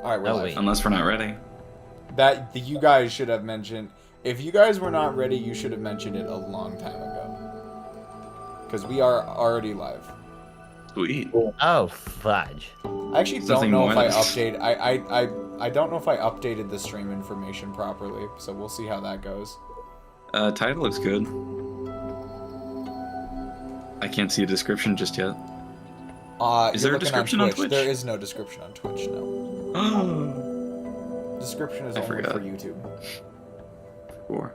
All right, we're live. Wait. Unless we're not ready. That you guys should have mentioned. If you guys were not ready, you should have mentioned it a long time ago. Because we are already live. Sweet. Oh, fudge. I actually don't know if I I don't know if I updated the stream information properly, so we'll see how that goes. Title looks good. I can't see a description just yet. Is there a description on Twitch? There is no description on Twitch, no. Oh. Description is only forgot. for YouTube. Four.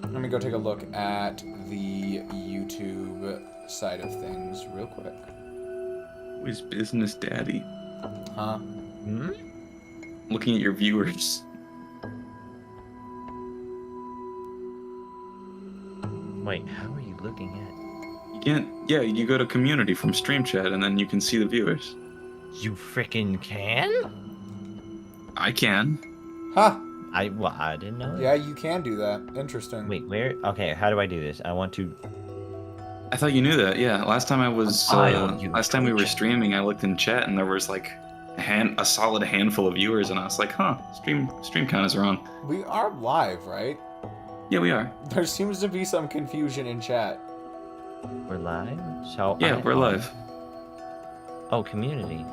Let me go take a look at the YouTube side of things real quick. Who's Business Daddy? Huh? Hmm? Looking at your viewers. Wait, how are you looking at? You can't. Yeah, you go to community from Stream Chat and then you can see the viewers. You frickin' can? I can. Huh? I didn't know. Yeah, you can do that. Interesting. Wait, where? Okay, how do I do this? I want to. I thought you knew that. Yeah, last time I was. You last time we were Twitch. streaming, I looked in chat and there was like a solid handful of viewers, and I was like, huh, stream count is wrong. We are live, right? Yeah, we are. There seems to be some confusion in chat. We're live? So Yeah, we're live. Oh, community.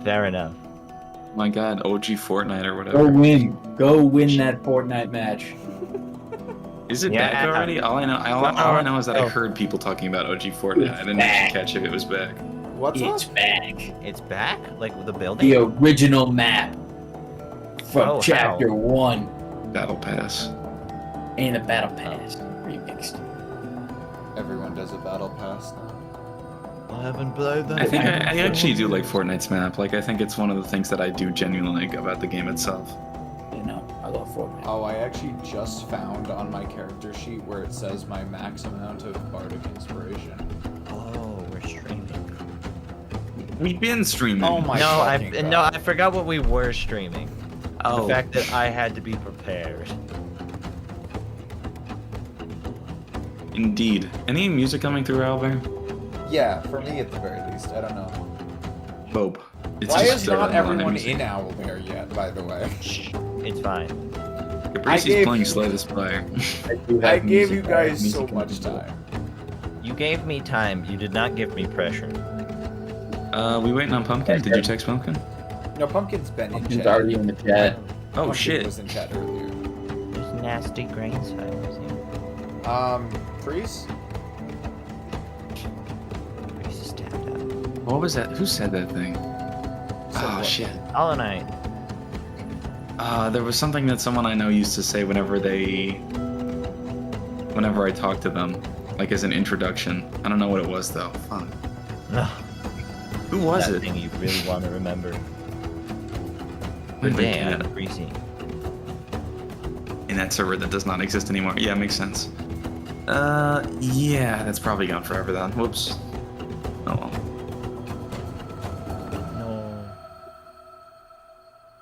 Fair enough. My God, OG Fortnite or Go whatever. win. Go win that Fortnite match. Is it Yeah. back already? All I know is that I heard people talking about OG Fortnite. I didn't actually catch if it was back. What's It's up? back. It's back? Like with the building? The original map from Oh, Chapter how? 1 Battle Pass. and the Battle Pass remixed. Everyone does a battle pass now. I haven't played that. I think I actually do like Fortnite's map. Like, I think it's one of the things that I do genuinely like about the game itself. You know, I love Fortnite. Oh, I actually just found on my character sheet where it says my max amount of bardic inspiration. Oh, we're streaming. We've been streaming. Oh my fucking God. I forgot what we were streaming. Oh. The fact that I had to be prepared. Indeed. Any music coming through, Albert? Yeah, for me at the very least. I don't know. Bob. It's Why just is not everyone music. in Owlbear yet, by the way? It's fine. Caprici's gave- playing Slay the Spire. I gave you guys so much time. You gave me time. You did not give me pressure. We waiting on Pumpkin? Did you text Pumpkin? No, Pumpkin's been in Pumpkin's chat. already in the chat. Oh, Pumpkin shit. was in chat earlier. There's nasty grain silos here. Priest? Priest is tapped out. What was that? Who said that thing? Oh, what? shit. Hollow Knight. There was something that someone I know used to say whenever I talked to them, like as an introduction. I don't know what it was though. Fuck. No, Who was that it? thing you really want to remember. Wait, Good day, yeah. I'm Greasy. In that server that does not exist anymore. Yeah, makes sense. Yeah, that's probably gone forever then. Whoops. Oh well.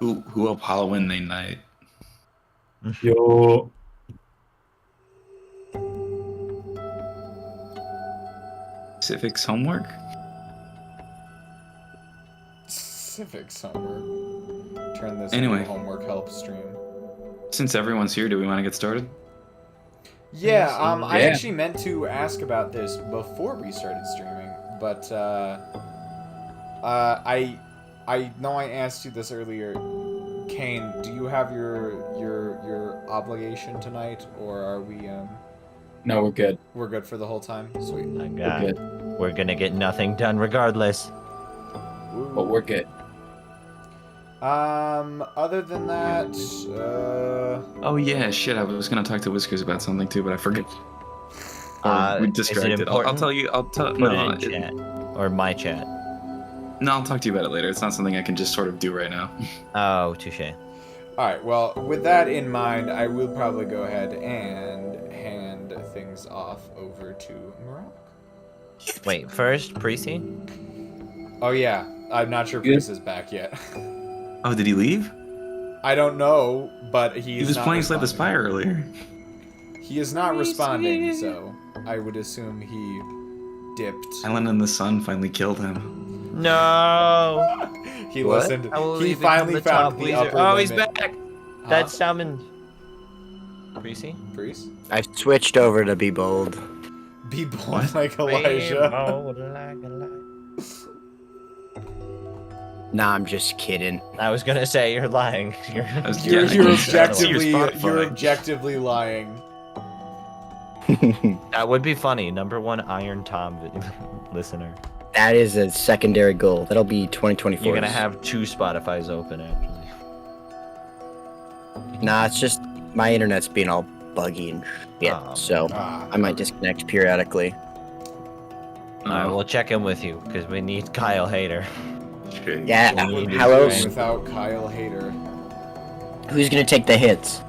No. Who Apollo in they night? Yo. Civics homework? Civics homework. Turn this Anyway. into a homework help stream. Since everyone's here, do we want to get started? Yeah, I Yeah. actually meant to ask about this before we started streaming, but I know I asked you this earlier. Kane, do you have your obligation tonight, or are we No, we're good. we're good for the whole time? Sweet. My We're God. good. We're gonna get nothing done regardless. But we're good. Other than that, Oh yeah, shit. I was gonna talk to Whiskers about something too, but I forget. We Is it distracted. I'll important? tell you. I'll tell. Put No, it in chat. Or my chat. no, I'll talk to you about it later. It's not something I can just sort of do right now. Oh, touche. Alright, well, with that in mind, I will probably go ahead and hand things off over to Maroc. Wait, first, Precy? Oh yeah, I'm not sure Good. Priest is back yet. Oh, did he leave? I don't know, but He was playing Slay the Spire earlier. He is not responding, so I would assume he dipped. Island in the Sun finally killed him. No. He What? listened. How will He become finally the found top the wizard? upper Oh, limit. he's back. Huh? That summoned. Greasy? Priest? I switched over to be bold. Be bold What? like Elijah. Nah, I'm just kidding. I was gonna say you're lying. You're, You're, Yeah, you're I see your objectively Spotify. lying. That would be funny. #1 Iron Tom listener. That is a secondary goal. That'll be 2024. You're gonna have 2 Spotify's open actually. Nah, it's just my internet's being all buggy and shit, so I might disconnect periodically. Alright, we'll check in with you because we need Kyle Hader. Yeah, What would we how do else? without Kyle Hader? Who's gonna take the hits?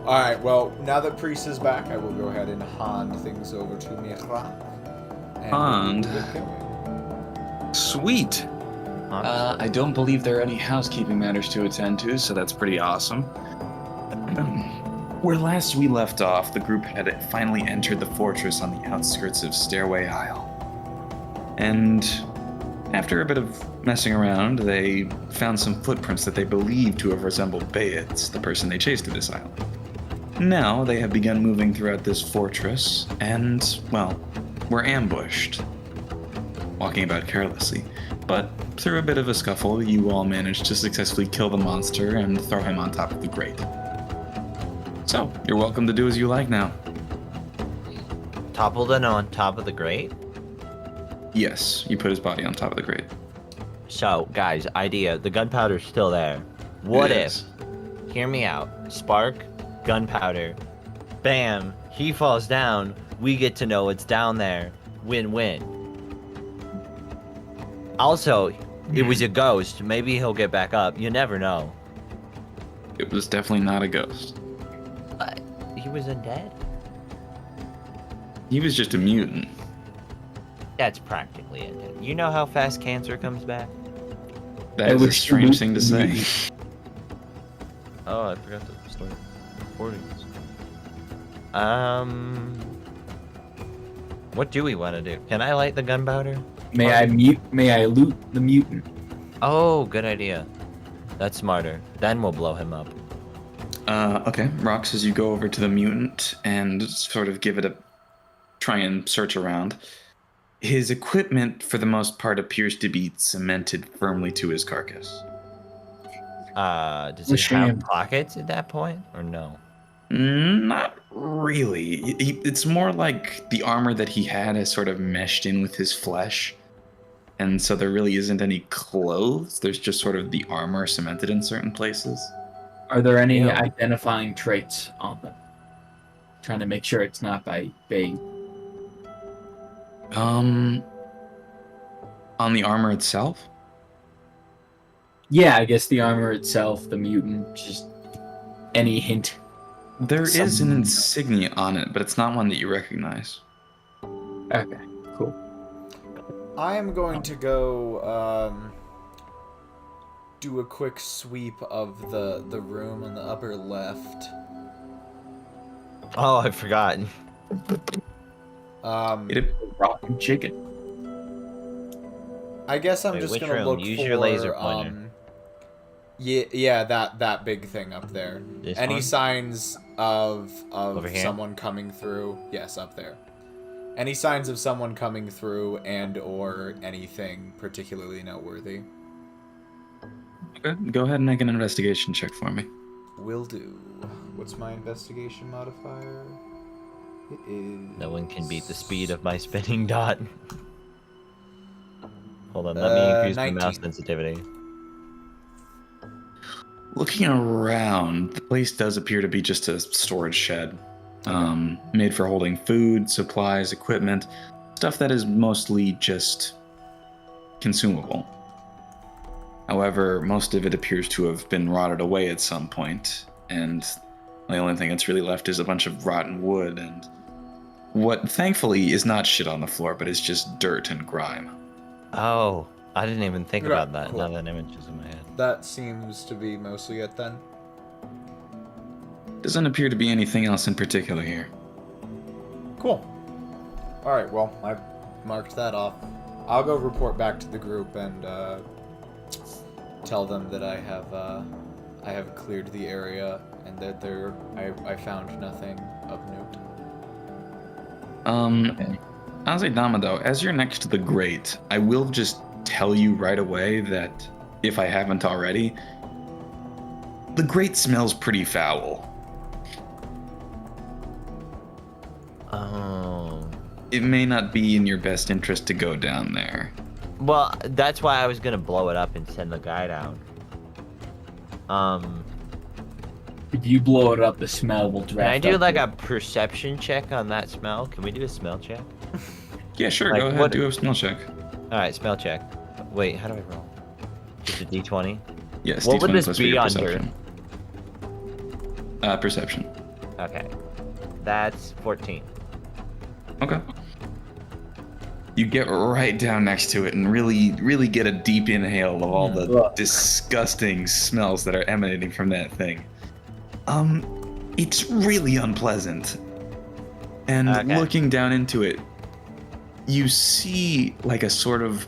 Alright, well, now that Priest is back, I will go ahead and hand things over to Mira. Hand? Sweet. I don't believe there are any housekeeping matters to attend to, so that's pretty awesome. Where last we left off, the group had finally entered the fortress on the outskirts of Stairway Isle. And after a bit of messing around, they found some footprints that they believed to have resembled Bayid's, the person they chased to this island. Now they have begun moving throughout this fortress, and, well, were ambushed. Walking about carelessly. But through a bit of a scuffle, you all managed to successfully kill the monster and throw him on top of the grate. So, you're welcome to do as you like now. Toppled in on top of the grate. Yes, you put his body on top of the grate. So, guys, idea. The gunpowder's still there. What It if? is. Hear me out. Spark, gunpowder. Bam. He falls down. We get to know it's down there. Win-win. Also, it was a ghost. Maybe he'll get back up. You never know. It was definitely not a ghost. But he was undead? He was just a mutant. That's practically undead. You know how fast cancer comes back? That is a strange thing to say. Oh, I forgot to start recording this. What do we want to do? Can I light the gunpowder? May I loot the mutant? Oh, good idea. That's smarter. Then we'll blow him up. Okay. Rox, as you go over to the mutant and sort of give it a try and search around, his equipment, for the most part, appears to be cemented firmly to his carcass. Does it have pockets at that point, or no? Not really. It's more like the armor that he had has sort of meshed in with his flesh. And so there really isn't any clothes. There's just sort of the armor cemented in certain places. Are there any Yeah. identifying traits on them? Trying to make sure it's not by Bayid. On the armor itself? Yeah, I guess the armor itself, the mutant, just any hint. There is an insignia on it, but it's not one that you recognize. Okay, cool. I am going to go do a quick sweep of the room on the upper left. Oh, I forgot. Rotten chicken. I guess I'm Wait, just which gonna room? look Use for your laser pointer. yeah, that big thing up there. This Any one? signs of Over here? someone coming through? Yes, up there. Any signs of someone coming through and or anything particularly noteworthy? Okay, go ahead and make an investigation check for me. Will do. What's my investigation modifier? It is... No one can beat the speed of my spinning dot. Hold on, let me increase my 19. mouse sensitivity. Looking around, the place does appear to be just a storage shed. Made for holding food, supplies, equipment, stuff that is mostly just consumable. However, most of it appears to have been rotted away at some point, and the only thing that's really left is a bunch of rotten wood and what thankfully is not shit on the floor, but is just dirt and grime. Oh, I didn't even think Right, about that. cool. Now that image is in my head. That seems to be mostly it then. Doesn't appear to be anything else in particular here. Cool. Alright, well, I marked that off. I'll go report back to the group and tell them that I have cleared the area and that I found nothing of note. Okay. Azedama, though, as you're next to the grate, I will just tell you right away that, if I haven't already, the grate smells pretty foul. Oh. It may not be in your best interest to go down there. Well, that's why I was gonna blow it up and send the guy down. If you blow it up, the smell will draft. Can I do up like the- a perception check on that smell? Can we do a smell check? Yeah, sure, Like, go ahead, what- do a smell check. All right, smell check. Wait, how do I roll? Just a d20. Yes, What would D20 this plus be your under? perception. Perception. Okay, that's 14. Okay. You get right down next to it and really get a deep inhale of all the Ugh. disgusting smells that are emanating from that thing. It's really unpleasant. And Okay. looking down into it, you see like a sort of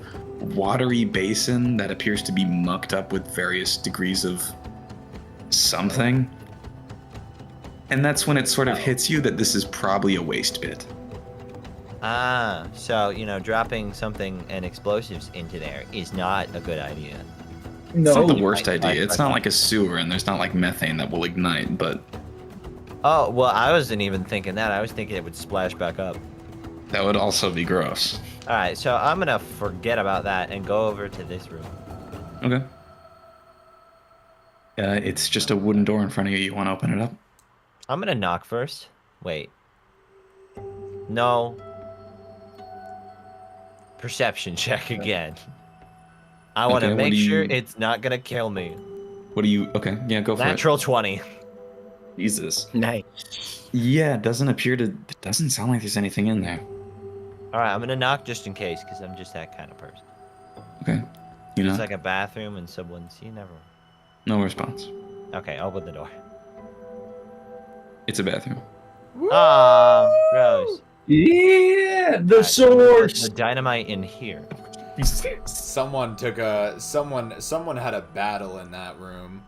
watery basin that appears to be mucked up with various degrees of something. And that's when it sort of hits you that this is probably a waste pit. Ah, so, dropping something and explosives into there is not a good idea. It's not the No. worst Right, idea. It's not like a sewer and there's not like methane that will ignite, but Oh, well, I wasn't even thinking that. I was thinking it would splash back up. that would also be gross. All right, so I'm going to forget about that and go over to this room. Okay. It's just a wooden door in front of you. You want to open it up? I'm going to knock first. Wait. No. Perception check again. I want Okay, to what make do sure you- it's not going to kill me. What do you... Okay, yeah, go for Natural 20. it. Jesus. Nice. Yeah, it doesn't appear to... It doesn't sound like there's anything in there. All right, I'm going to knock just in case because I'm just that kind of person. Okay. You know, It's like a bathroom and someone's... You never... no response. Okay, open the door. It's a bathroom. Ah, gross. Yeah, the Alright, so put source. the dynamite in here. Someone had a battle in that room.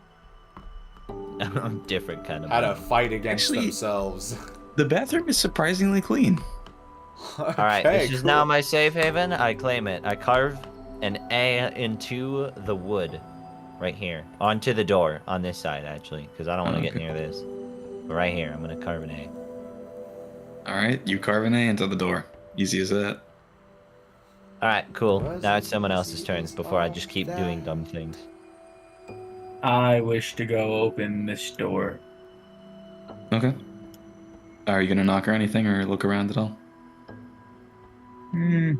Different kind of... Had a fight against Actually- themselves. The bathroom is surprisingly clean. All right, Okay, this is cool. now my safe haven. I claim it. I carve an A into the wood right here. Onto the door on this side, actually, because I don't want to get Okay. near this. But right here, I'm going to carve an A. All right, you carve an A into the door. Easy as that. All right, cool. Now it's someone else's turns before I just keep doing dumb things. I wish to go open this door. Okay. Are you gonna knock or anything, or look around at all? Hmm.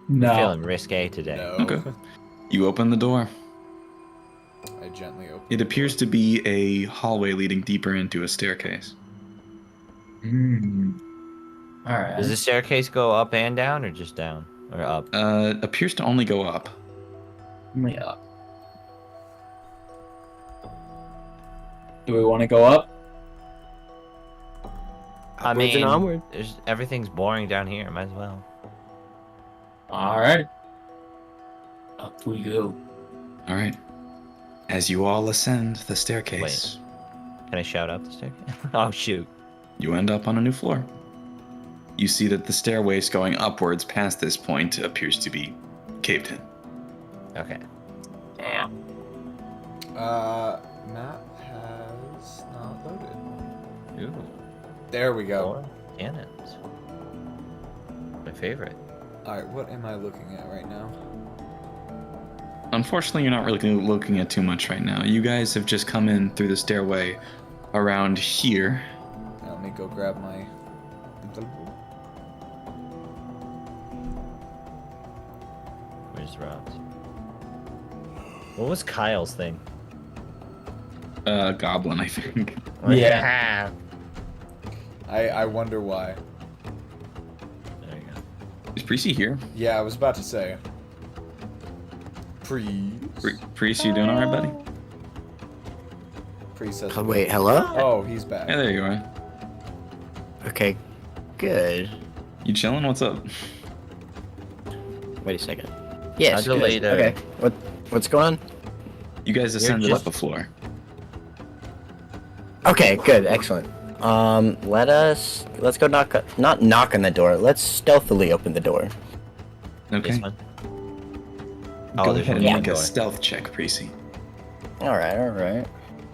I'm No. feeling risque today. No. Okay. You open the door. I gently open. It appears to be a hallway leading deeper into a staircase. Hmm. All right. Does the staircase go up and down, or just down? Or up? Appears to only go up. Me up. Do we want to go up? I Upwards and mean, onward. everything's boring down here. Might as well. All right. Up we go. All right. As you all ascend the staircase, Can I shout out the staircase? Oh, shoot. you end up on a new floor. You see that the stairways going upwards past this point appears to be caved in. Okay. Damn. Map has not loaded. Ooh. There we go. Four cannons. My favorite. Alright, what am I looking at right now? Unfortunately, you're not really looking at too much right now. You guys have just come in through the stairway around here. Let me go grab my... Where's Rob's? What was Kyle's thing? Goblin, I think. Yeah. I wonder why. There you go. Is Precy here? Yeah, I was about to say. Priest. Priest, you doing alright, buddy? Priest says... Oh, wait, hello? Oh, he's back. Yeah, there you are. Okay, good. You chilling? What's up? Wait a second. Yes. Until good. later. Okay. What's going on? You guys ascended just- up a floor. Okay. Good. Excellent. Let's go not knock on the door. Let's stealthily open the door. Okay. This one. Go there's ahead and one make a door. stealth check, Precy. All right.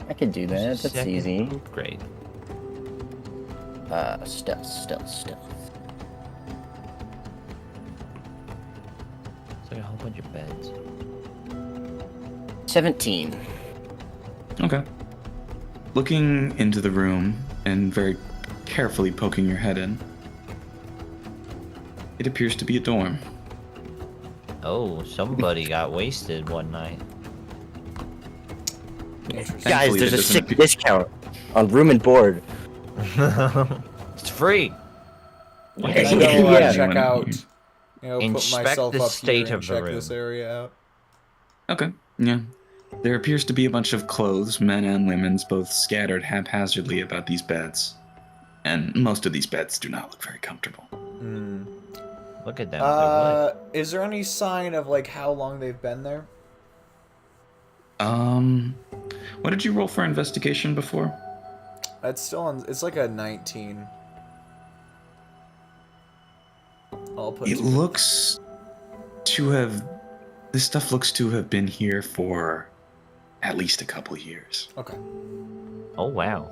I can do that. That's Second. easy. Great. Stealth. It's like a whole bunch of beds. 17. Okay. Looking into the room and very carefully poking your head in, it appears to be a dorm. Oh, somebody got wasted one night. Guys, Thankfully, there's that a doesn't sick appear- discount on room and board. It's free. Why Can I is it go anyone check here? out, put Inspect myself the up state here and of the check room. this area out? Okay, yeah. There appears to be a bunch of clothes, men and women's, both scattered haphazardly about these beds. And most of these beds do not look very comfortable. Hmm. Look at them. They're wood. Is there any sign of like how long they've been there? What did you roll for investigation before? That's still on. It's like a 19. I'll put. It looks to have... This stuff looks to have been here for at least a couple years. Okay. Oh wow.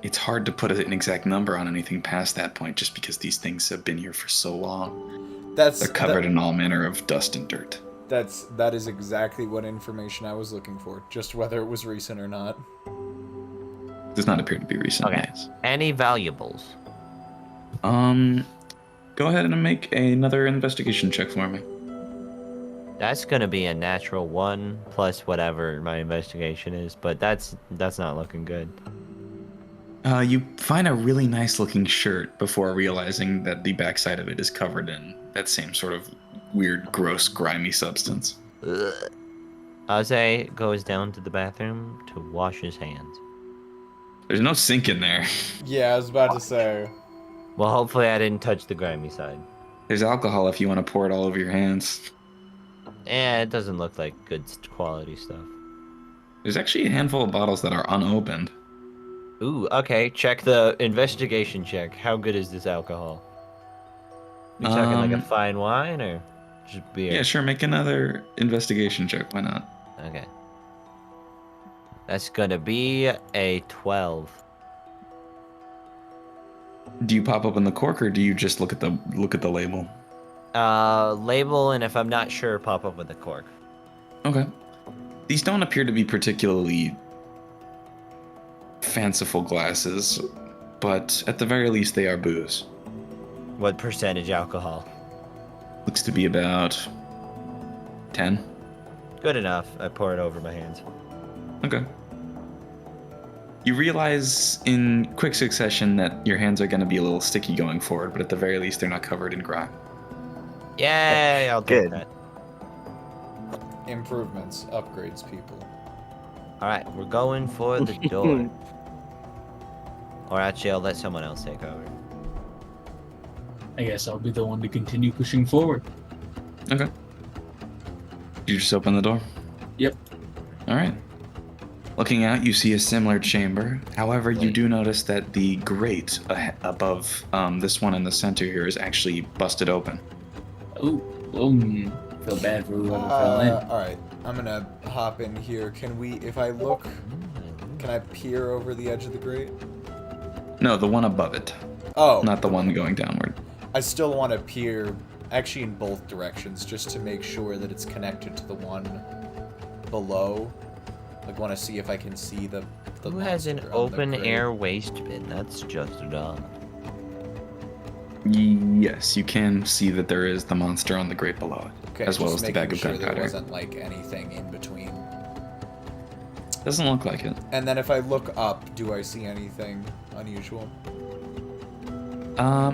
It's hard to put an exact number on anything past that point just because these things have been here for so long. That's They're covered in all manner of dust and dirt. that is exactly what information I was looking for. Just whether it was recent or not. Does not appear to be recent. Okay. Yes. Any valuables? Go ahead and make another investigation check for me. That's gonna be a natural 1 plus whatever my investigation is, but that's not looking good. You find a really nice looking shirt before realizing that the backside of it is covered in that same sort of weird, gross, grimy substance. Aze goes down to the bathroom to wash his hands. There's no sink in there. Yeah, I was about to say. Well, hopefully I didn't touch the grimy side. There's alcohol if you want to pour it all over your hands. It doesn't look like good quality stuff. There's actually a handful of bottles that are unopened. Ooh, okay. Check the investigation check. How good is this alcohol? We talking like a fine wine or just beer? Yeah, sure, make another investigation check. Why not? Okay. That's gonna be a 12. Do you pop open the cork or do you just look at the label? Label, and if I'm not sure, pop up with a cork. Okay. These don't appear to be particularly fanciful glasses, but at the very least they are booze. What percentage alcohol? Looks to be about 10. Good enough. I pour it over my hands. Okay. You realize in quick succession that your hands are going to be a little sticky going forward, but at the very least they're not covered in grime. Yay! I'll take Good. that. Improvements, upgrades, people. All right, we're going for the door. Or actually, I'll let someone else take over. I guess I'll be the one to continue pushing forward. Okay. You just open the door? Yep. All right. Looking out, you see a similar chamber. However, you do notice that the grate above this one in the center here is actually busted open. Oh, feel bad for whoever fell in. Alright, I'm gonna hop in here. If I look, can I peer over the edge of the grate? No, the one above it. Oh. Not the one going downward. I still want to peer, actually in both directions, just to make sure that it's connected to the one below. Like, want to see if I can see the Who has an monster on the open grate. air waste bin? That's just dumb. Yes, you can see that there is the monster on the grate below it, Okay, as well just as the bag making of sure there gunpowder. wasn't like anything in between. Doesn't look like it. And then if I look up, do I see anything unusual?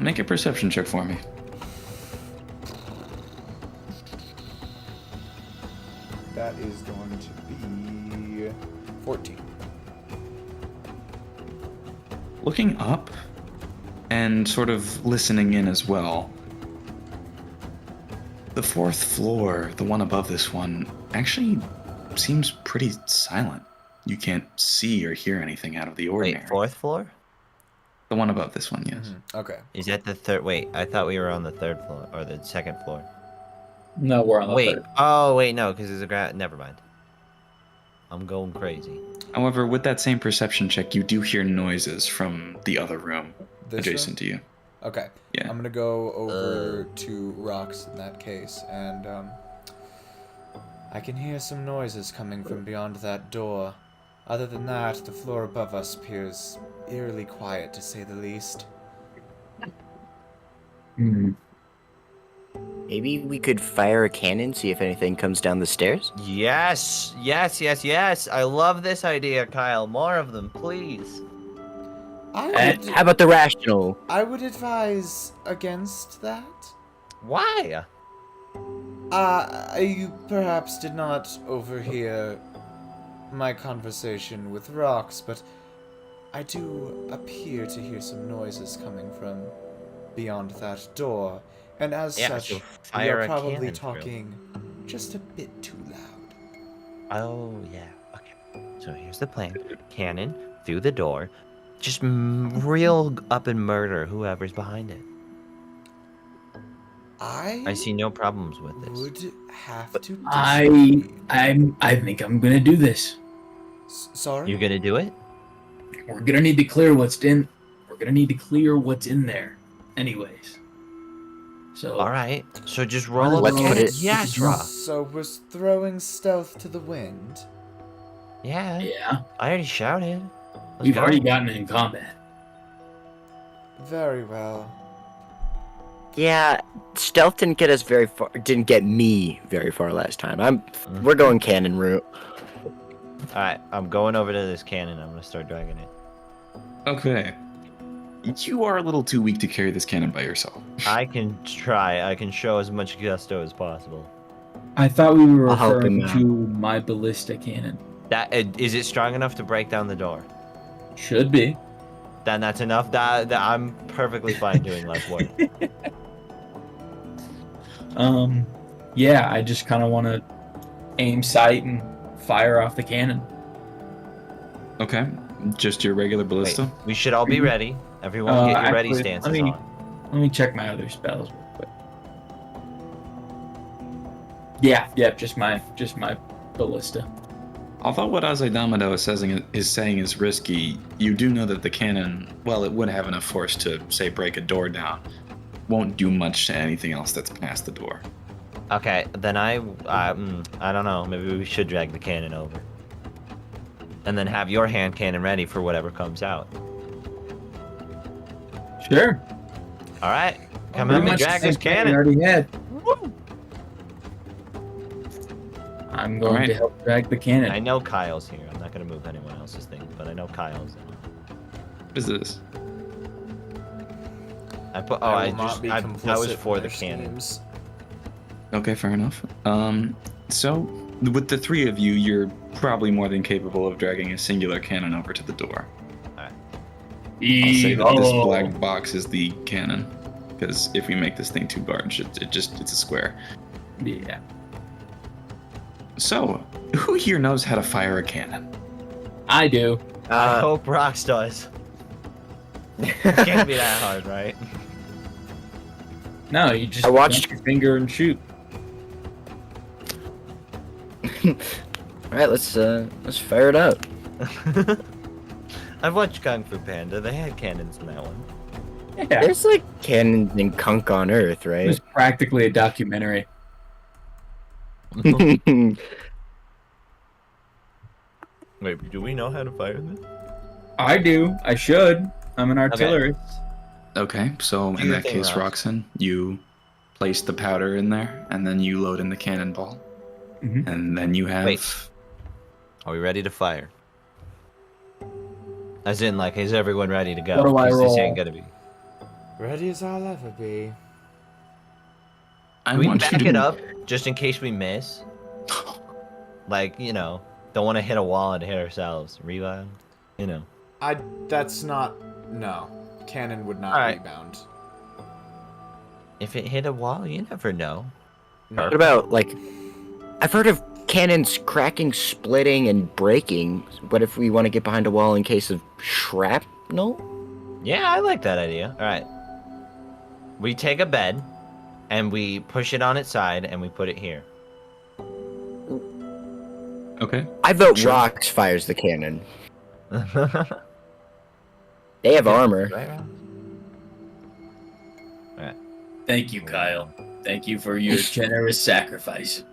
Make a perception check for me. That is going to be 14. Looking up, and sort of listening in as well. The fourth floor, the one above this one, actually seems pretty silent. You can't see or hear anything out of the ordinary. Wait, fourth floor? The one above this one, yes. Okay. Is that the third? Wait, I thought we were on the third floor or the second floor. No, we're on the Wait. third. Oh, wait, no, because there's a Never mind. I'm going crazy. However, with that same perception check, you do hear noises from the other room This adjacent to you. Okay. Yeah. I'm gonna go over to Rocks in that case, and I can hear some noises coming from beyond that door. Other than that, the floor above us appears eerily quiet, to say the least. Hmm. Maybe we could fire a cannon, see if anything comes down the stairs? Yes, yes, yes, yes. I love this idea, Kyle. More of them, please. How about the rational? I would advise against that. Why? You perhaps did not overhear my conversation with Rocks, but I do appear to hear some noises coming from beyond that door, and as such, so we fire are a probably cannon through. talking just a bit too loud. Oh, yeah. Okay. So here's the plan. Cannon through the door. Just reel up and murder whoever's behind it. I see no problems with this. Would have to disagree. I think I'm gonna do this. Sorry? You're gonna do it? We're gonna need to clear what's in. We're gonna need to clear what's in there, anyways. So. All right. So just roll up. Let's put it- Yes, Rock. So we're throwing stealth to the wind. Yeah. Yeah, I already shouted. Let's we've go. already gotten in combat. Very well. Yeah, stealth didn't get us very far. Didn't get me very far last time. We're going cannon route. All right. I'm going over to this cannon. I'm gonna start dragging it. Okay. You are a little too weak to carry this cannon by yourself. I can try. I can show as much gusto as possible. I thought we were I'll help him referring to my ballista cannon. That is it strong enough to break down the door? Should be. Then that's enough. That I'm perfectly fine doing less work. Yeah, I just kind of want to aim sight and fire off the cannon. Okay. Just your regular Wait, ballista? we should all be ready. Everyone get your ready Actually, stances let me- on. Let me check my other spells real quick. Yeah, just my ballista. Although what Azaidamado is saying is risky, you do know that the cannon, well, it would have enough force to, say, break a door down. Won't do much to anything else that's past the door. Okay, then I don't know. Maybe we should drag the cannon over, and then have your hand cannon ready for whatever comes out. Sure. All right, come Pretty on, much drag the this same thing we cannon. already had. I'm going Alright. to help drag the cannon. I know Kyle's here. I'm not gonna move anyone else's thing, but I know Kyle's. What is this? I put. Oh, I I will not just. be I complicit was in for the their cannon. schemes. Okay, fair enough. So, with the three of you, you're probably more than capable of dragging a singular cannon over to the door. I'll say that this black box is the cannon, because if we make this thing too large, it's a square. Yeah. So, who here knows how to fire a cannon? I do. I hope Rox does. Can't be that hard, right? No, you just I watched- point your finger and shoot. All right, let's fire it up. I've watched Kung Fu Panda. They had cannons in that one. Yeah. There's like cannons and Kunk on Earth, It right? was practically a documentary. Wait, do we know how to fire this? I do. I should. I'm an artillerist. Okay, so Do in your that thing, case, Rox. Roxanne, you place the powder in there, and then you load in the cannonball. Mhm. And then you have... Wait. Are we ready to fire? As in, like, is everyone ready to go? What do I 'Cause this roll? ain't gonna be. Ready as I'll ever be. I Can we want back you to... it up just in case we miss? Like, you know, don't want to hit a wall and hit ourselves. Reload, you know. That's not... No. cannon would not Alright. rebound. If it hit a wall, you never know. What about, like, I've heard of cannons cracking, splitting, and breaking. What if we want to get behind a wall in case of shrapnel? Yeah, I like that idea. All right. We take a bed, and we push it on its side, and we put it here. Okay. I vote Sure. Rocks fires the cannon. They have armor. Right, Rox? Thank you, Kyle. Thank you for your generous sacrifice.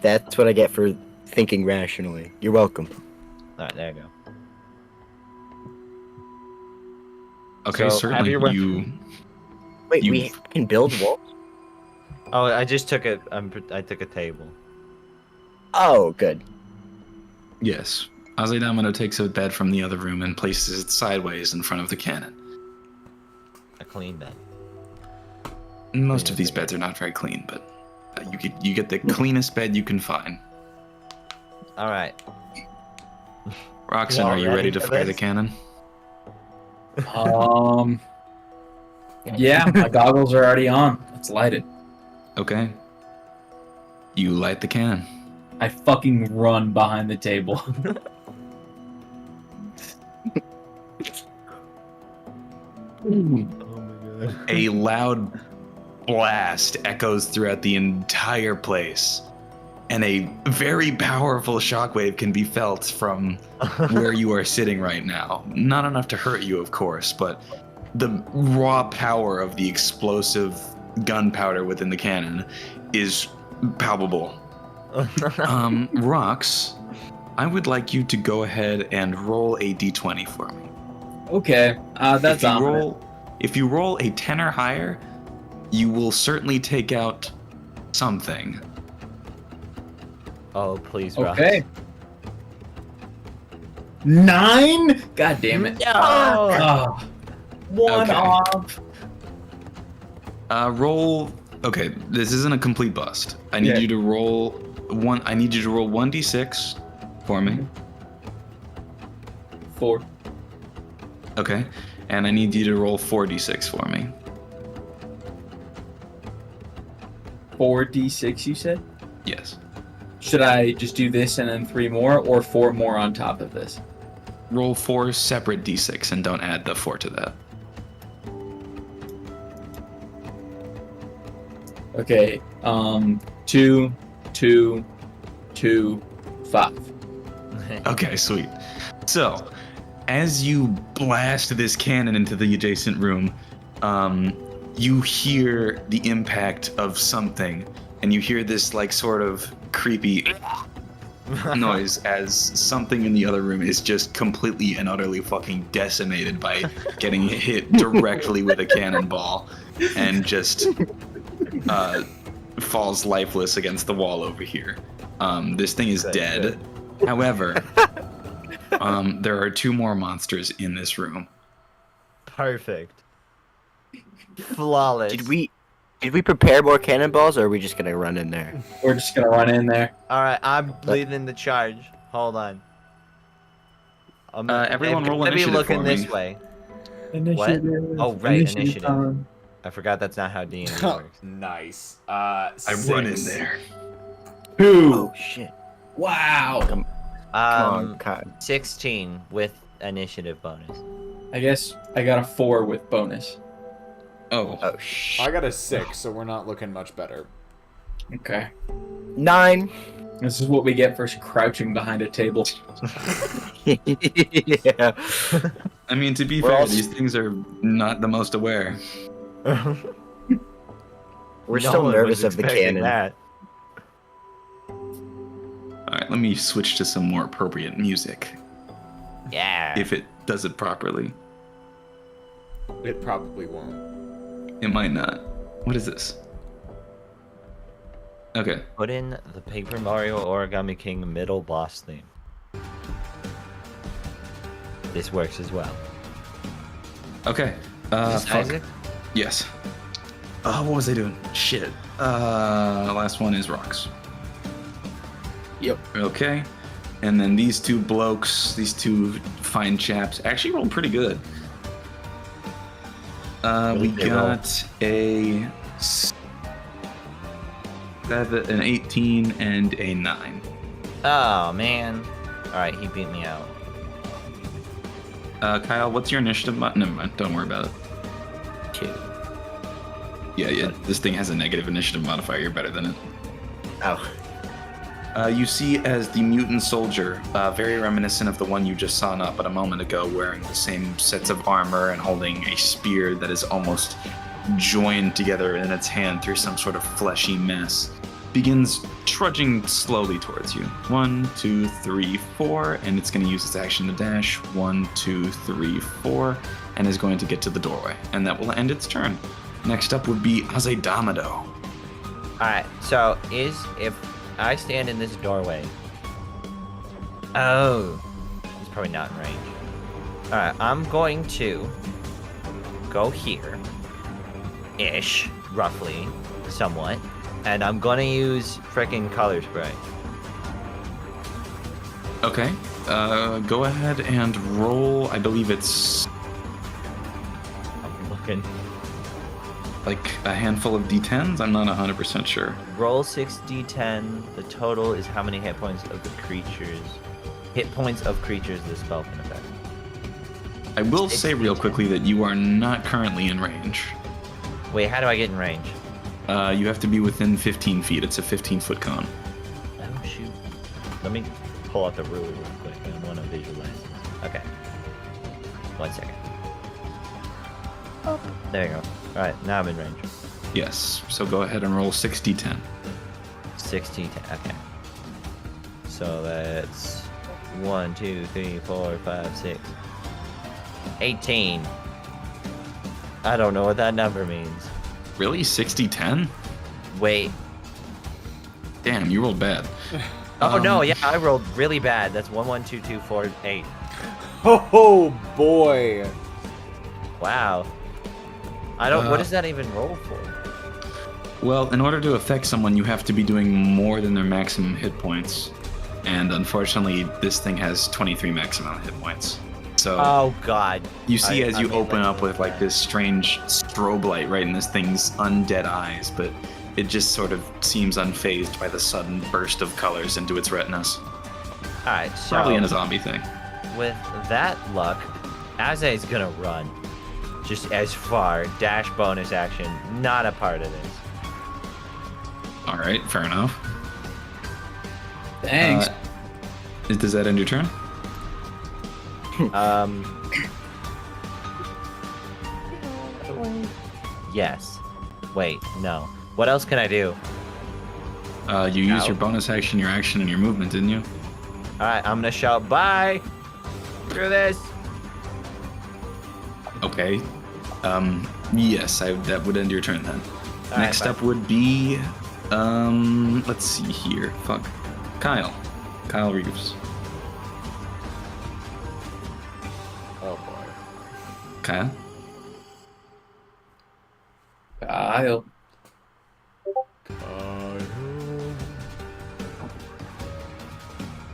That's what I get for thinking rationally. You're welcome. All right, there you go. Okay, So, certainly. have your You Wait, You- we can build walls? Oh, I just took a. I took a table. Oh, good. yes. Azaidamino takes a bed from the other room and places it sideways in front of the cannon. A clean bed. Most of these beds are not very clean, but you get the cleanest bed you can find. All right. Roxanne, Y'all are you ready to for fire the this? cannon? Yeah, my goggles are already on. Let's light it. Okay. You light the cannon. I fucking run behind the table. Oh my god. A loud blast echoes throughout the entire place, and a very powerful shockwave can be felt from where you are sitting right now. Not enough to hurt you, of course, but the raw power of the explosive gunpowder within the cannon is palpable. Rox, I would like you to go ahead and roll a d20 for me. Okay, that's on. If you roll a 10 or higher, you will certainly take out something. Oh, please, Rox. Okay. 9? God damn it. No. Oh, one Okay. off. Roll. Okay, this isn't a complete bust. I need Yeah. you to roll one. I need you to roll 1d6 for me. 4. Okay, and I need you to roll 4d6 for me. 4d6, you said? Yes. Should I just do this and then 3 more, or 4 more on top of this? Roll 4 separate d6 and don't add the 4 to that. Okay, 2, 2, 2, 5. Okay, sweet. So, as you blast this cannon into the adjacent room, you hear the impact of something, and you hear this like sort of creepy noise as something in the other room is just completely and utterly fucking decimated by getting hit directly with a cannonball and just falls lifeless against the wall over here. This thing is dead. However, there are 2 more monsters in this room. Perfect. Flawless. Did we prepare more cannonballs, or are we just gonna run in there? We're just gonna run in there. All right, I'm leading the charge. Hold on. Everyone roll Let me initiative looking for this me. way. What? Oh, right, initiative. time. I forgot that's not how D&D works. Nice. I run in there. 2. Oh shit! Wow. Come on, Kyle. 16 with initiative bonus. I guess I got a 4 with bonus. Oh, Oh shit! I got a 6, so we're not looking much better. Okay. 9. This is what we get for crouching behind a table. Yeah. I mean, to be We're fair, all- these things are not the most aware. We're still nervous of the cannon. That. All right, let me switch to some more appropriate music, Yeah. if it does it properly. It probably won't. It might not. What is this? Okay. Put in the Paper Mario Origami King middle boss theme. This works as well. Okay. Is this Fuck. Isaac? Yes. What was I doing? Shit. Last one is rocks. Yep. Okay. And then these 2 blokes, these 2 fine chaps, actually rolled pretty good. We got an 18 and a 9. Oh, man. Alright, he beat me out. Kyle, what's your initiative? Never mind. Don't worry about it. 2. Yeah. This thing has a negative initiative modifier. You're better than it. Oh. You see as the mutant soldier, very reminiscent of the one you just saw up a moment ago, wearing the same sets of armor and holding a spear that is almost joined together in its hand through some sort of fleshy mess, begins trudging slowly towards you. 1, 2, 3, 4, and it's going to use its action to dash. 1, 2, 3, 4, and is going to get to the doorway, and that will end its turn. Next up would be Azedamado. Alright, so if I stand in this doorway. Oh, he's probably not in range. Alright, I'm going to go here. Ish, roughly, somewhat. And I'm gonna use frickin' color spray. Okay, go ahead and roll, I believe it's I'm looking. like a handful of d10s? I'm not 100% sure. Roll 6d10. The total is how many hit points of the creatures. Hit points of creatures the spell can affect. I will say real quickly that you are not currently in range. Wait, how do I get in range? You have to be within 15 feet. It's a 15-foot cone. Oh, shoot. Let me pull out the ruler real quick. I want to visualize this. Okay. 1 second. Oh. There you go. Alright, now I'm in range. Yes, so go ahead and roll 6d10. 16, okay. So that's 1, 2, 3, 4, 5, 6. 18. I don't know what that number means. Really? 6d10? Wait. Damn, you rolled bad. Oh no, yeah, I rolled really bad. That's 1, 1, 2, 2, 4, 8. Oh boy. Wow. I don't. What does that even roll for? Well, in order to affect someone, you have to be doing more than their maximum hit points. And unfortunately, this thing has 23 maximum hit points. So Oh god. you see I as you mean, open like, up with like this strange strobe light right in this thing's undead eyes, but it just sort of seems unfazed by the sudden burst of colors into its retinas. Alright, so Probably in a zombie thing. with that luck, Aze's gonna run. Just as far. Dash bonus action. Not a part of this. All right, fair enough. Thanks. Does that end your turn? Yes. Wait, no. What else can I do? You used No. your bonus action, your action, and your movement, didn't you? Alright, I'm gonna shout bye! Screw this! Okay. Yes, that would end your turn then. All Next right, up would be, let's see here. Fuck. Kyle Reeves. Oh boy. Kyle? Kyle.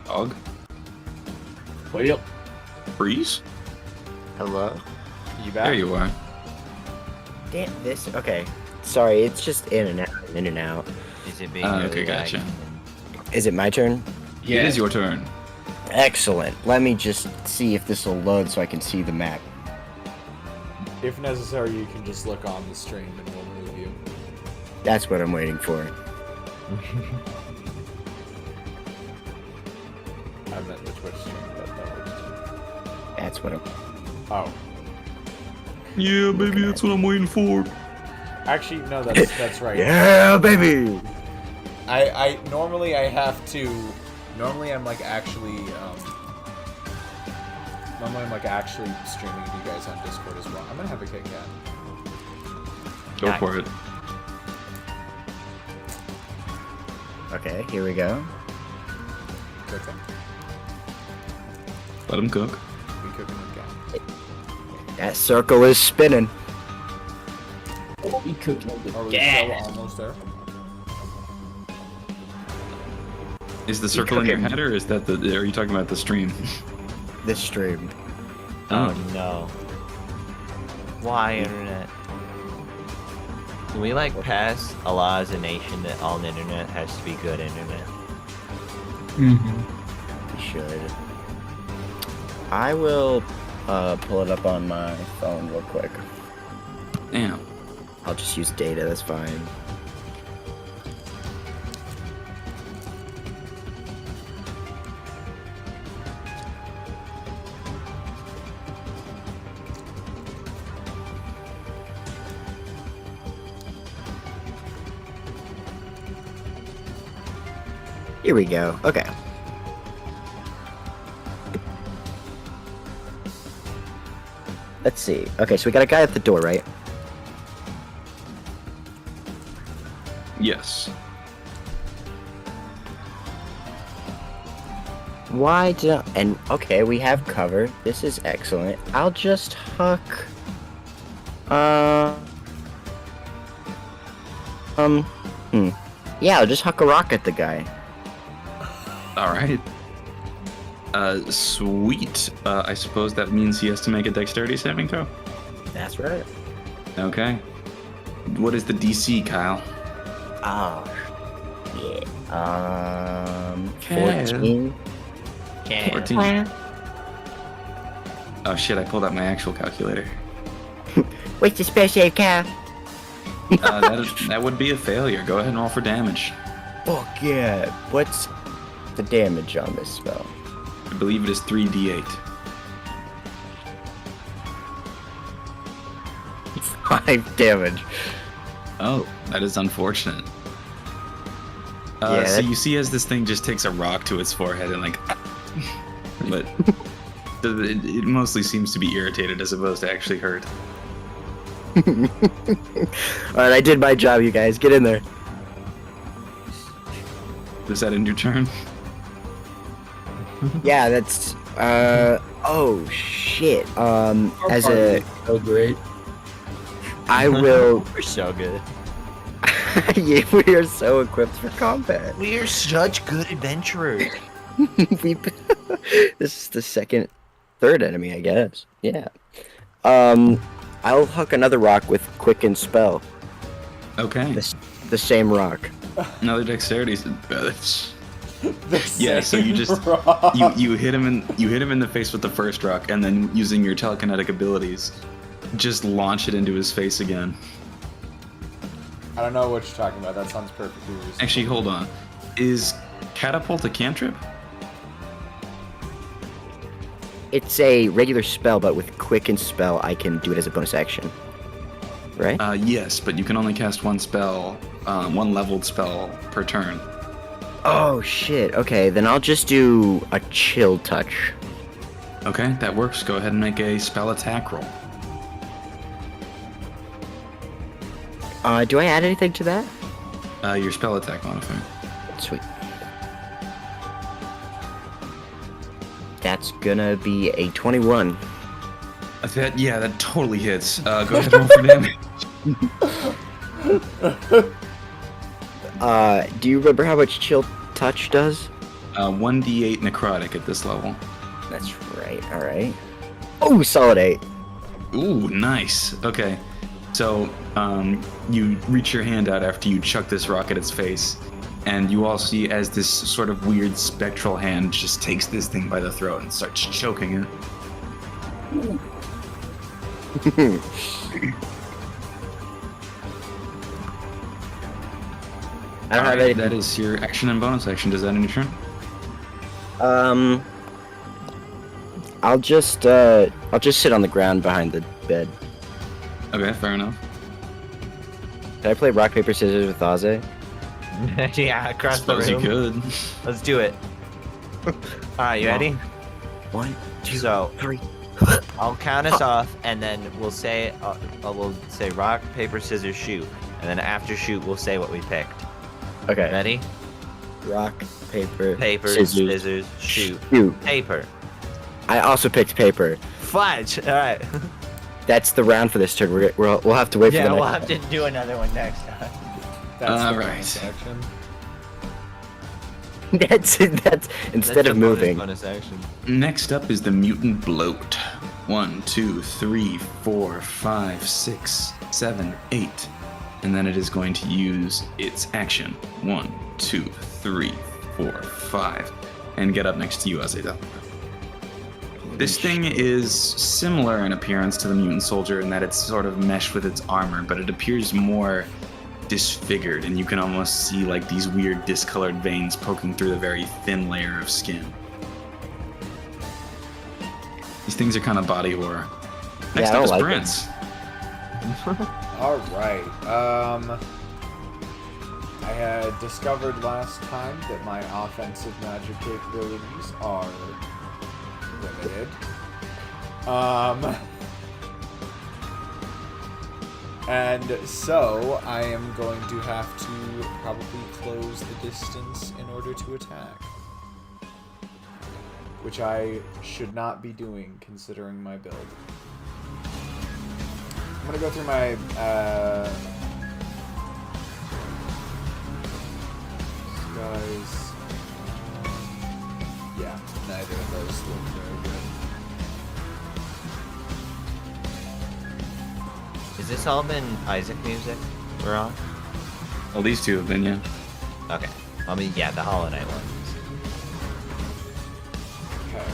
Dog? Well, Breeze? Hello? You back? There you are. Damn this. Okay. Sorry, it's just in and out, in and out. Is it being Okay, really gotcha. laggy? Is it my turn? yeah. It is your turn. Excellent. Let me just see if this will load so I can see the map. If necessary, you can just look on the stream and we'll move you. That's what I'm waiting for. I meant the Twitch stream, but that works too. That's what I'm... Oh. Yeah, baby, that's what I'm waiting for. Actually, no, that's right. Yeah, baby! I normally I have to. Normally I'm like actually streaming to you guys on Discord as well. I'm gonna have a Kit Kat. Go Nice. for it. Okay, here we go. Cooking. Let him cook. We cooking again. That circle is spinning. We cooking Are with we gas. still almost there? Is the circle in your head, or is that are you talking about the stream? This stream. Oh no. Why, internet? Can we like pass a law as a nation that all internet has to be good internet? Mm-hmm. We should. I will pull it up on my phone real quick. Damn. I'll just use data, that's fine. Here we go. Okay. Let's see. Okay, so we got a guy at the door, right? Yes. Why do... And, okay, we have cover. This is excellent. I'll just huck... Yeah, I'll just huck a rock at the guy. Alright. Sweet. I suppose that means he has to make a dexterity saving throw? That's right. Okay. What is the DC, Kyle? Oh, yeah. Okay. 14. Can't. 14. Oh shit, I pulled out my actual calculator. What's the spell save, Cal? That would be a failure. Go ahead and roll for damage. Fuck yeah. What's the damage on this spell? I believe it is 3d8. 5 damage. Oh, that is unfortunate. Yeah, so you see as this thing just takes a rock to its forehead and like... but it mostly seems to be irritated as opposed to actually hurt. Alright, I did my job, you guys. Get in there. Does that end your turn? Yeah, that's... Oh, shit. As a... Oh, great. I will... We're so good. Yeah, we are so equipped for combat. We are such good adventurers. we... This is the third enemy, I guess. Yeah. I'll huck another rock with quicken spell. Okay. The same rock. Another dexterity. Yeah, so you just you hit him in the face with the first rock, and then using your telekinetic abilities, just launch it into his face again. I don't know what you're talking about. That sounds perfectly reasonable. Actually, hold on. Is catapult a cantrip? It's a regular spell, but with quicken spell, I can do it as a bonus action. Right? Yes, but you can only cast one spell, one leveled spell per turn. Oh shit. Okay, then I'll just do a chill touch. Okay, that works. Go ahead and make a spell attack roll. Do I add anything to that? Your spell attack modifier. Sweet. That's gonna be a 21. That totally hits. Go ahead and roll for damage. Do you remember how much chill touch does? 1d8 necrotic at this level. That's right, alright. Oh, solid 8. Ooh, nice. Okay. So, you reach your hand out after you chuck this rock at its face, and you all see as this sort of weird spectral hand just takes this thing by the throat and starts choking it. I don't have Alright, any. that is your action and bonus action. Does that end your turn? I'll just sit on the ground behind the bed. Okay, fair enough. Can I play rock, paper, scissors with Aze? Yeah, across the Suppose you room. could. Let's do it. Alright, you ready? 1, 2, So 3. I'll count us off, and then we'll say rock, paper, scissors, shoot, and then after shoot we'll say what we picked. Okay. Ready? Rock, paper, Paper, scissors, scissors, shoot. shoot. Paper. I also picked paper. Fudge. All right. That's the round for this turn. We'll have to wait for Yeah, the we'll next have to do another one next time. That's the Alright. bonus action. That's instead of moving. Bonus action. Next up is the mutant bloat. 1, 2, 3, 4, 5, 6, 7, 8. and then it is going to use its action. 1, 2, 3, 4, 5, and get up next to you, Azadel. This thing is similar in appearance to the mutant soldier in that it's sort of meshed with its armor, but it appears more disfigured, and you can almost see like these weird discolored veins poking through the very thin layer of skin. These things are kind of body horror. Next I up is like Prince. All right. I had discovered last time that my offensive magic capabilities are limited. And so I am going to have to probably close the distance in order to attack. Which I should not be doing considering my build. I'm gonna go through my guys. Yeah, neither of those look very good. Is this all been Isaac music we're on? Well, these two have been, yeah. Okay. I mean, yeah, the Hollow Knight one. Okay.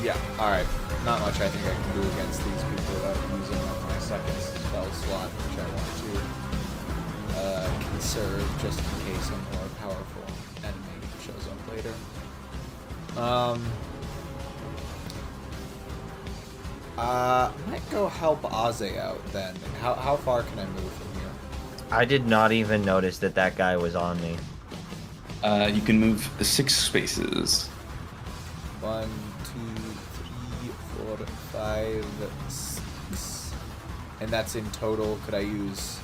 Yeah, alright. Not much I think I can do against these people without using up my second spell slot, which I want to conserve just in case a more powerful enemy shows up later. I might go help Aze out then. How far can I move from here? I did not even notice that that guy was on me. You can move 6 spaces. 1, 2, 3, 4, 5, 6. And that's in total. Could I use...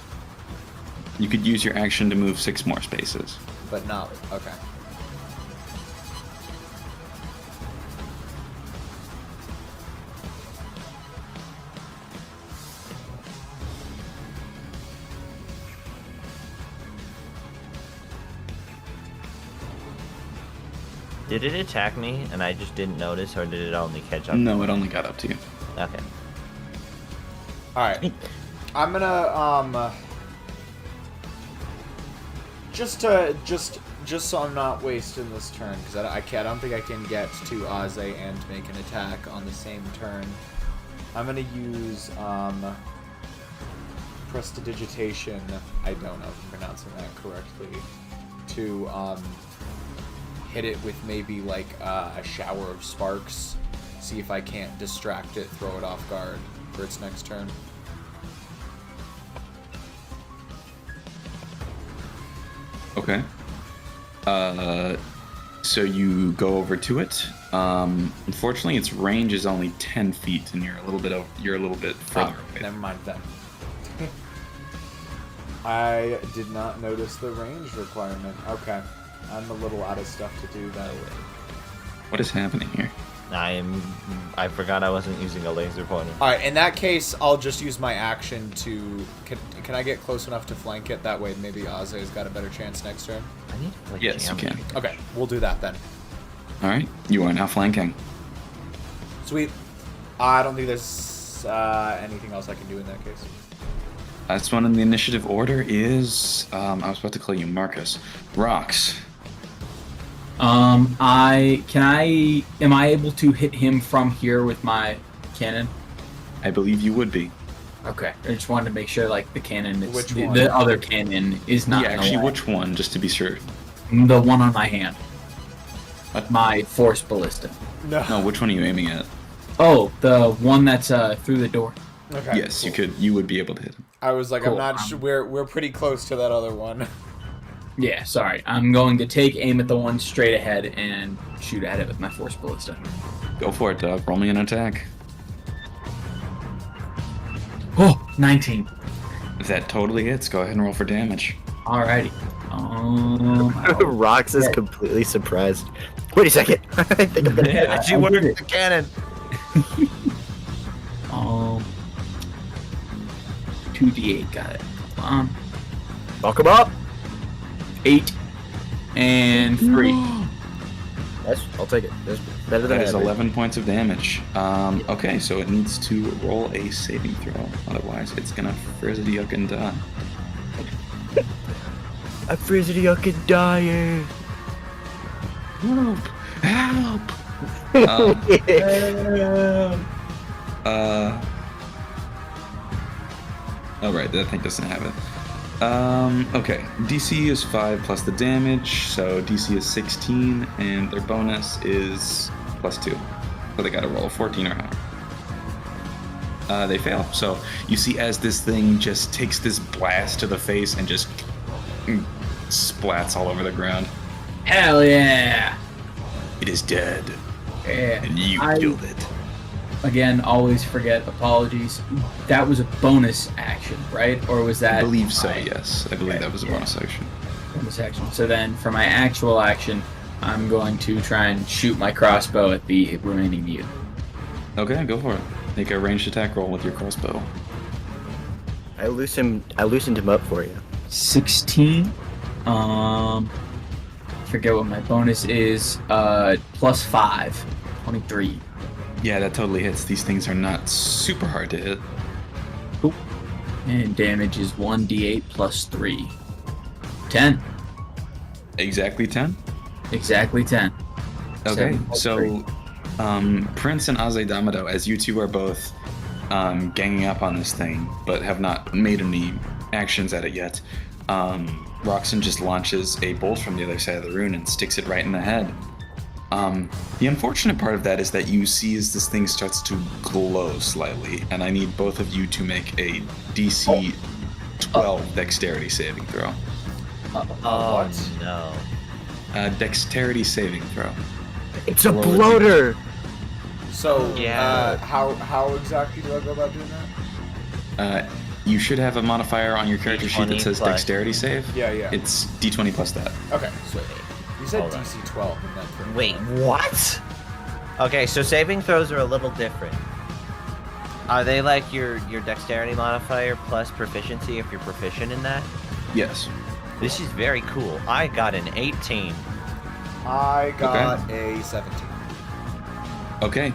You could use your action to move 6 more spaces. But not... Okay. Did it attack me and I just didn't notice, or did it only catch up? No, it only got up to you. Okay. Alright. I'm gonna, just so I'm not wasting this turn, because I don't think I can get to Aze and make an attack on the same turn. I'm gonna use, Prestidigitation, I don't know if I'm pronouncing that correctly, to, hit it with maybe, like, a shower of sparks. See if I can't distract it, throw it off guard for its next turn. Okay. So you go over to it. Unfortunately, its range is only 10 feet, and you're a little bit further away. Never mind then. I did not notice the range requirement. Okay. I'm a little out of stuff to do that way. What is happening here? I forgot I wasn't using a laser pointer. Alright, in that case, I'll just use my action to... Can I get close enough to flank it? That way maybe Aze's got a better chance next turn. I need to play Yes, you jam. can. Okay, we'll do that then. Alright, you are now flanking. Sweet. I don't think there's anything else I can do in that case. Last one in the initiative order is... I was about to call you Marcus. Rox. Am I able to hit him from here with my cannon? I believe you would be. Okay. I just wanted to make sure, like, the cannon, Which the one? other cannon is not Yeah, in the actually, way. which one, just to be sure? The one on my hand. What? My force ballista. No. No, which one are you aiming at? Oh, the one that's through the door. Okay. Yes, cool. you would be able to hit him. I was like, Cool. I'm not sure. We're pretty close to that other one. Yeah, sorry. I'm going to take aim at the one straight ahead and shoot at it with my force ballista. Go for it, Doug. Roll me an attack. Oh, 19. If that totally hits, go ahead and roll for damage. Alrighty. Rox is completely surprised. Wait a second. I think I'm gonna hit. She worked the cannon. 2d8. Got it. Come on. Fuck him up. 8 and 3. I'll take it. That's better than That is average. 11 points of damage. Okay, so it needs to roll a saving throw. Otherwise, it's gonna frizzity yuck and die. I'm frizzity yucking dying. Help! Help! Oh, right, that thing doesn't have it. Okay, DC is 5 plus the damage, so DC is 16, and their bonus is plus 2. So they gotta roll a 14 or higher. They fail. So you see as this thing just takes this blast to the face and just splats all over the ground. Hell yeah! It is dead, Yeah. and you I- killed it. Again, always forget. Apologies. That was a bonus action, right? Or was that? I believe so, my yes. I believe Okay, that was a yeah. bonus action. Bonus action. So then, for my actual action, I'm going to try and shoot my crossbow at the remaining mutant. Okay, go for it. Make a ranged attack roll with your crossbow. I loosened him up for you. 16. Forget what my bonus is. Plus 5. 23. Yeah, that totally hits. These things are not super hard to hit. And damage is 1d8 plus 3. 10. Exactly 10? Exactly 10. Okay, 7 plus so 3. Prince and Aze Damado, as you two are both ganging up on this thing, but have not made any actions at it yet, Roxanne just launches a bolt from the other side of the rune and sticks it right in the head. The unfortunate part of that is that you see as this thing starts to glow slightly, and I need both of you to make a DC 12 dexterity saving throw. Oh no. Dexterity saving throw. It's a Lower bloater. So, Yeah. how exactly do I go about doing that? You should have a modifier on your character sheet that D20 says plus- dexterity save. Yeah, yeah. It's D20 plus that. Okay, sweet. You said Hold on. DC 12 in that thing. Wait, what? Okay, so saving throws are a little different. Are they like your dexterity modifier plus proficiency if you're proficient in that? Yes. This is very cool. I got an 18. I got a 17. Okay.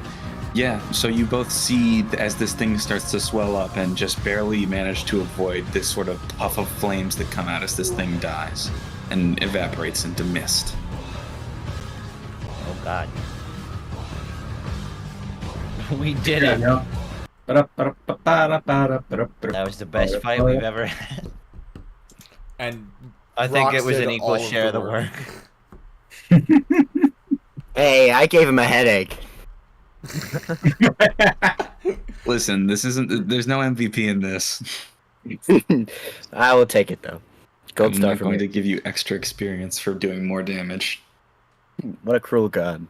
Yeah, so you both see as this thing starts to swell up and just barely manage to avoid this sort of puff of flames that come out as this thing dies and evaporates into mist. Oh god. We did There it. you go. That was the best fight we've ever had. And I think Rox it was did an equal all of share of the work. Hey, I gave him a headache. Listen, this isn't. There's no MVP in this. I will take it though. Gold I'm star not for going me. to give you extra experience for doing more damage. What a cruel god.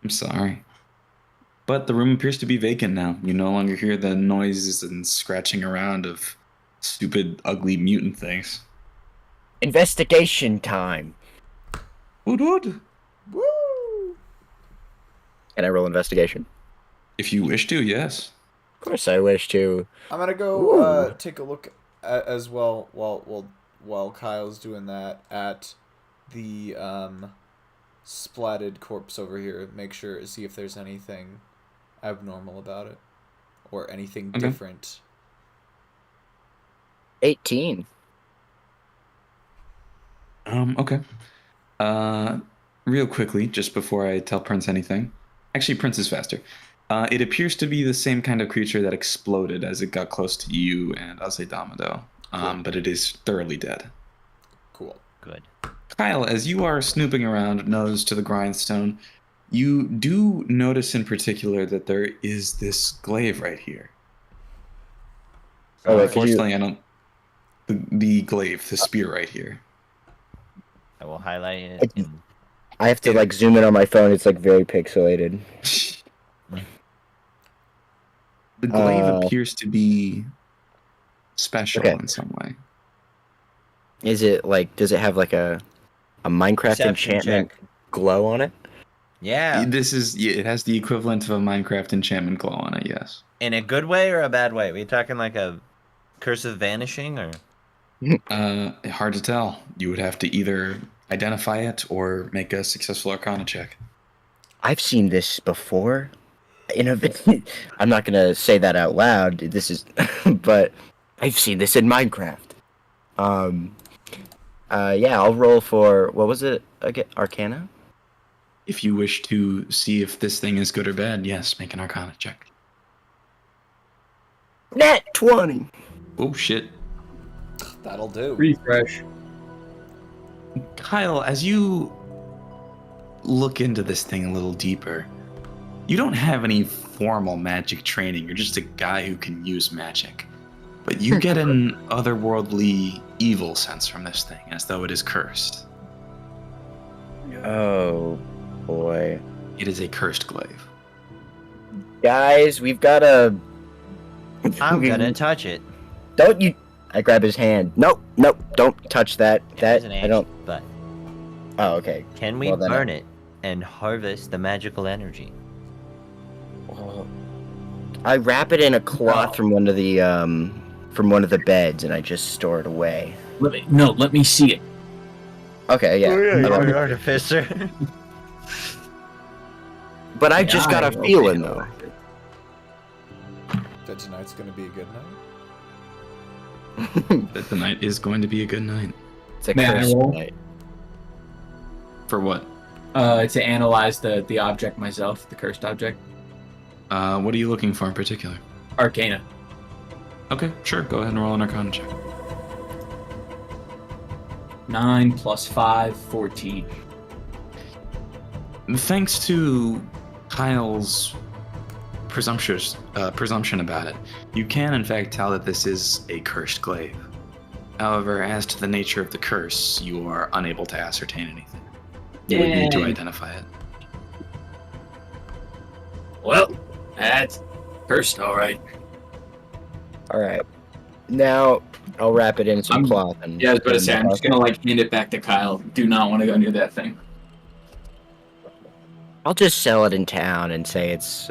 I'm sorry. But the room appears to be vacant now. You no longer hear the noises and scratching around of stupid, ugly mutant things. Investigation time. Wood wood. woo! Can I roll investigation? If you wish to, yes. Of course I wish to. I'm gonna go take a look at, as well while Kyle's doing that at the splatted corpse over here. Make sure see if there's anything abnormal about it or anything Okay. different. 18. Okay. Real quickly, just before I tell Prince anything. Actually, Prince is faster. It appears to be the same kind of creature that exploded as it got close to you and Aze Damado. But it is thoroughly dead. Cool. Good. Kyle, as you are snooping around, nose to the grindstone, you do notice in particular that there is this glaive right here. Oh, wait, could you- Unfortunately, I don't. The glaive, the spear right here. I will highlight it. I have to like zoom in on my phone. It's like very pixelated. The glaive Uh, appears to be special okay. in some way. Is it like? Does it have like a Minecraft Perception enchantment check. glow on it? Yeah. It has the equivalent of a Minecraft enchantment glow on it, yes. In a good way or a bad way? We talking like a Curse of vanishing, or Hard to tell. You would have to either identify it or make a successful Arcana check. I've seen this before. In a I'm not gonna say that out loud. This is, but I've seen this in Minecraft. Yeah, I'll roll for what was it again? Arcana. If you wish to see if this thing is good or bad, yes, make an Arcana check. Nat 20. Oh shit. That'll do. Refresh. Kyle, as you look into this thing a little deeper, you don't have any formal magic training. You're just a guy who can use magic. But you get an otherworldly evil sense from this thing, as though it is cursed. Oh boy, It is a cursed glaive. guys, we've got a. I'm gonna touch it. Don't you? I grab his hand. Nope, nope, don't touch that. It is an I action, don't. But Oh, okay. can we Well, then burn it and harvest the magical energy? Well, I wrap it in a cloth from one of the beds, and I just store it away. Let me see it. Okay, yeah. you're artificer. But I just got a feeling though. That tonight's gonna be a good night. That the night is going to be a good night. It's a May I curse roll? night. For what? To analyze the object myself, the cursed object. What are you looking for in particular? Arcana. Okay, sure. Go ahead and roll an Arcana check. 9 plus 5, 14. Thanks to Kyle's presumption about it, you can in fact tell that this is a cursed glaive. However, as to the nature of the curse, you are unable to ascertain anything. You would need to Yay. identify it. Well, that's cursed, all right. All right. Now I'll wrap it in some I'm- cloth and. Yeah, I was about to say, I'm just gonna hand it back to Kyle. Do not want to go near that thing. I'll just sell it in town and say it's.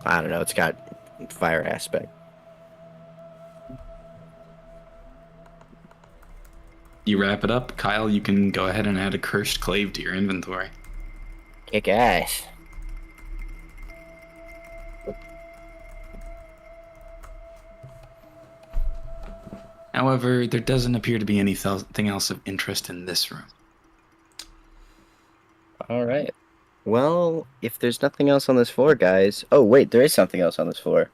I don't know. It's got fire aspect. You wrap it up. Kyle, you can go ahead and add a cursed glaive to your inventory. Kick ass. However, there doesn't appear to be anything else of interest in this room. All right. Well, if there's nothing else on this floor, guys. Oh wait, there is something else on this floor.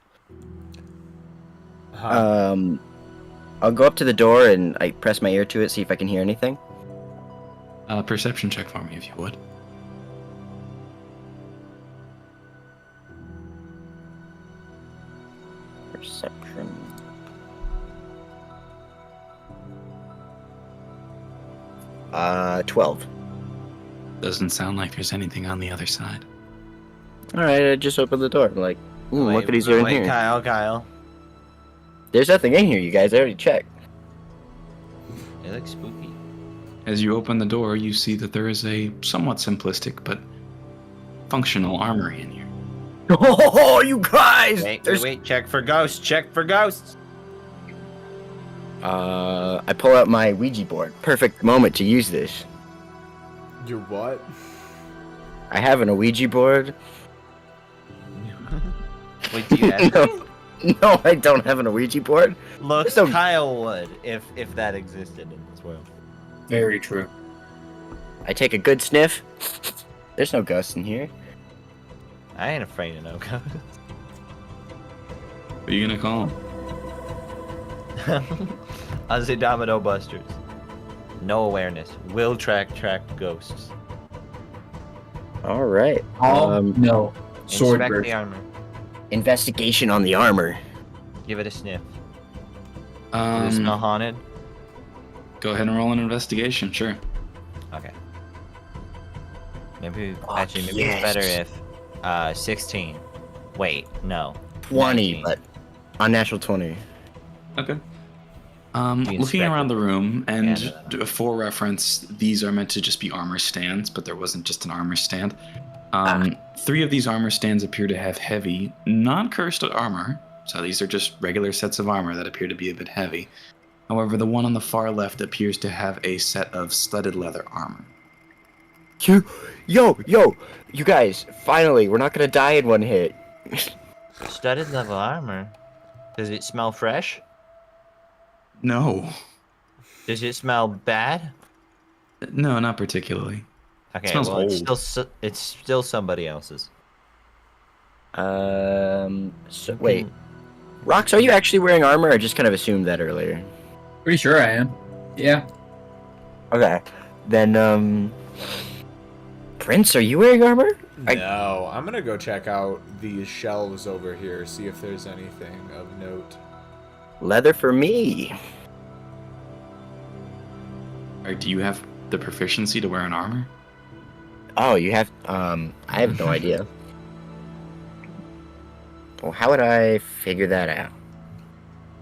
I'll go up to the door and I press my ear to it, see if I can hear anything. Perception check for me, if you would. Perception. Uh, 12. Doesn't sound like there's anything on the other side. All right, I just opened the door. I'm like, what could he do in Wait, here? Kyle. There's nothing in here, you guys. I already checked. It looks spooky. As you open the door, you see that there is a somewhat simplistic but functional armory in here. Oh, you guys! Wait. Check for ghosts. Check for ghosts. I pull out my Ouija board. Perfect moment to use this. Your what? I have an Ouija board. Wait, do you have No, no, I don't have an Ouija board. Look, So- Kyle would if that existed in this world. Very true. I take a good sniff. There's no ghosts in here. I ain't afraid of no ghosts. What are you gonna call them? I say Domino Busters. No awareness. Will track ghosts. All right. No. Sword Inspect burst. the armor. Investigation on the armor. Give it a sniff. Does it smell haunted? Go ahead and roll an investigation, sure. Okay. Maybe Fuck maybe yes. it's better if 16. Wait, no. 20, 19. but unnatural 20. Okay. You Looking inspect around the room, and Yeah. for reference, these are meant to just be armor stands, but there wasn't just an armor stand. 3 of these armor stands appear to have heavy, non-cursed armor, So these are just regular sets of armor that appear to be a bit heavy. However, the one on the far left appears to have a set of studded leather armor. Yo, you guys, finally, we're not gonna die in one hit. Studded level armor. Does it smell fresh? No. Does it smell bad? No, not particularly. Okay, smells well, old. it's still somebody else's. So, wait. Rox, are you actually wearing armor? I just kind of assumed that earlier. Pretty sure I am. Yeah. Okay. Then, Prince, are you wearing armor? No, I'm gonna go check out these shelves over here, see if there's anything of note. Leather for me. Or do you have the proficiency to wear an armor? Oh, you have, I have no idea. Well, how would I figure that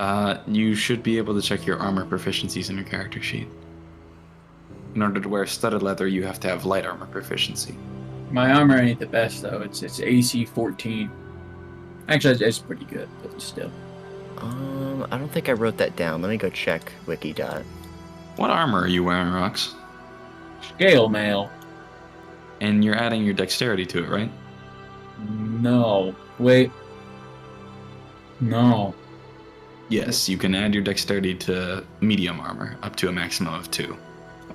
out? You should be able to check your armor proficiencies in your character sheet. In order to wear studded leather, you have to have light armor proficiency. My armor ain't the best though. It's AC 14. Actually, it's pretty good, but still. I don't think I wrote that down. Let me go check Wikidot. What armor are you wearing, Rox? Scale mail. And you're adding your dexterity to it, right? No. Wait. No. Yes, you can add your dexterity to medium armor, up to a maximum of 2.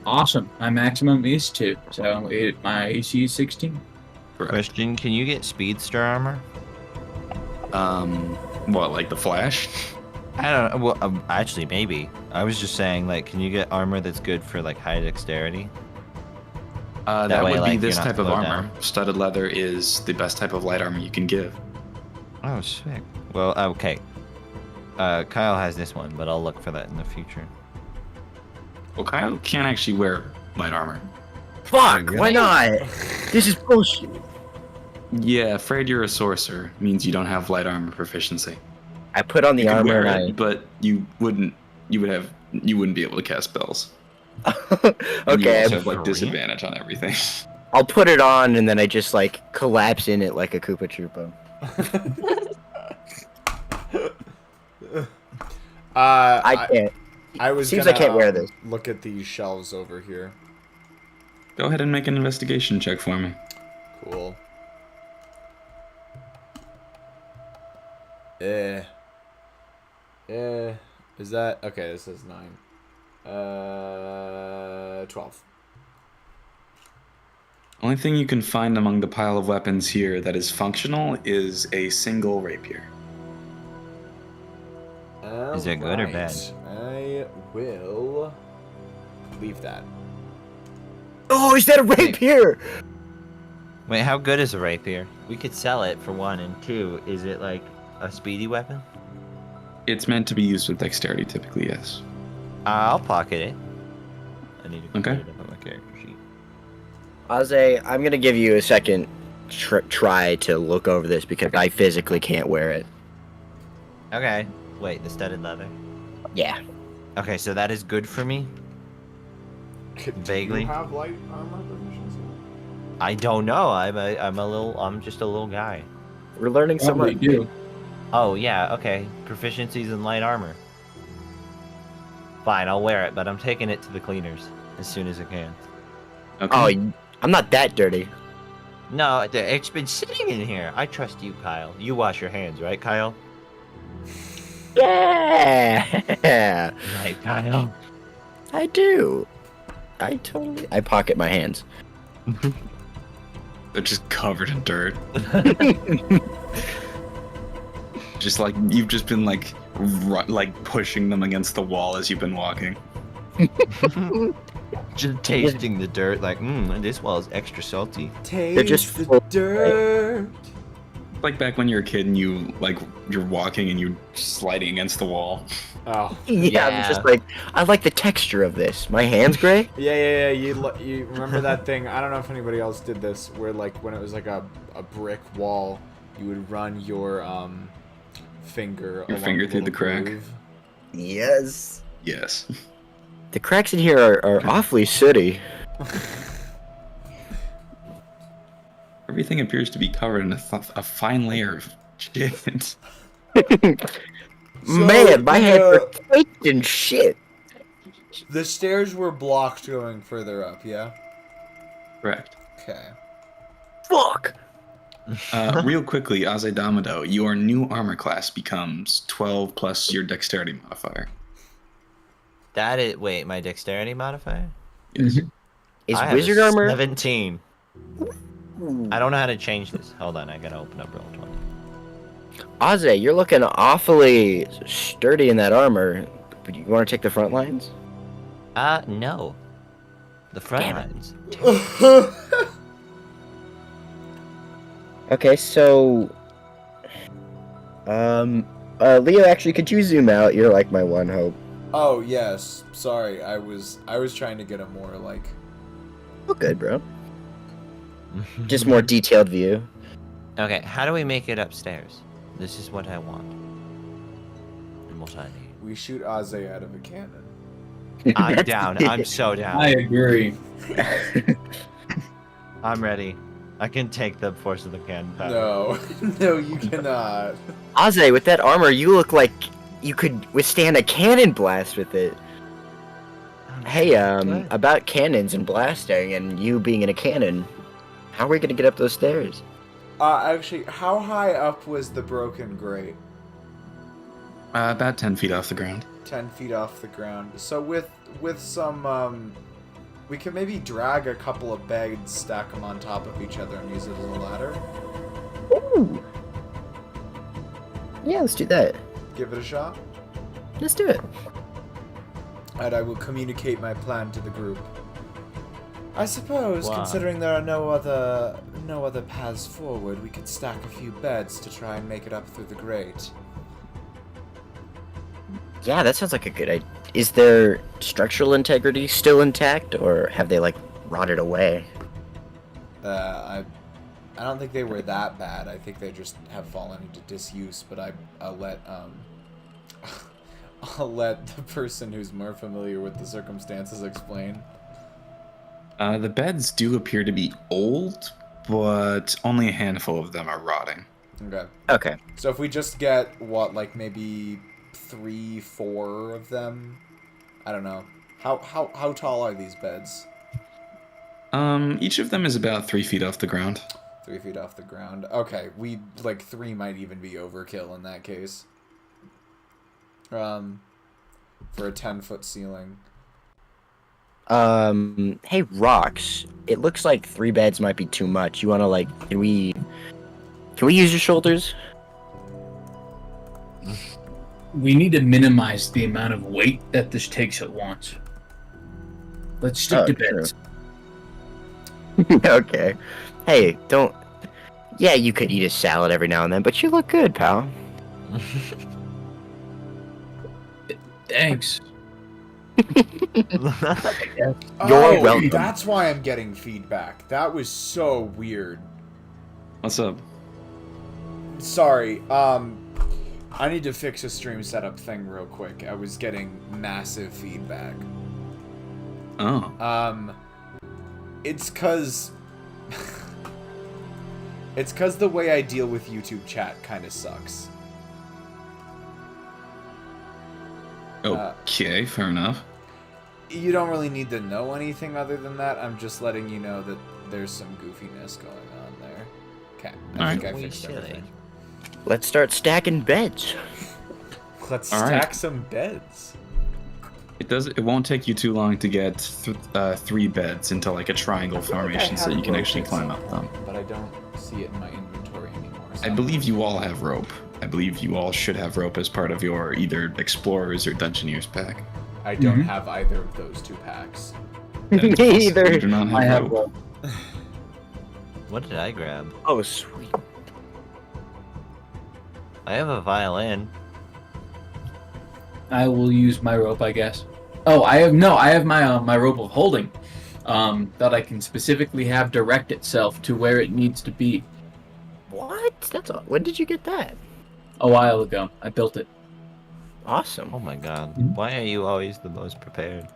Awesome. My maximum is 2, so my AC is 16. Correct. Question: can you get speedster armor? What, like the Flash? I don't know. Well, actually, maybe. I was just saying, like, can you get armor that's good for like high dexterity? That way, would be like, this you're not type of slowed armor. down. Studded leather is the best type of light armor you can give. Oh, sick. Well, okay. Kyle has this one, but I'll look for that in the future. Well, Kyle can't actually wear light armor. Fuck, why not? This is bullshit. Yeah, afraid you're a sorcerer means you don't have light armor proficiency. I put on the You could armor wear and it, but you wouldn't be able to cast spells. And you Okay, also have like For real? disadvantage on everything. I'll put it on and then I just like collapse in it like a Koopa Troopa. I can't. I was Seems gonna, I can't wear this. Look at these shelves over here. Go ahead and make an investigation check for me. Cool. Is that okay? This is 9. 12. Only thing you can find among the pile of weapons here that is functional is a single rapier. Is it good or bad? I will leave that. Oh, is that a rapier? Wait, how good is a rapier? We could sell it for 1, and 2, is it like a speedy weapon? It's meant to be used with dexterity, typically, yes. I'll pocket it. I need to Okay. put it on my character sheet. Aze, I'm gonna give you a second try to look over this because I physically can't wear it. Okay. Wait, the studded leather. Yeah. Okay, so that is good for me. Vaguely. Do you have light armor proficiency? I don't know. I'm just a little guy. We're learning so Probably much. do. Oh yeah, okay. Proficiencies in light armor. Fine, I'll wear it, but I'm taking it to the cleaners as soon as I can. Okay. Oh, I'm not that dirty. No, it's been sitting in here. I trust you, Kyle. You wash your hands, right, Kyle? Yeah. Right, Kyle. I do. I pocket my hands. They're just covered in dirt. Just like you've just been like pushing them against the wall as you've been walking. Just tasting the dirt, like, this wall is extra salty. Taste just the full- dirt. Like back when you were a kid and you're walking and you're sliding against the wall. Oh. Yeah, I'm just like, I like the texture of this. My hand's gray? Yeah. You remember that thing? I don't know if anybody else did this, where like when it was like a brick wall, you would run your finger along finger through little the crack. groove. Yes. Yes. The cracks in here are awfully sooty. Everything appears to be covered in a fine layer of shit. Man, my head the, ached and shit. the stairs were blocked going further up, yeah? Correct. Okay. Fuck. Real quickly, Azedamado, your new armor class becomes 12 plus your dexterity modifier. That is wait, my dexterity modifier? Yes. Is I have wizard a armor? 17. I don't know how to change this. Hold on, I gotta open up Roll20. Aze, you're looking awfully sturdy in that armor. But you want to take the front lines? No. The front Damn it. lines. Okay, so Leo, actually, could you zoom out? You're like my one hope. Oh, yes. Sorry, I was trying to get a more, like... Oh, good, bro. Just more detailed view. Okay, how do we make it upstairs? This is what I want. And what I need. We shoot Aze out of a cannon. I'm down. I'm so down. I agree. I'm ready. I can take the force of the cannon power. No. No, you cannot. Aze, with that armor, you look like you could withstand a cannon blast with it. Hey, Good. about cannons and blasting and you being in a cannon, how are we gonna get up those stairs? Actually, how high up was the broken grate? About 10 feet off the ground. 10 feet off the ground. So with some, we can maybe drag a couple of beds, stack them on top of each other, and use it as a ladder. Ooh. Yeah, let's do that. Give it a shot. Let's do it. And I will communicate my plan to the group. I suppose, Wow. considering there are no other paths forward, we could stack a few beds to try and make it up through the grate. Yeah, that sounds like a good idea. Is their structural integrity still intact, or have they, like, rotted away? I don't think they were that bad. I think they just have fallen into disuse. But I'll let I'll let the person who's more familiar with the circumstances explain. The beds do appear to be old, but only a handful of them are rotting. Okay. Okay. So if we just get what, like maybe 3, 4 of them, I don't know. How tall are these beds? Each of them is about 3 feet off the ground. 3 feet off the ground. Okay, we like 3 might even be overkill in that case. For a 10-foot ceiling. Hey, Rocks. It looks like 3 beds might be too much. You wanna, like, can we use your shoulders? We need to minimize the amount of weight that this takes at once. Let's stick Oh, to true. beds. Okay. Hey, don't... Yeah, you could eat a salad every now and then, but you look good, pal. Thanks. You're welcome. That's why I'm getting feedback. That was so weird. What's up? Sorry, I need to fix a stream setup thing real quick. I was getting massive feedback. Oh. It's cause... it's cause the way I deal with YouTube chat kinda sucks. Okay, fair enough. You don't really need to know anything other than that. I'm just letting you know that there's some goofiness going on there. Okay, I think I We fixed silly. everything. Let's start stacking beds. Let's All stack right. some beds. It won't take you too long to get 3 beds into like a triangle formation so you can actually climb up them. But I don't see it in my inventory anymore. So I believe you all have rope. I believe you all should have rope as part of your either Explorers or Dungeoneers pack. I don't Mhm. have either of those 2 packs. And Me possibly either. You do not have I have rope. What did I grab? Oh, sweet. I have a violin. I will use my rope, I guess. Oh, I have my my rope of holding, that I can specifically have direct itself to where it needs to be. What? That's all. When did you get that? A while ago, I built it. Awesome. Oh my god. Mhm. Why are you always the most prepared?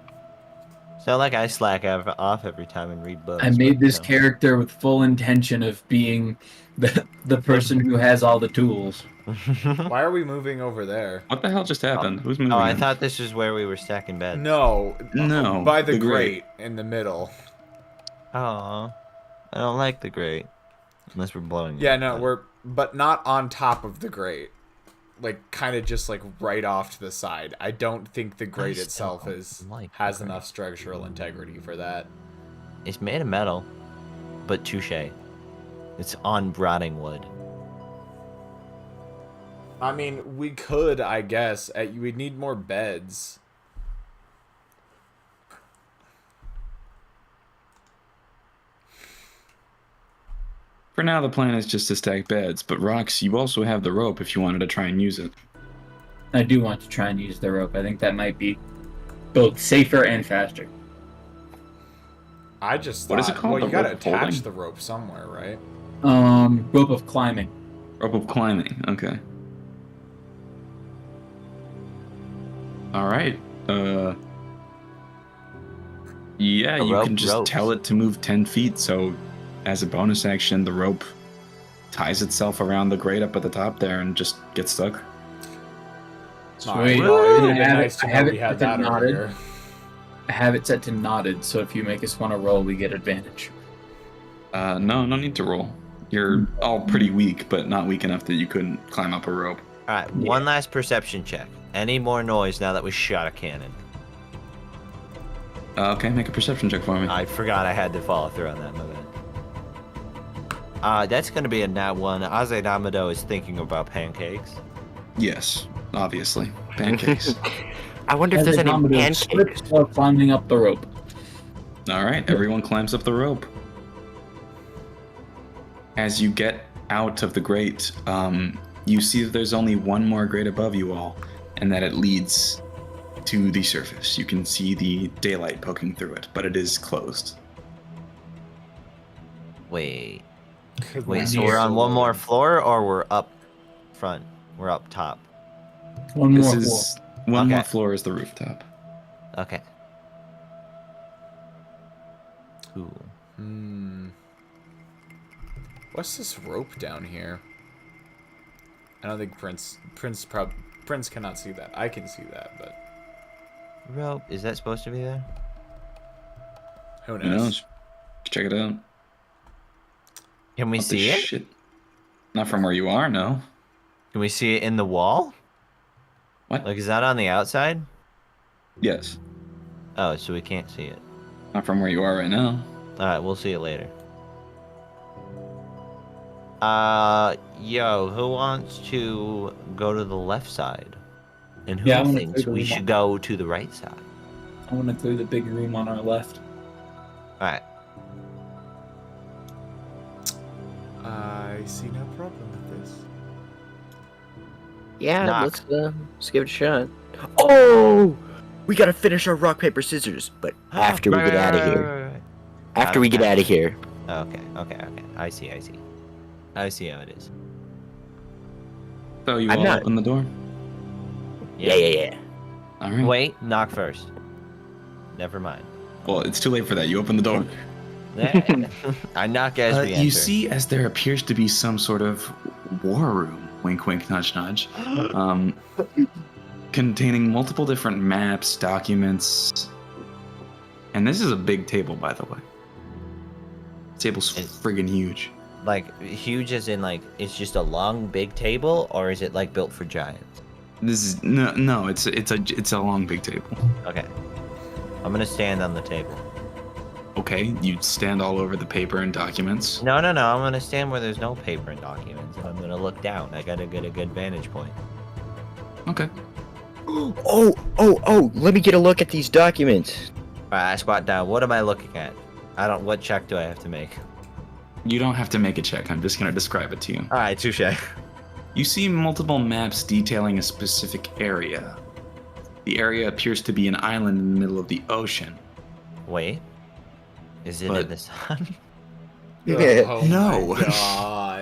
So like I slack off every time and read books. I made but, this character with full intention of being the person who has all the tools. Why are we moving over there? What the hell just happened? Who's moving? Oh, I in? thought this was where we were stacking beds. No. No, By the the grate grate. in the middle. Oh, I don't like the grate. Unless we're blowing. Yeah, it, no, but- but not on top of the grate. Like, kind of just, like, right off to the side. I don't think the grate still itself don't like the has grate. enough structural integrity for that. It's made of metal, but touche. It's on rotting wood. I mean, we could, I guess. We'd need more beds. For now, the plan is just to stack beds, but Rox, you also have the rope if you wanted to try and use it. I do want to try and use the rope. I think that might be both safer and faster. I just thought, What is it called? well, you The gotta rope of attach holding? the rope somewhere, right? Rope of climbing. Rope of climbing, okay. Alright, yeah, A you rope can just ropes. tell it to move 10 feet, so as a bonus action, the rope ties itself around the grate up at the top there and just gets stuck. Sweet. Well, it would have I been have nice it- to I know have we it had that knotted. earlier. I have it set to knotted, so if you make us want to roll, we get advantage. No need to roll. You're all pretty weak, but not weak enough that you couldn't climb up a rope. All right, one last perception check. Any more noise now that we shot a cannon? Okay, make a perception check for me. I forgot I had to follow through on that. My bad. That's gonna be a nat 1. Azedamado is thinking about pancakes. Yes, obviously. Pancakes. I wonder if there's any Andromeda pancakes. slips while climbing up the rope. Alright, everyone climbs up the rope. As you get out of the grate, you see that there's only one more grate above you all, and that it leads to the surface. You can see the daylight poking through it, but it is closed. Wait, We're so we're on one more loaded. floor, or we're up front? We're up top. One This more floor. is one more Okay. floor is the rooftop. Okay. Cool. What's this rope down here? I don't think Prince cannot see that. I can see that, but Rope. Is that supposed to be there? who Who knows? knows? Check it out. Can we What the see it? shit? Not from where you are, no. Can we see it in the wall? What? Like, is that on the outside? Yes. Oh, so we can't see it. Not from where you are right now. Alright, we'll see it later. Yo, who wants to go to the left side? And who Yeah, I wanna thinks clear the we room should up. go to the right side? I want to clear the big room on our left. Alright. I see no problem with this. Yeah, Knock. let's give it a shot. Oh, we gotta finish our rock paper scissors, but after we Right, get right, out of right, here. right, right. After we get out of here. Okay. I see. I see how it is. So you I'm all not- open the door? Yeah. Alright. Wait, knock first. Never mind. Well, it's too late for that. You open the door. I knock as we enter. You see, as there appears to be some sort of war room, wink, wink, nudge, nudge, containing multiple different maps, documents, and this is a big table, by the way. The table's friggin' huge. Like, huge as in, like, it's just a long, big table, or is it, like, built for giants? This is no, it's a long, big table. Okay. I'm gonna stand on the table. Okay, you stand all over the paper and documents. No, I'm gonna stand where there's no paper and documents, and I'm gonna look down. I gotta get a good vantage point. Okay. Oh, let me get a look at these documents. Alright, I squat down. What am I looking at? What check do I have to make? You don't have to make a check. I'm just gonna describe it to you. Alright, touche. You see multiple maps detailing a specific area. The area appears to be an island in the middle of the ocean. Wait. Is it But- in the sun? Oh No. my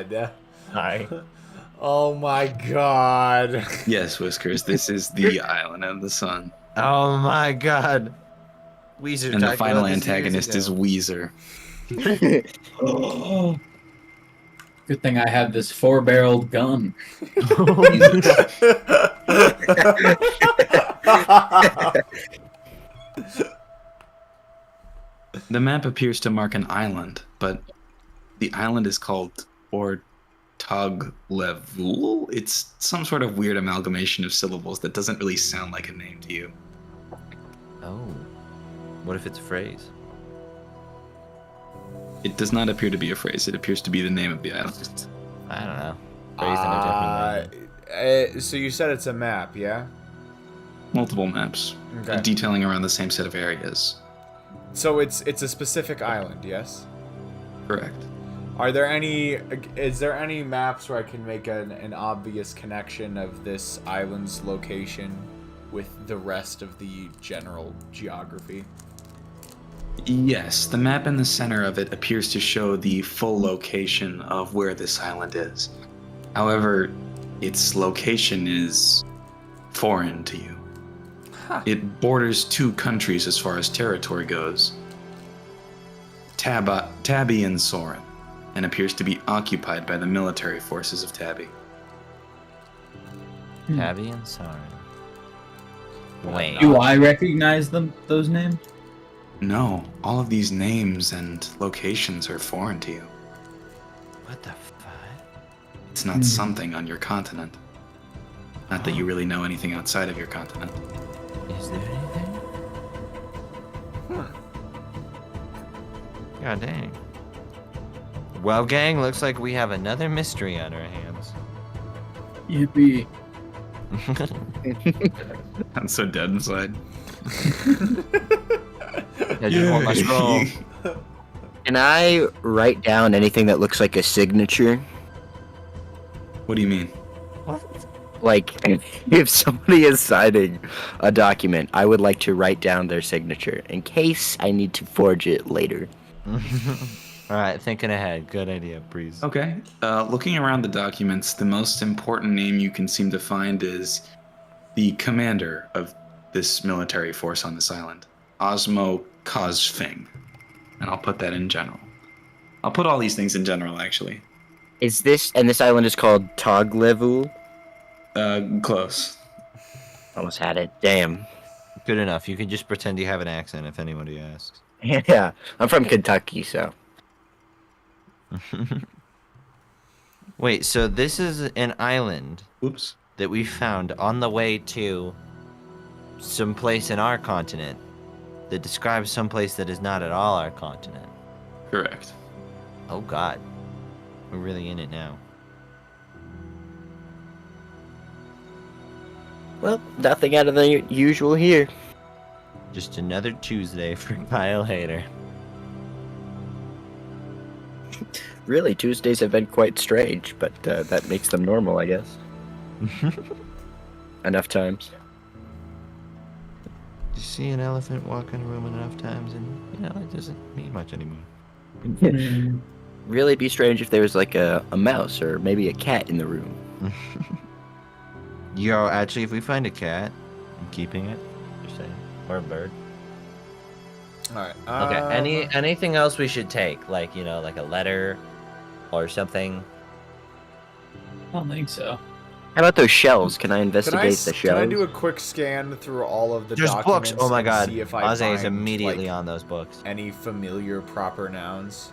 god. Hi. Oh my god. Yes, Whiskers, this is the island of the sun. Oh my god. Weezer And the talked final about this years antagonist is ago. Weezer. Good thing I have this 4-barreled gun. The map appears to mark an island, but the island is called Ortoglevul. It's some sort of weird amalgamation of syllables that doesn't really sound like a name to you. Oh. What if it's a phrase? It does not appear to be a phrase. It appears to be the name of the island. I don't know. Phrase in a different way. So you said it's a map, yeah? Multiple maps, Okay. detailing around the same set of areas. So it's a specific island, yes? Correct. Is there any maps where I can make an obvious connection of this island's location with the rest of the general geography? Yes, the map in the center of it appears to show the full location of where this island is. However, its location is foreign to you. Huh. It borders 2 countries as far as territory goes, Tabby and Soren, and appears to be occupied by the military forces of Tabby. Tabby and Soren. Wait. Do I recognize those names? No, all of these names and locations are foreign to you. What the fuck? It's not something on your continent. Not that you really know anything outside of your continent. Is there anything? God dang. Well, gang, looks like we have another mystery on our hands. Yippee. I'm so dead inside. I just want my scroll. Can I write down anything that looks like a signature? What do you mean? Like, if somebody is signing a document, I would like to write down their signature in case I need to forge it later. Alright, thinking ahead. Good idea, please. Okay. Looking around the documents, the most important name you can seem to find is the commander of this military force on this island, Osmo Kozfing. And I'll put that in general. I'll put all these things in general, actually. Is this, and this island is called Toglevul? Close. Almost had it. Damn. Good enough. You can just pretend you have an accent if anybody asks. Yeah, I'm from Kentucky, so. Wait, so this is an island Oops. that we found on the way to some place in our continent that describes some place that is not at all our continent. Correct. Oh god. We're really in it now. Well, nothing out of the usual here. Just another Tuesday for Kyle Hader. Really, Tuesdays have been quite strange, but that makes them normal, I guess. Enough times. You see an elephant walk in a room enough times and, you know, it doesn't mean much anymore. Really be strange if there was like a mouse or maybe a cat in the room. Yo, actually, if we find a cat, I'm keeping it. Just saying. Or a bird. Alright. Okay, anything else we should take? Like, you know, like a letter or something? I don't think so. How about those shells? Can I investigate the shells? Can I do a quick scan through all of the There's documents? books! Oh my and god. See if I Ozzy is find, immediately like, on those books. any familiar proper nouns?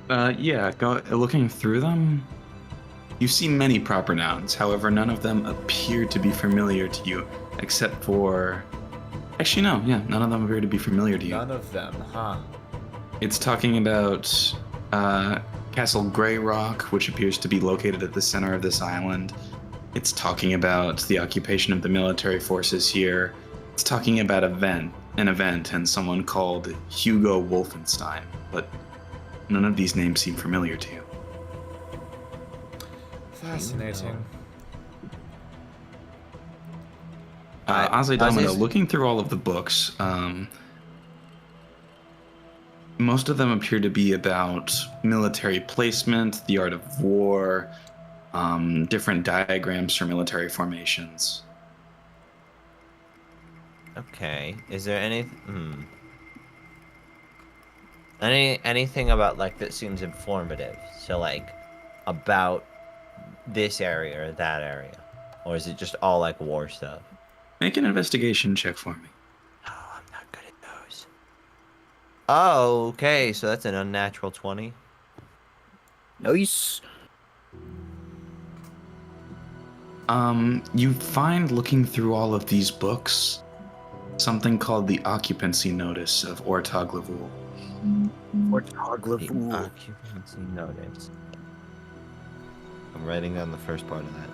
Yeah, looking through them, you see many proper nouns. However, none of them appear to be familiar to you, except for... Actually, no, yeah, none of them appear to be familiar to you. None of them, huh? It's talking about Castle Grey Rock, which appears to be located at the center of this island. It's talking about the occupation of the military forces here. It's talking about an event, and someone called Hugo Wolfenstein, but none of these names seem familiar to you. Fascinating. Ozzy Domino, Ozzy's- looking through all of the books, most of them appear to be about military placement, the art of war, different diagrams for military formations. Okay. Is there anything about like that seems informative? So like about this area or that area, or is it just all like war stuff? Make an investigation check for me. Oh, I'm not good at those. Oh, okay. So that's an unnatural 20. Nice. You find looking through all of these books something called the occupancy notice of Ortog Lavul. The occupancy notice. I'm writing down the first part of that.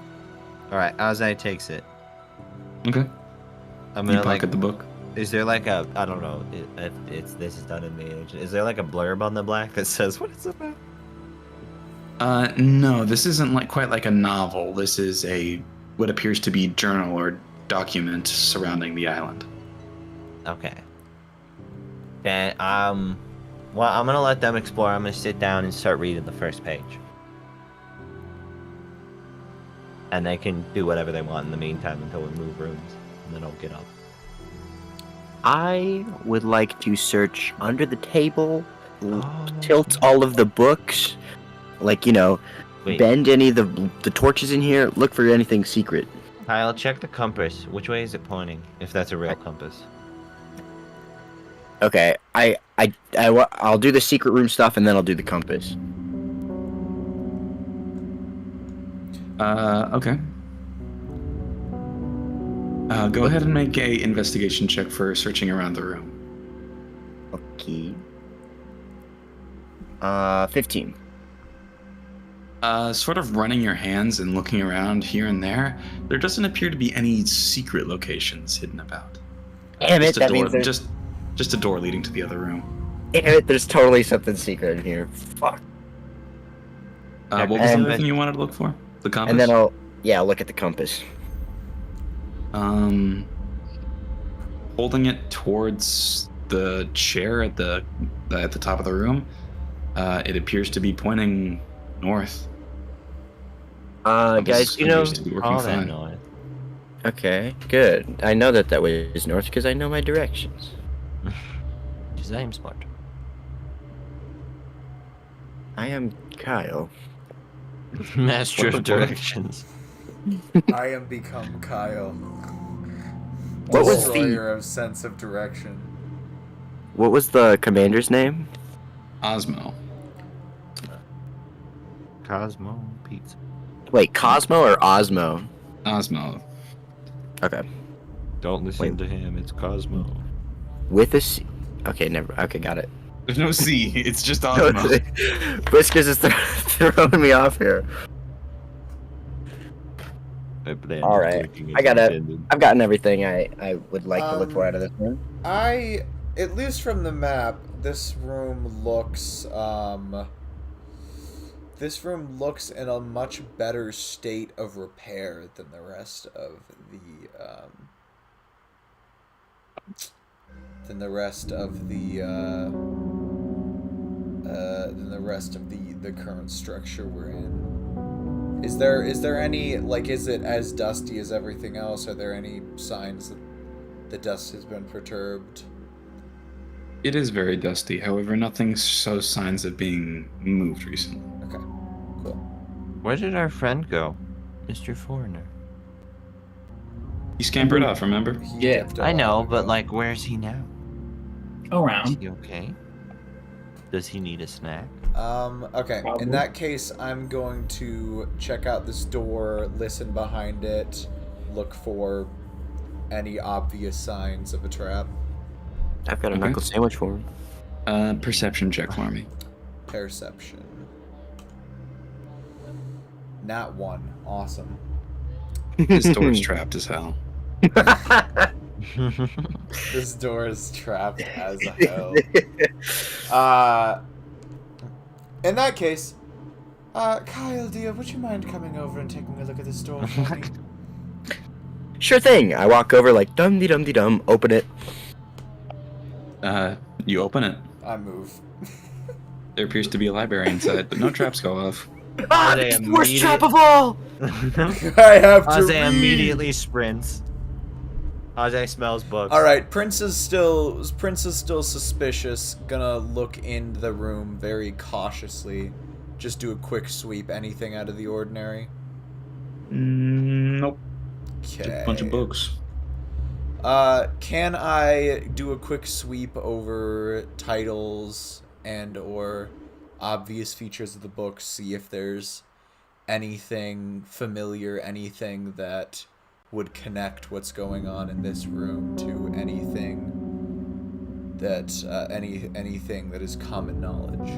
All right, Azai takes it. Okay. I'm You gonna pocket like. the book. Is there like a I don't know if it's this is done in the age. Is there like a blurb on the black that says what it's about? No, this isn't like quite like a novel. This is what appears to be journal or document surrounding the island. Okay. Then well, I'm gonna let them explore. I'm gonna sit down and start reading the first page. And they can do whatever they want in the meantime until we move rooms, and then I'll get up. I would like to search under the table, Oh. tilt all of the books, like, Wait, bend any of the torches in here, look for anything secret. Kyle, check the compass. Which way is it pointing? If that's a real compass. Okay, I'll do the secret room stuff and then I'll do the compass. Okay. Go ahead and make a investigation check for searching around the room. Okay. 15. Sort of running your hands and looking around here and there, there doesn't appear to be any secret locations hidden about. Damn it, Just a that door, means there's... just a door leading to the other room. Damn it, there's totally something secret in here. Fuck. What was the And- other thing you wanted to look for? The compass? And then I'll look at the compass. Holding it towards the chair at the top of the room, it appears to be pointing north. Guys, Appears to be working All that fine. noise. Okay, good. I know that way is north because I know my directions. Because I am smart. I am Kyle. Master of What? directions. I am become Kyle. What was the- Destroyer of sense of direction. What was the commander's name? Osmo. Cosmo Pizza. Wait, Cosmo or Osmo? Osmo. Okay. Don't listen to him. It's Cosmo. With a C. Okay, never. Okay, got it. There's no C. It's just Osmo. Whiskers is throwing me off here. All right, I got it. I've gotten everything I would like to look for out of this room. At least from the map, this room looks in a much better state of repair than the rest of the current structure we're in. Is there any, like, is it as dusty as everything else? Are there any signs that the dust has been perturbed? It is very dusty, however, nothing shows signs of being moved recently. Okay, cool. Where did our friend go? Mr. Foreigner. He scampered off, remember? He Yeah, dipped a I know, while but ago. like, where's he now? Is Around. he okay? Does he need a snack? Okay. Probably. In that case, I'm going to check out this door, listen behind it, look for any obvious signs of a trap. I've got a Okay. knuckle sandwich for him. Perception check for me. Perception. Nat 1. Awesome. This door's trapped as hell. This door is trapped as hell. In that case, Kyle, dear, would you mind coming over and taking a look at this door for me? Sure thing. I walk over like dum-de-dum-de-dum, open it. You open it. I move. There appears to be a library inside, but no traps go off. Ah, they it's the worst immediate- trap of all! I have to Ozzy read. immediately sprints. Ajay smells books. All right, Prince is still suspicious. Gonna look in the room very cautiously. Just do a quick sweep. Anything out of the ordinary? Nope. Okay. Just a bunch of books. Can I do a quick sweep over titles and or obvious features of the book, see if there's anything familiar, anything that would connect what's going on in this room to anything that anything that is common knowledge?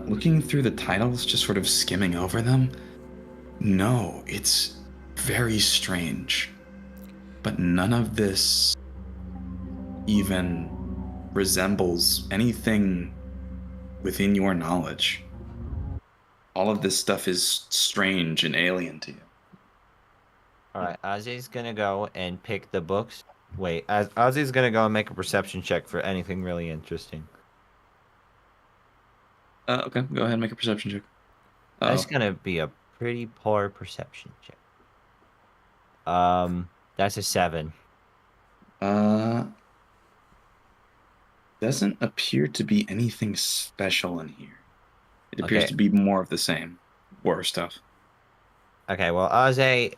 Looking through the titles, just sort of skimming over them. No, it's very strange. But none of this even resembles anything within your knowledge. All of this stuff is strange and alien to you. Alright, Ozzy's gonna go and pick the books. Wait, Ozzy's gonna go and make a perception check for anything really interesting. Okay, go ahead and make a perception check. That's gonna be a pretty poor perception check. That's a 7. Doesn't appear to be anything special in here. It appears Okay. to be more of the same. War stuff. Okay, well, Ozzy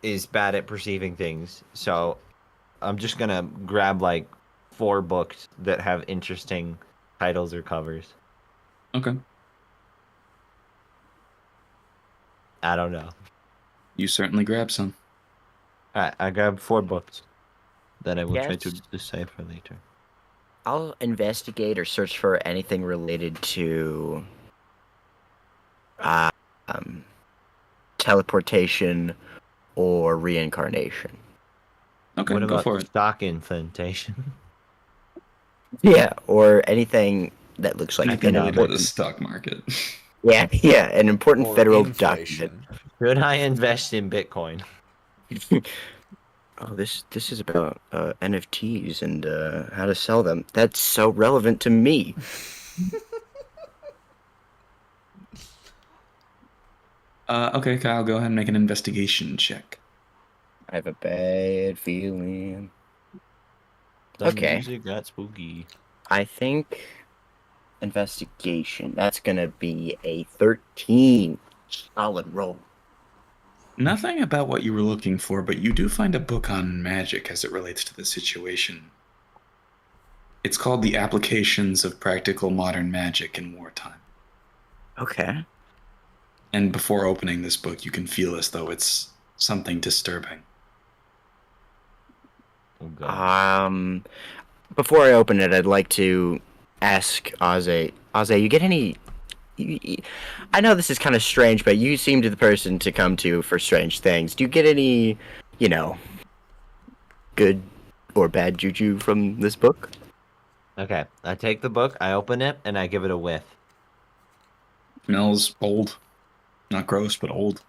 is bad at perceiving things, so I'm just gonna grab like 4 books that have interesting titles or covers. Okay. I don't know. You certainly grab some. Alright, I grabbed 4 books that I will try to Yes. decipher later. I'll investigate or search for anything related to teleportation or reincarnation. Okay, What go about for it. stock implantation? Yeah, or anything that looks like I an can relate to the important, stock market. yeah, an important Or federal inflation. Should I invest in Bitcoin? document. Oh, this is about NFTs and how to sell them. That's so relevant to me. Okay, Kyle, go ahead and make an investigation check. I have a bad feeling. The Okay. music got spooky. I think investigation. That's gonna be a 13. Solid roll. Nothing about what you were looking for, but you do find a book on magic as it relates to the situation. It's called The Applications of Practical Modern Magic in Wartime. Okay. And before opening this book, you can feel as though it's something disturbing. Oh, God. Before I open it, I'd like to ask Aze. Aze, you get any? I know this is kind of strange, but you seem to the person to come to for strange things. Do you get any, good or bad juju from this book? Okay, I take the book, I open it, and I give it a whiff. Smells old. Not gross, but old.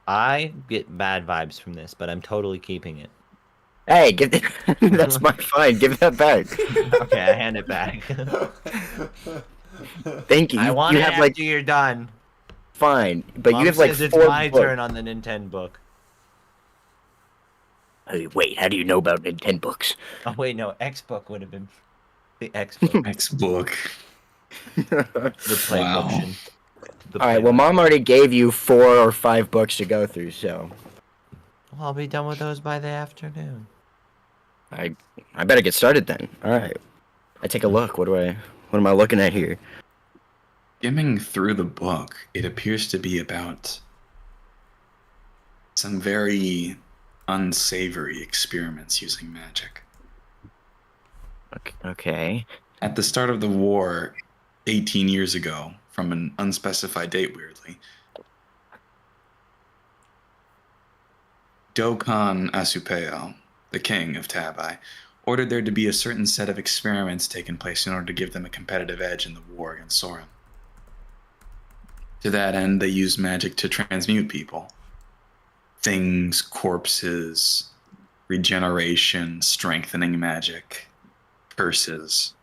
I get bad vibes from this, but I'm totally keeping it. Hey, give it. That's my fine. Give that back. Okay, I hand it back. Thank you. I want you it have after like you're done. fine, but Mom you have like says it's 4 my books. turn on the Nintendo book. Hey, wait, how do you know about Nintendo books? Oh wait, no, X book would have been the X book, Next book. the play Wow. motion. The All right. play Well, motion. Mom already gave you 4 or 5 books to go through, so Well, I'll be done with those by the afternoon. I better get started then. All right. I take a look. What am I looking at here? Skimming through the book, it appears to be about some very unsavory experiments using magic. Okay. At the start of the war, 18 years ago, from an unspecified date, weirdly, Dokkan Asupeo, the king of Tabai, ordered there to be a certain set of experiments taking place in order to give them a competitive edge in the war against Sorin. To that end, they used magic to transmute people. Things, corpses, regeneration, strengthening magic, curses,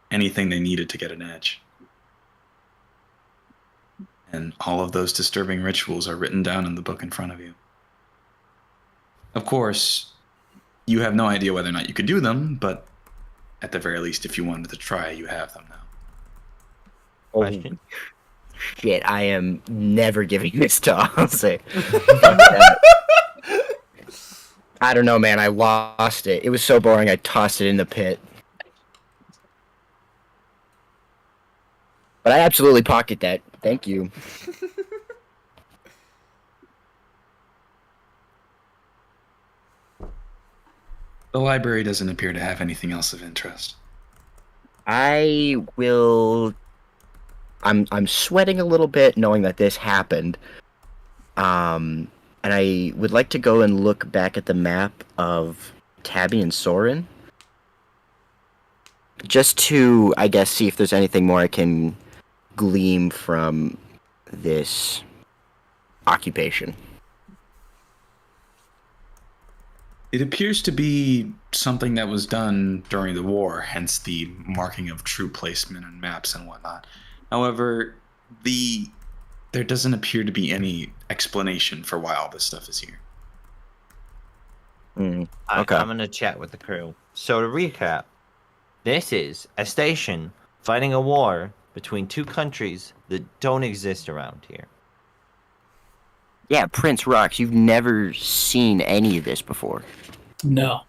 anything they needed to get an edge. And all of those disturbing rituals are written down in the book in front of you. Of course, you have no idea whether or not you could do them, but at the very least, if you wanted to try, you have them now. Question. Shit, I am never giving this to Ozzy. I don't know, man. I lost it. It was so boring. I tossed it in the pit. But I absolutely pocket that. Thank you. The library doesn't appear to have anything else of interest. I will. I'm sweating a little bit knowing that this happened. And I would like to go and look back at the map of Tabby and Soren. Just to, I guess, see if there's anything more I can glean from this occupation. It appears to be something that was done during the war, hence the marking of true placement on maps and whatnot. However, there doesn't appear to be any explanation for why all this stuff is here. Okay. I'm going to chat with the crew. So to recap, this is a station fighting a war between two countries that don't exist around here. Yeah, Prince Rocks, you've never seen any of this before. No.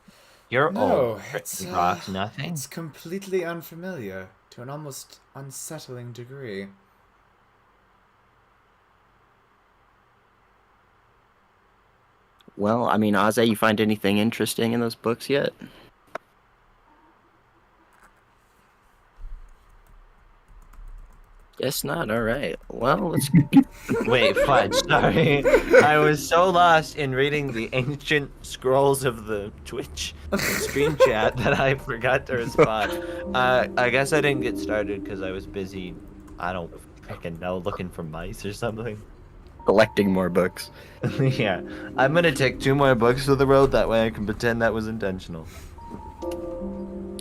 You're No, old. it's Rocks, nothing. It's completely unfamiliar to an almost unsettling degree. Well, I mean, Ozzy, you find anything interesting in those books yet? Guess not. All right. Well, let's. Wait, Fudge, sorry. I was so lost in reading the ancient scrolls of the Twitch stream chat that I forgot to respond. I guess I didn't get started because I was busy, I don't fucking know, looking for mice or something. Collecting more books. Yeah. I'm gonna take 2 more books to the road, that way I can pretend that was intentional.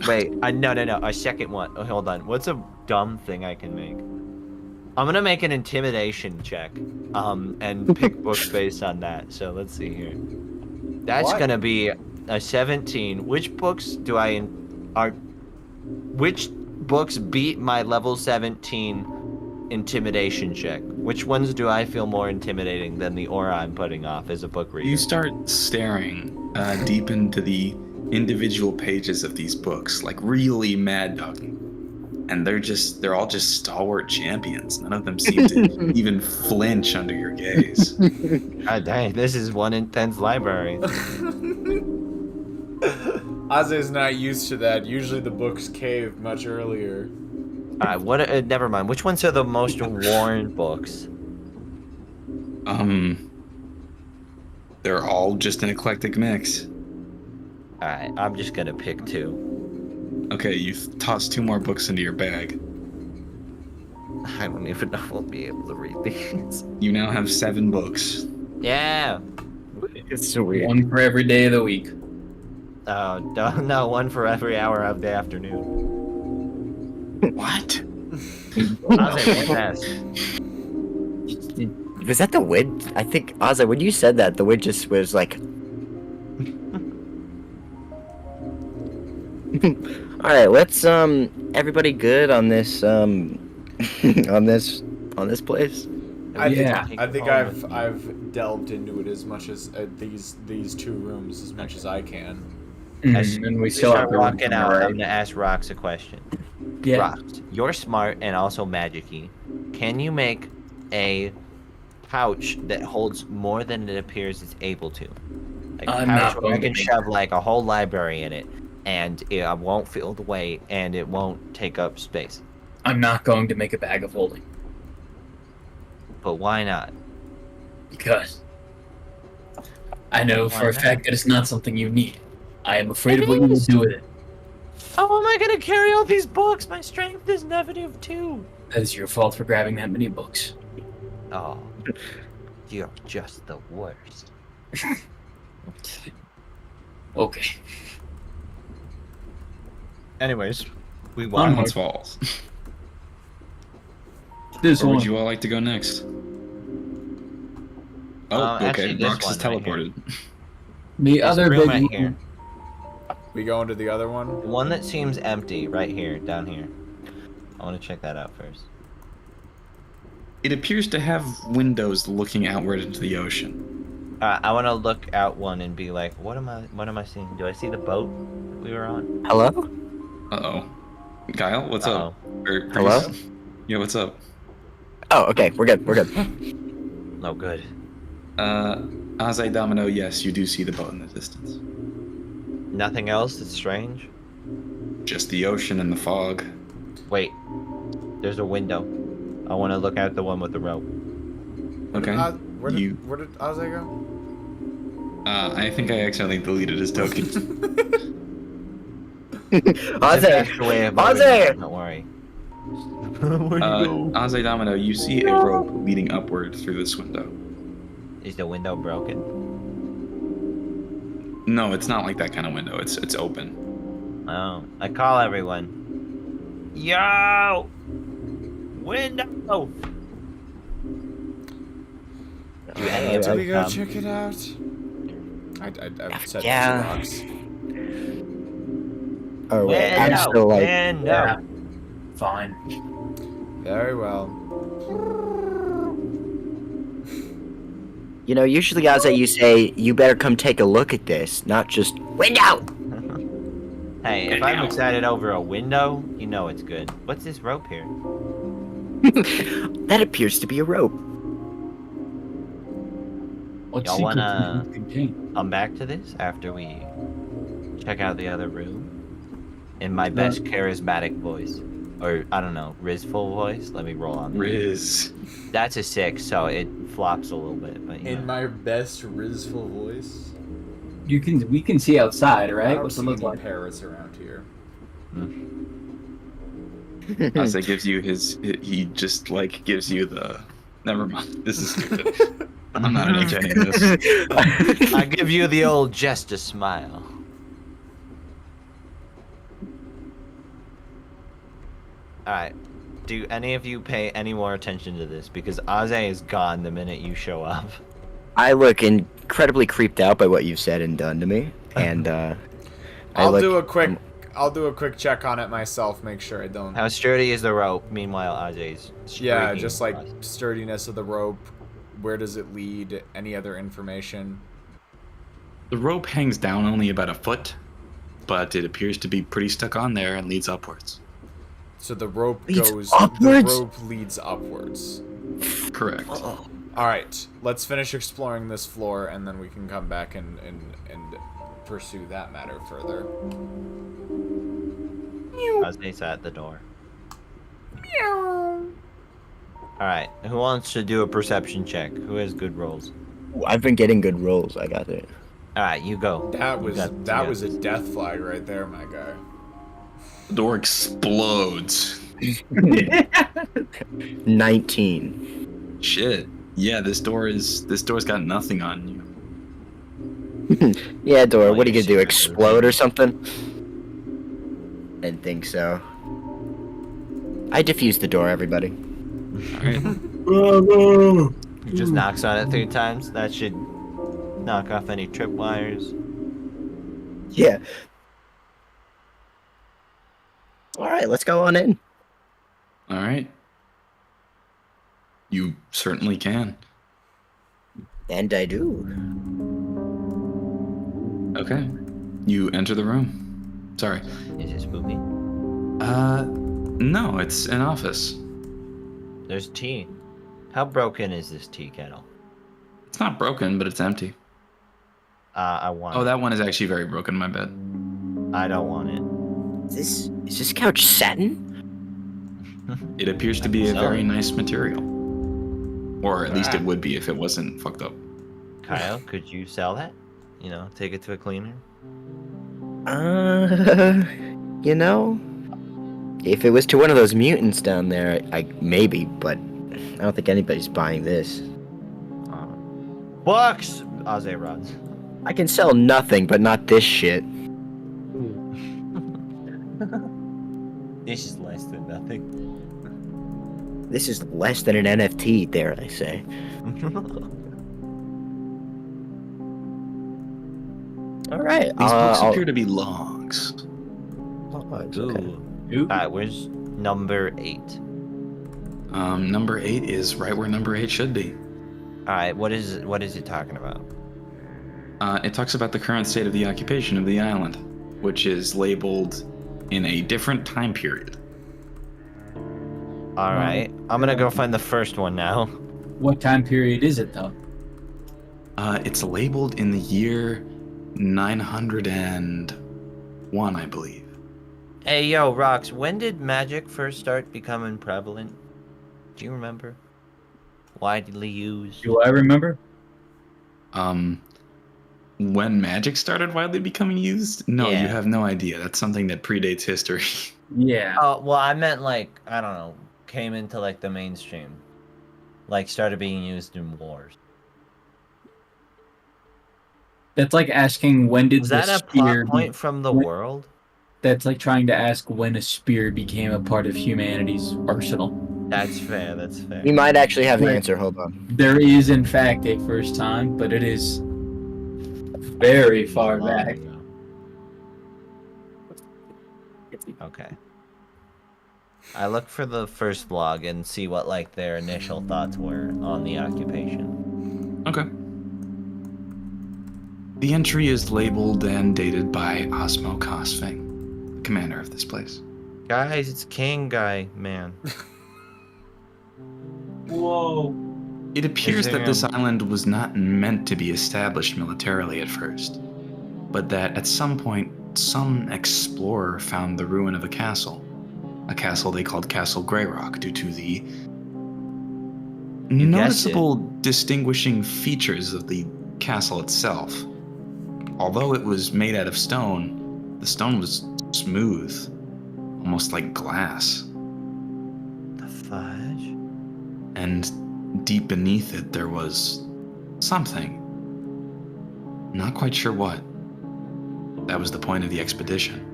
Wait, no, a second one. Oh, hold on. What's a dumb thing I can make? I'm gonna make an intimidation check, and pick books based on that. So let's see here. That's What? gonna be a 17. Which books which books beat my level 17 intimidation check? Which ones do I feel more intimidating than the aura I'm putting off as a book reader? You start staring deep into the individual pages of these books, like really mad dogging. And they're all just stalwart champions. None of them seem to even flinch under your gaze. God dang, this is one intense library. Ozzy's not used to that. Usually the books cave much earlier. Alright, never mind. Which ones are the most worn books? They're all just an eclectic mix. Alright, I'm just gonna pick 2. Okay, you've tossed 2 more books into your bag. I don't even know if we'll be able to read these. You now have 7 books. Yeah! It's so weird. One for every day of the week. Oh, no, one for every hour of the afternoon. What? I was like, yes. Was that the wid? I think, Ozzy, when you said that, the wid just was like... Alright, let's, everybody good on this, on this place? I Yeah. think I've delved into it as much as these 2 rooms as much as I can. And we still have Start to run walking from out. the I'm right. gonna ask Rox a question. Yeah. Rox, you're smart and also magic-y. Can you make a pouch that holds more than it appears it's able to? Like a I'm pouch not where I going can to make shove like a whole library in it, and it won't feel the weight, and it won't take up space. I'm not going to make a bag of holding But why not? because I know Why for a not? fact that it's not something you need. I am afraid of what you will do with it. How am I gonna carry all these books? My strength is -2. That is your fault for grabbing that many books. Oh, you're just the worst. Okay. Anyways, we Onward. Onwards Falls. This Where one. would you all like to go next? Oh, actually, okay. this Rox is one right here. teleported. The There's other a room big right here. We go into the other one. The one that seems empty, right here, down here. I want to check that out first. It appears to have windows looking outward into the ocean. I want to look out one and be like, what am I seeing? Do I see the boat we were on? Hello? Uh-oh. Kyle, what's up? Or, Hello? Yeah, what's up? Oh, okay. We're good. We're good. Oh, good. Azai Domino, yes, you do see the boat in the distance. Nothing else that's strange? Just the ocean and the fog. Wait. There's a window. I want to look out the one with the rope. Okay. Where did Ozzy go? I think I accidentally deleted his token. Ozzy! Ozzy! Ozzy! Don't worry. Azai Domino, you see a rope leading upward through this window. Is the window broken? No, it's not like that kind of window. It's open. Oh. I call everyone. Yo! Window! Do any of Do them we go come? check it out? I've said Yeah. rocks. Oh, wait. I'm Window! still like. Window! Yeah. Fine. Very well. You know, usually, Ozzy, you say, you better come take a look at this, not just, window! Hey, if I'm excited over a window, you know it's good. What's this rope here? That appears to be a rope. What Y'all secret wanna- does it contain? Come back to this after we check out the other room? In my best charismatic voice. Or, I don't know, Rizful voice? Let me roll on that. Riz. That's a 6, so it flops a little bit. But, you know. In my best Rizful voice. We can see outside, I right? don't What's see it look any like? parrots around here. Azai gives you he just like gives you the, never mind, this is stupid. I'm not entertaining this. I give you the old just a smile. Alright. Do any of you pay any more attention to this? Because Aze is gone the minute you show up. I look incredibly creeped out by what you've said and done to me, and I'll do a quick check on it myself, make sure I don't. How sturdy is the rope? Meanwhile, Aze's Yeah, shrieking just like across. sturdiness of the rope. Where does it lead? Any other information? The rope hangs down only about a foot, but it appears to be pretty stuck on there and leads upwards. So the rope Leads goes. upwards? The rope leads upwards. Correct. All right, let's finish exploring this floor, and then we can come back and pursue that matter further. Aze's at the door. Alright, who wants to do a perception check? Who has good rolls? Ooh, I've been getting good rolls. I got it. Alright, you go. That You was got- that you was got a this. death flag right there, my guy. The door explodes. 19. Shit. Yeah, this door's got nothing on you. Yeah, door. Well, What are you you gonna do? see Explode or something? Didn't think so. I defused the door, everybody. Alright. He just knocks on it 3 times. That should knock off any tripwires. Yeah. All right, let's go on in. Alright. You certainly can. And I do. Okay. You enter the room. Sorry. Is it spooky? No, it's an office. There's tea. How broken is this tea kettle? It's not broken, but it's empty. I want Oh, it. that one is actually very broken, my bad. I don't want it. Is this couch satin? It appears to be a So- very nice material. Or at least it Ah. would be if it wasn't fucked up. Kyle, could you sell that? You know, take it to a cleaner? You know, if it was to one of those mutants down there, I maybe, but I don't think anybody's buying this. Books! Aze runs. I can sell nothing, but not this shit. This is less than nothing. This is less than an NFT, dare I say. All right. These books appear to be logs. Okay. Ooh. Alright, where's number 8? Number 8 is right where number 8 should be. Alright, what is it talking about? It talks about the current state of the occupation of the island, which is labeled in a different time period. Alright, I'm gonna go find the first one now. What time period is it, though? It's labeled in the year 901, I believe. Hey, yo, Rox, when did magic first start becoming prevalent? Do you remember? Widely used? Do I remember? When magic started widely becoming used? No, Yeah. you have no idea. That's something that predates history. Yeah. Oh, well, I meant like, I don't know, came into like the mainstream. Like, started being used in wars. That's like asking when did Was the that a spear plot point from the when- world? That's like trying to ask when a spear became a part of humanity's arsenal. That's fair, that's fair. We might actually have the Right. answer. Hold on. There is, in fact, a first time, but it is very far Long back. ago. Okay. I look for the first vlog and see what like their initial thoughts were on the occupation. Okay. The entry is labeled and dated by Osmo Cosfing, the commander of this place. Guys, it's King Guy, man. Whoa. It appears Is there, that this island was not meant to be established militarily at first, but that at some point, some explorer found the ruin of a castle they called Castle Greyrock, due to the noticeable distinguishing features of the castle itself. Although it was made out of stone, the stone was smooth, almost like glass. The fudge? And deep beneath it, there was something. Not quite sure what. That was the point of the expedition.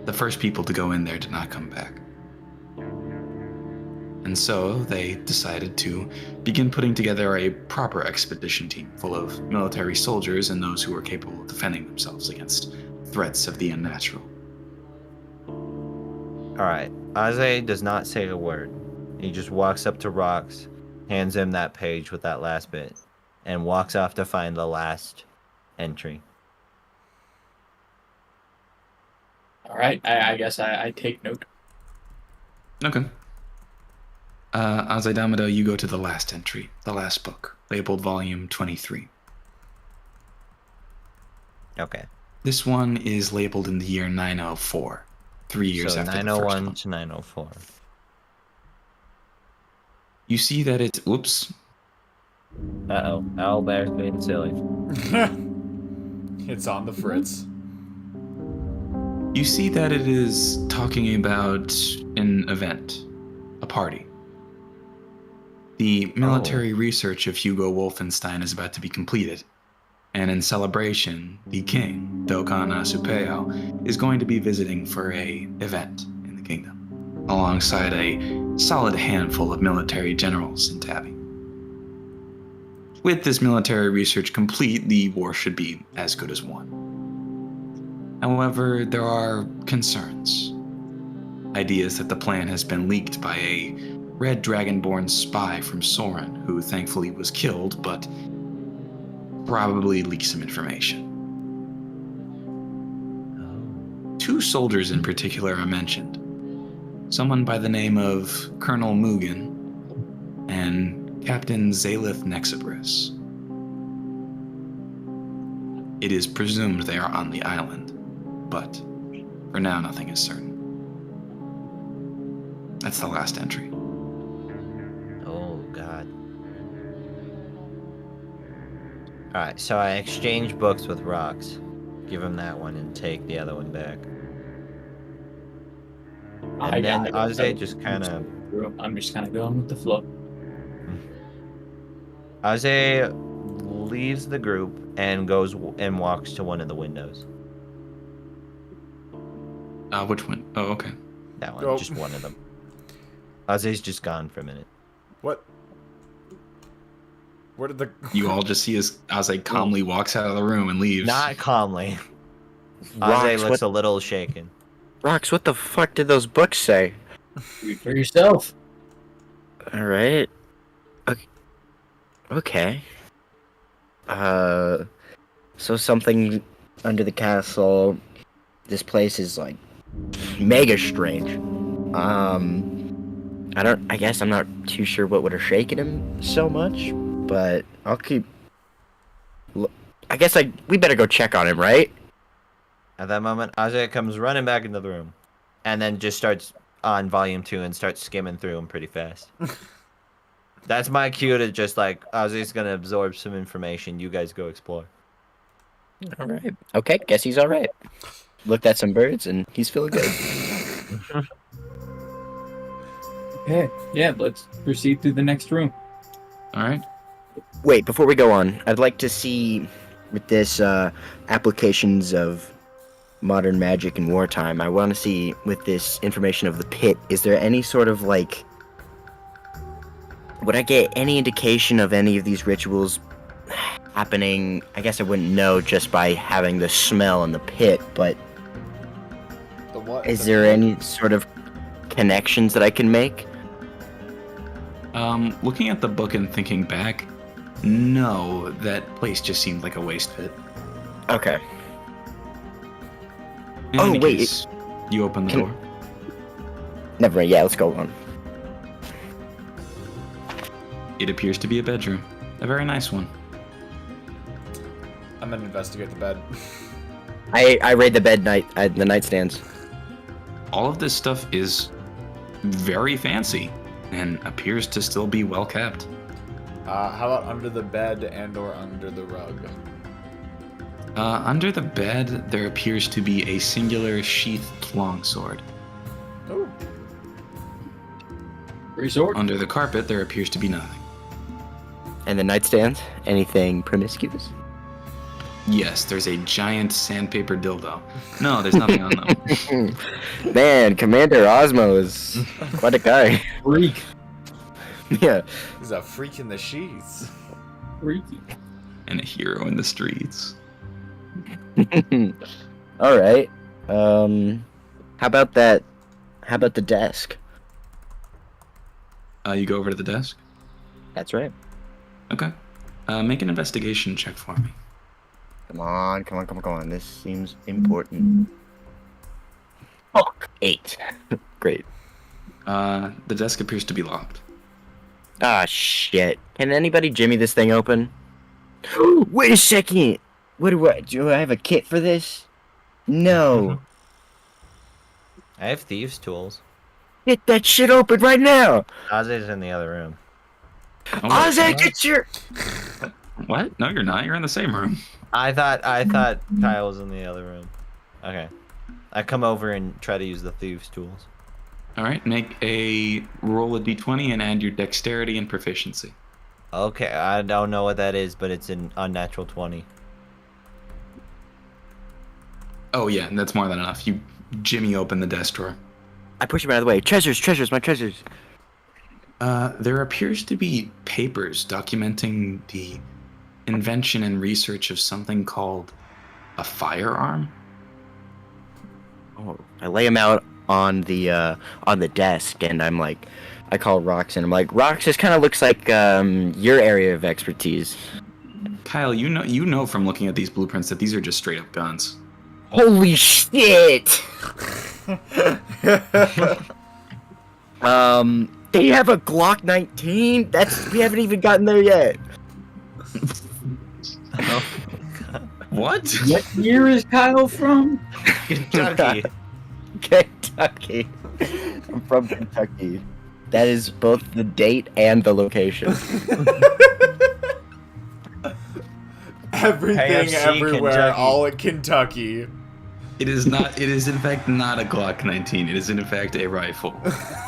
The first people to go in there did not come back. And so they decided to begin putting together a proper expedition team full of military soldiers and those who were capable of defending themselves against threats of the unnatural. Alright, Aze does not say a word. He just walks up to Rox, hands him that page with that last bit, and walks off to find the last entry. All right. I guess I take note. Okay. Azedamado, you go to the last entry, the last book, labeled volume 23. Okay. This one is labeled in the year 904, 3 years So after the first 901 one. to 904. You see that it's, whoops, Uh-oh. Owlbear's being silly. It's on the fritz. you see that it is talking about an event, a party. The military research of Hugo Wolfenstein is about to be completed, and in celebration, the king, Dokkan Asupeo, is going to be visiting for a event in the kingdom, alongside a solid handful of military generals in Tabby. With this military research complete, the war should be as good as won. However, there are concerns. Ideas that the plan has been leaked by a Red Dragonborn spy from Soren, who thankfully was killed, but probably leaked some information. Two soldiers in particular are mentioned. Someone by the name of Colonel Mugen and Captain Zalith Nexibris. It is presumed they are on the island, but for now nothing is certain. That's the last entry. Oh, God. Alright, so I exchange books with Rox. Give him that one and take the other one back. And then Aze just kind of... I'm just kind of going with the flow. Aze leaves the group and goes and walks to one of the windows. Which one? Oh, okay. That one, Oh. just one of them. Aze's just gone for a minute. What? Where did the... You all just see as Ozzy calmly walks out of the room and leaves. Not calmly. Rox, Ozzy looks what, a little shaken. Rox, what the fuck did those books say? Read for yourself. All right. Okay. So something under the castle. This place is like mega strange. I guess I'm not too sure what would have shaken him so much, but I'll keep. I guess we better go check on him, right? At that moment, Ozzy comes running back into the room, and then just starts on volume 2 and starts skimming through them pretty fast. That's my cue to just like, Ozzy's gonna absorb some information. You guys go explore. All right. Okay, guess he's all right. Looked at some birds and he's feeling good. Okay. Yeah, let's proceed to the next room. All right. Wait, before we go on, I'd like to see with this applications of modern magic in wartime. I want to see with this information of the pit. Is there any sort of like? Would I get any indication of any of these rituals happening? I guess I wouldn't know just by having the smell in the pit, but The what? is there any sort of connections that I can make? Looking at the book and thinking back, no, that place just seemed like a waste pit. Okay. In Oh, any wait, case, you open the can- door. Never mind. Yeah, let's go on. It appears to be a bedroom. A very nice one. I'm gonna investigate the bed. I raid the the nightstands. All of this stuff is very fancy and appears to still be well kept. How about under the bed and or under the rug? Under the bed, there appears to be a singular sheathed longsword. Oh, Resort. Under the carpet, there appears to be nothing. And the nightstands? Anything promiscuous? Yes, there's a giant sandpaper dildo. No, there's nothing on them. Man, Commander Osmo is quite a guy. Freak. Yeah. he's a freak in the sheets. Freaky. And a hero in the streets. All right. How about that? How about the desk? You go over to the desk. That's right. Okay. Make an investigation check for me. Come on. This seems important. Oh, 8. Great. The desk appears to be locked. Ah, shit. Can anybody jimmy this thing open? Wait a second. What do I have a kit for this? No. I have thieves' tools. Get that shit open right now. Ozzy's in the other room. Oh, wait, Ozzy, what? get your... What? No, you're not. You're in the same room. I thought Kyle was in the other room. Okay. I come over and try to use the thieves' tools. All right. Make a roll a d20 and add your dexterity and proficiency. Okay, I don't know what that is, but it's an unnatural 20. Oh yeah, that's more than enough. You jimmy open the desk drawer. I push him out of the way. Treasures, my treasures. There appears to be papers documenting the invention and research of something called a firearm. Oh, I lay him out on the desk, and I'm like, I call Rox, and I'm like, Rox, this kind of looks like your area of expertise. Kyle, you know from looking at these blueprints that these are just straight up guns. Holy shit! They have a Glock 19? We haven't even gotten there yet. What? What year is Kyle from? Kentucky. Kentucky. I'm from Kentucky. That is both the date and the location. Everything, KFC, everywhere, Kentucky. all in Kentucky. It is not. It is in fact not a Glock 19. It is in fact a rifle.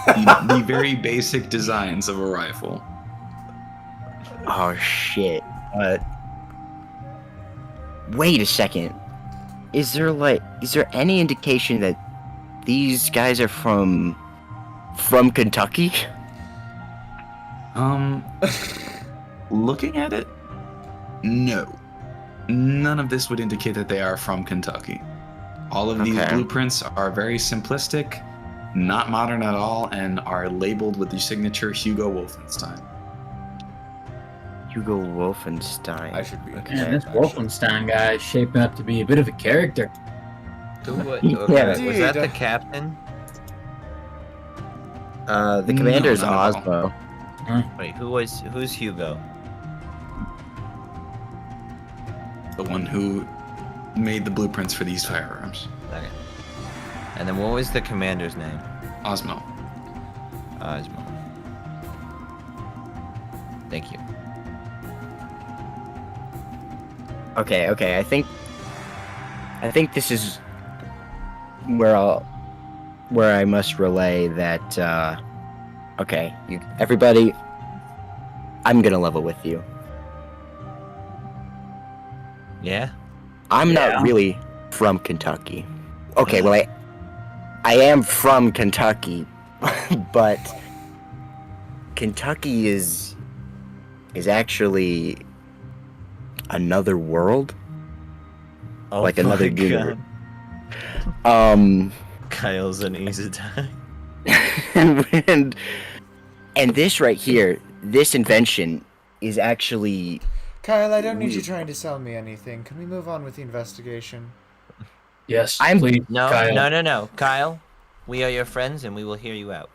The very basic designs of a rifle. Oh shit. Wait a second. Is there any indication that these guys are from looking at it, no. None of this would indicate that they are from Kentucky. All of these Okay. blueprints are very simplistic, not modern at all, and are labeled with the signature Hugo Wolfenstein. Hugo Wolfenstein. I should be. Okay. Man, this actually. Wolfenstein guy is shaping up to be a bit of a character. Yeah. Was that the Indeed. captain? The commander's No, not at all. Osmo. Wait, who's Hugo? The one who made the blueprints for these firearms. Okay. And then what was the commander's name? Osmo. Osmo. Thank you. Okay. I think this is where I must relay that. Okay, everybody, I'm gonna level with you. Yeah? I'm Yeah. not really from Kentucky. Okay, well I am from Kentucky, but Kentucky is actually another world. Oh Like another my universe. God. Kyle's an easy time. and this right here, this invention is actually Kyle, I don't need you trying to sell me anything. Can we move on with the investigation? Yes, I'm- please, No, Kyle. no. Kyle, we are your friends and we will hear you out.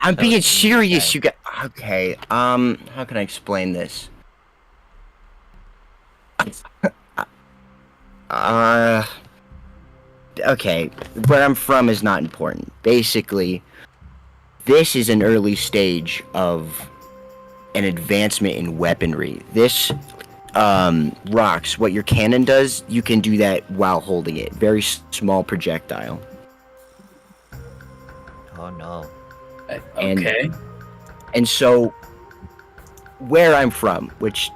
I'm That being was serious, insane. you guys. Okay, how can I explain this? Okay, where I'm from is not important. Basically, this is an early stage of an advancement in weaponry. This, rocks, what your cannon does, you can do that while holding it. Very small projectile. Oh no. And- Okay. And so where I'm from, which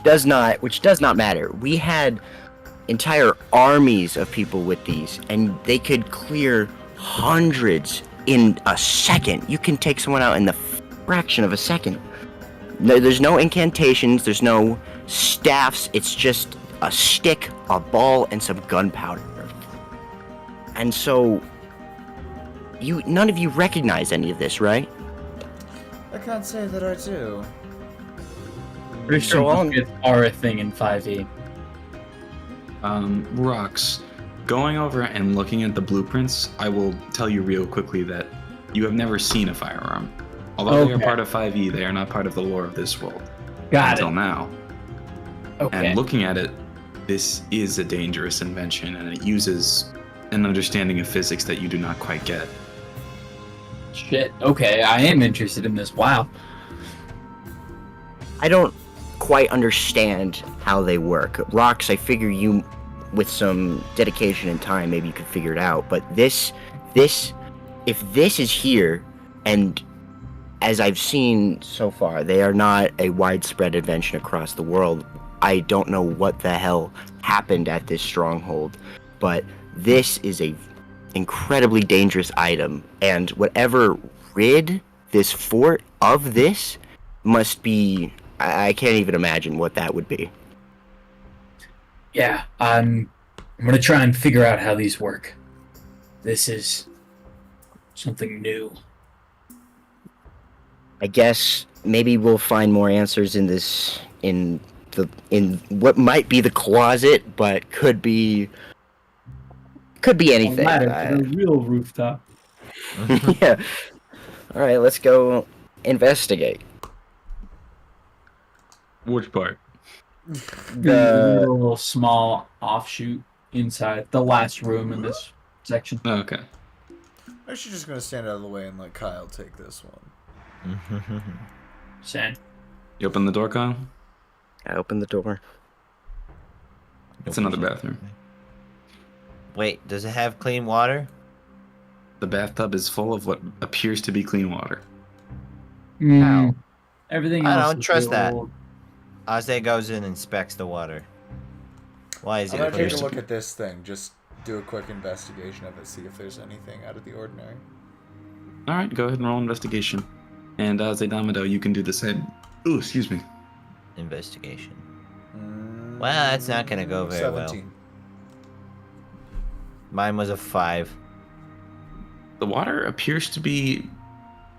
does not matter. We had entire armies of people with these, and they could clear hundreds in a second. You can take someone out in the fraction of a second. No, there's no incantations, there's no staffs, it's just a stick, a ball, and some gunpowder. And so none of you recognize any of this, right? I can't say that I do. Pretty sure So on- muskets are a thing in 5e. Rocks. Going over and looking at the blueprints, I will tell you real quickly that you have never seen a firearm. Although they are Okay. part of 5e, they are not part of the lore of this world. Got until it. now. Okay. And looking at it, this is a dangerous invention, and it uses an understanding of physics that you do not quite get. Shit. Okay, I am interested in this. Wow. I don't quite understand how they work. Rocks, I figure you, with some dedication and time, maybe you could figure it out. But this, if this is here, and as I've seen so far, they are not a widespread invention across the world. I don't know what the hell happened at this stronghold, but this is a incredibly dangerous item, and whatever rid this fort of this must be, I can't even imagine what that would be. Yeah, I'm gonna try and figure out how these work. This is something new. I guess maybe we'll find more answers in this, in what might be the closet, but could be anything. Ladder to the real rooftop. Yeah. All right, let's go investigate. Which part? The The little small offshoot inside the last room in this section. Oh, okay. I'm actually just gonna stand out of the way and let Kyle take this one. Sand. You open the door, Kyle? I opened the door. It's another bathroom. Wait, does it have clean water? The bathtub is full of what appears to be clean water. Mm, everything I else. don't is trust the that. old- Aze goes in and inspects the water. Why is I'm it gonna take clean? a look at this thing. Just do a quick investigation of it. See if there's anything out of the ordinary. All right, go ahead and roll investigation. And Zeidamado, you can do the same. Ooh, excuse me. investigation. Well, that's not gonna go very well. 17. Mine was a 5. The water appears to be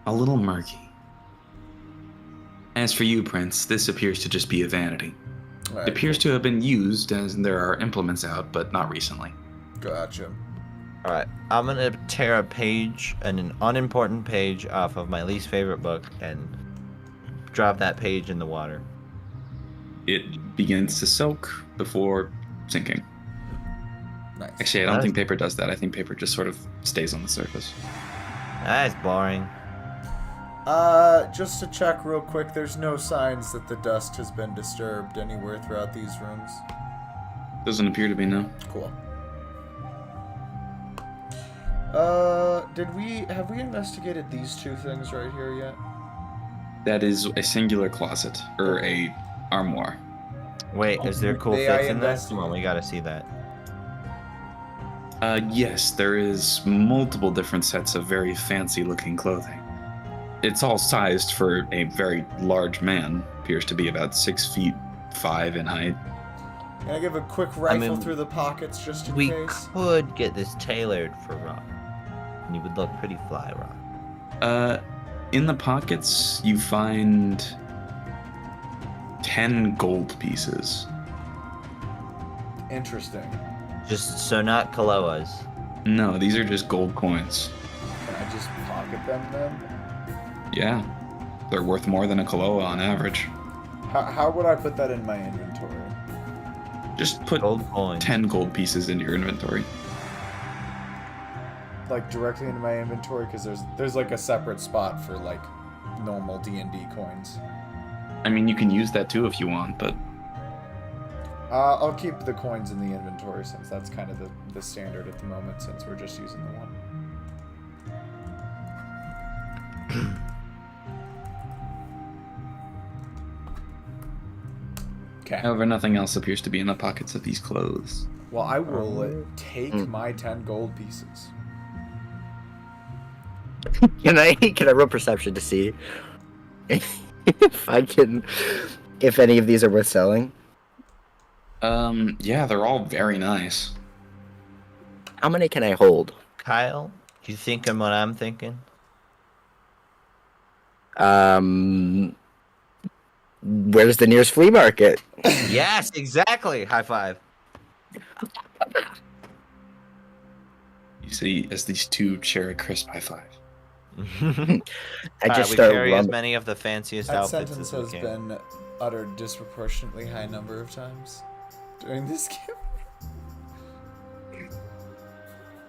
a little murky. As for you, Prince, this appears to just be a vanity. Alright, It appears to have been used as there are implements out, but not recently. Gotcha. Alright, I'm gonna tear a page, an unimportant page, off of my least favorite book and drop that page in the water. It begins to soak before sinking. Nice. Actually, I don't think paper does that. I think paper just sort of stays on the surface. That's boring. Just to check real quick, there's no signs that the dust has been disturbed anywhere throughout these rooms. Doesn't appear to be, no. Cool. Have we investigated these two things right here yet? That is a singular closet, or a armoire. Wait, is there cool May fix I in there? investigate? Come on, we gotta see that. Yes, there is multiple different sets of very fancy-looking clothing. It's all sized for a very large man. Appears to be about 6'5" in height. Can I give a quick rifle mean, through the pockets just in We case? could get this tailored for Rock. And he would look pretty fly, Rock. In the pockets, you find 10 gold pieces. Interesting. Just so not Kaloas. No, these are just gold coins. Can I just pocket them then? Yeah, they're worth more than a Kaloa on average. How would I put that in my inventory? Just put Gold coins. 10 gold pieces into your inventory. Like directly into my inventory, because there's like a separate spot for like normal D&D coins. I mean, you can use that too if you want, but I'll keep the coins in the inventory since that's kind of the standard at the moment, since we're just using the one. Okay. however, nothing else appears to be in the pockets of these clothes. Well, I will take my 10 gold pieces. Can I roll perception to see if if any of these are worth selling? Yeah, they're all very nice. How many can I hold? Kyle, you thinking what I'm thinking? Where's the nearest flea market? Yes, exactly. High five. You see, as these two share a crisp high five. I just we start carry as rumbling. many of the fanciest That outfits sentence as we has can. been uttered disproportionately high number of times during this game.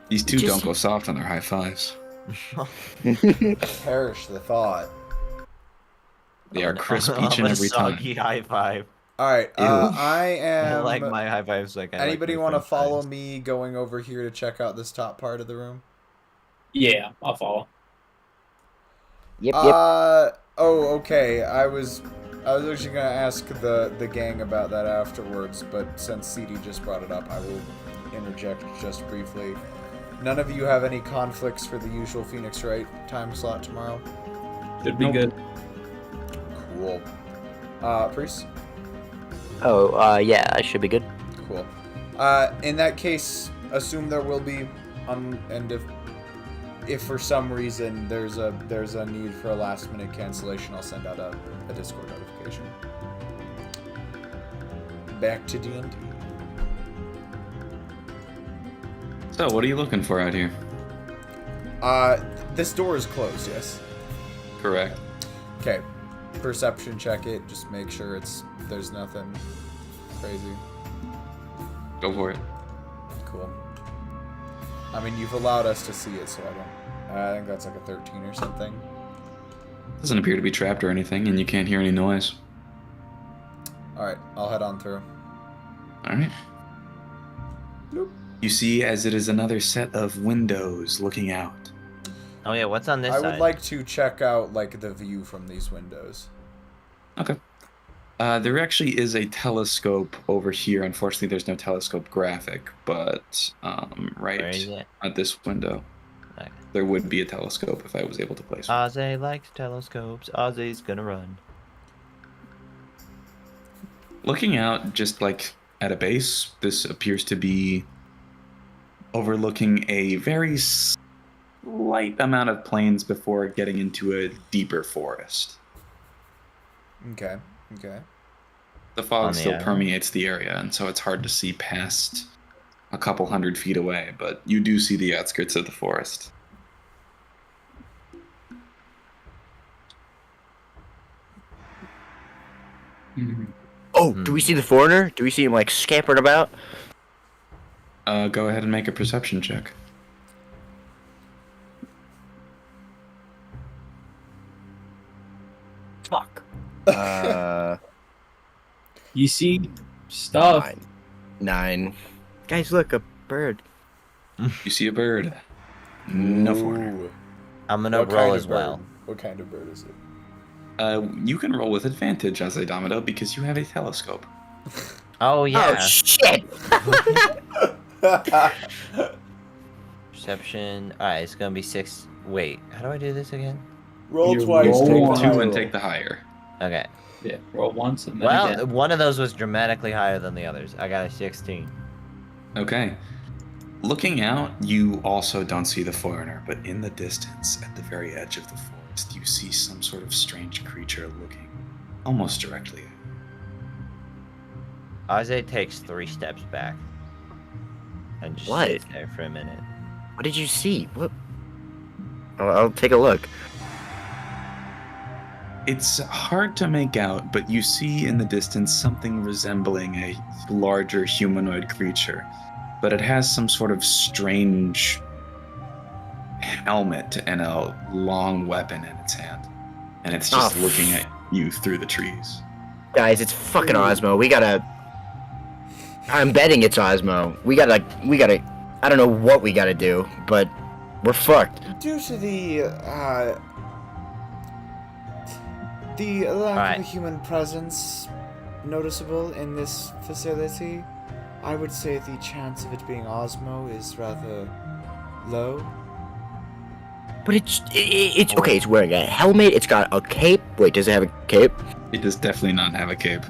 These two Just- don't go soft on their high fives. Perish the thought. They are crisp I'm each and a every soggy time. high five. Alright, Ew. I am... I like my high fives like I like Anybody my want to french follow fries. me going over here to check out this top part of the room? Yeah, I'll follow. Yep. Oh, okay. I was actually gonna ask the gang about that afterwards, but since CD just brought it up, I will interject just briefly. None of you have any conflicts for the usual Phoenix Wright time slot tomorrow? Should be Nope. good. Cool. Priest? Oh, yeah, I should be good. Cool. In that case, assume there will be, and if for some reason there's a need for a last minute cancellation, I'll send out a Discord notification. Back to D&D. So, what are you looking for out here? This door is closed, yes. Correct. Okay. Perception check it, just make sure there's nothing crazy. Go for it. Cool. I mean, you've allowed us to see it, so I think that's like a 13 or something. Doesn't appear to be trapped or anything, and you can't hear any noise. Alright, I'll head on through. Alright. Nope. You see, as it is another set of windows looking out. Oh yeah, what's on this I side? would like to check out, like, the view from these windows. Okay. There actually is a telescope over here. Unfortunately, there's no telescope graphic, but Where is right it? at this window, Okay. there would be a telescope if I was able to place one. Ozzy likes telescopes. Ozzy's gonna run. Looking out, just like at a base, this appears to be overlooking a very slight amount of plains before getting into a deeper forest. Okay. Okay. The fog On the still island? permeates the area, and so it's hard to see past a couple 100 feet away, but you do see the outskirts of the forest. Mhm. Oh, do we see the foreigner? Do we see him like scampering about? Go ahead and make a perception check. Fuck. You see stuff. 9. Guys, look, a bird. You see a bird. No foreigner. Ooh. I'm gonna What roll kind as of bird? well. What kind of bird is it? You can roll with advantage as a Domino because you have a telescope. Oh yeah. Oh shit! Perception. Alright, it's gonna be 6. Wait, how do I do this again? Roll You twice, roll take one. the Two high and roll. take the higher. Okay. Yeah, roll once and then Well, again. one of those was dramatically higher than the others. I got a 16. Okay. Looking out, you also don't see the foreigner, but in the distance, at the very edge of the forest, you see some sort of strange creature looking almost directly at you. Aze takes 3 steps back. And just What? sits there for a minute. What did you see? What? I'll take a look. It's hard to make out, but you see in the distance something resembling a larger humanoid creature, but it has some sort of strange helmet and a long weapon in its hand, and it's just Oh, looking at you through the trees. Guys, it's fucking Osmo. We gotta. I'm betting it's Osmo. We gotta. I don't know what we gotta do, but we're fucked. Due to the lack Alright. of a human presence noticeable in this facility, I would say the chance of it being Osmo is rather low. But it's okay. It's wearing a helmet. It's got a cape. Wait, does it have a cape? It does definitely not have a cape.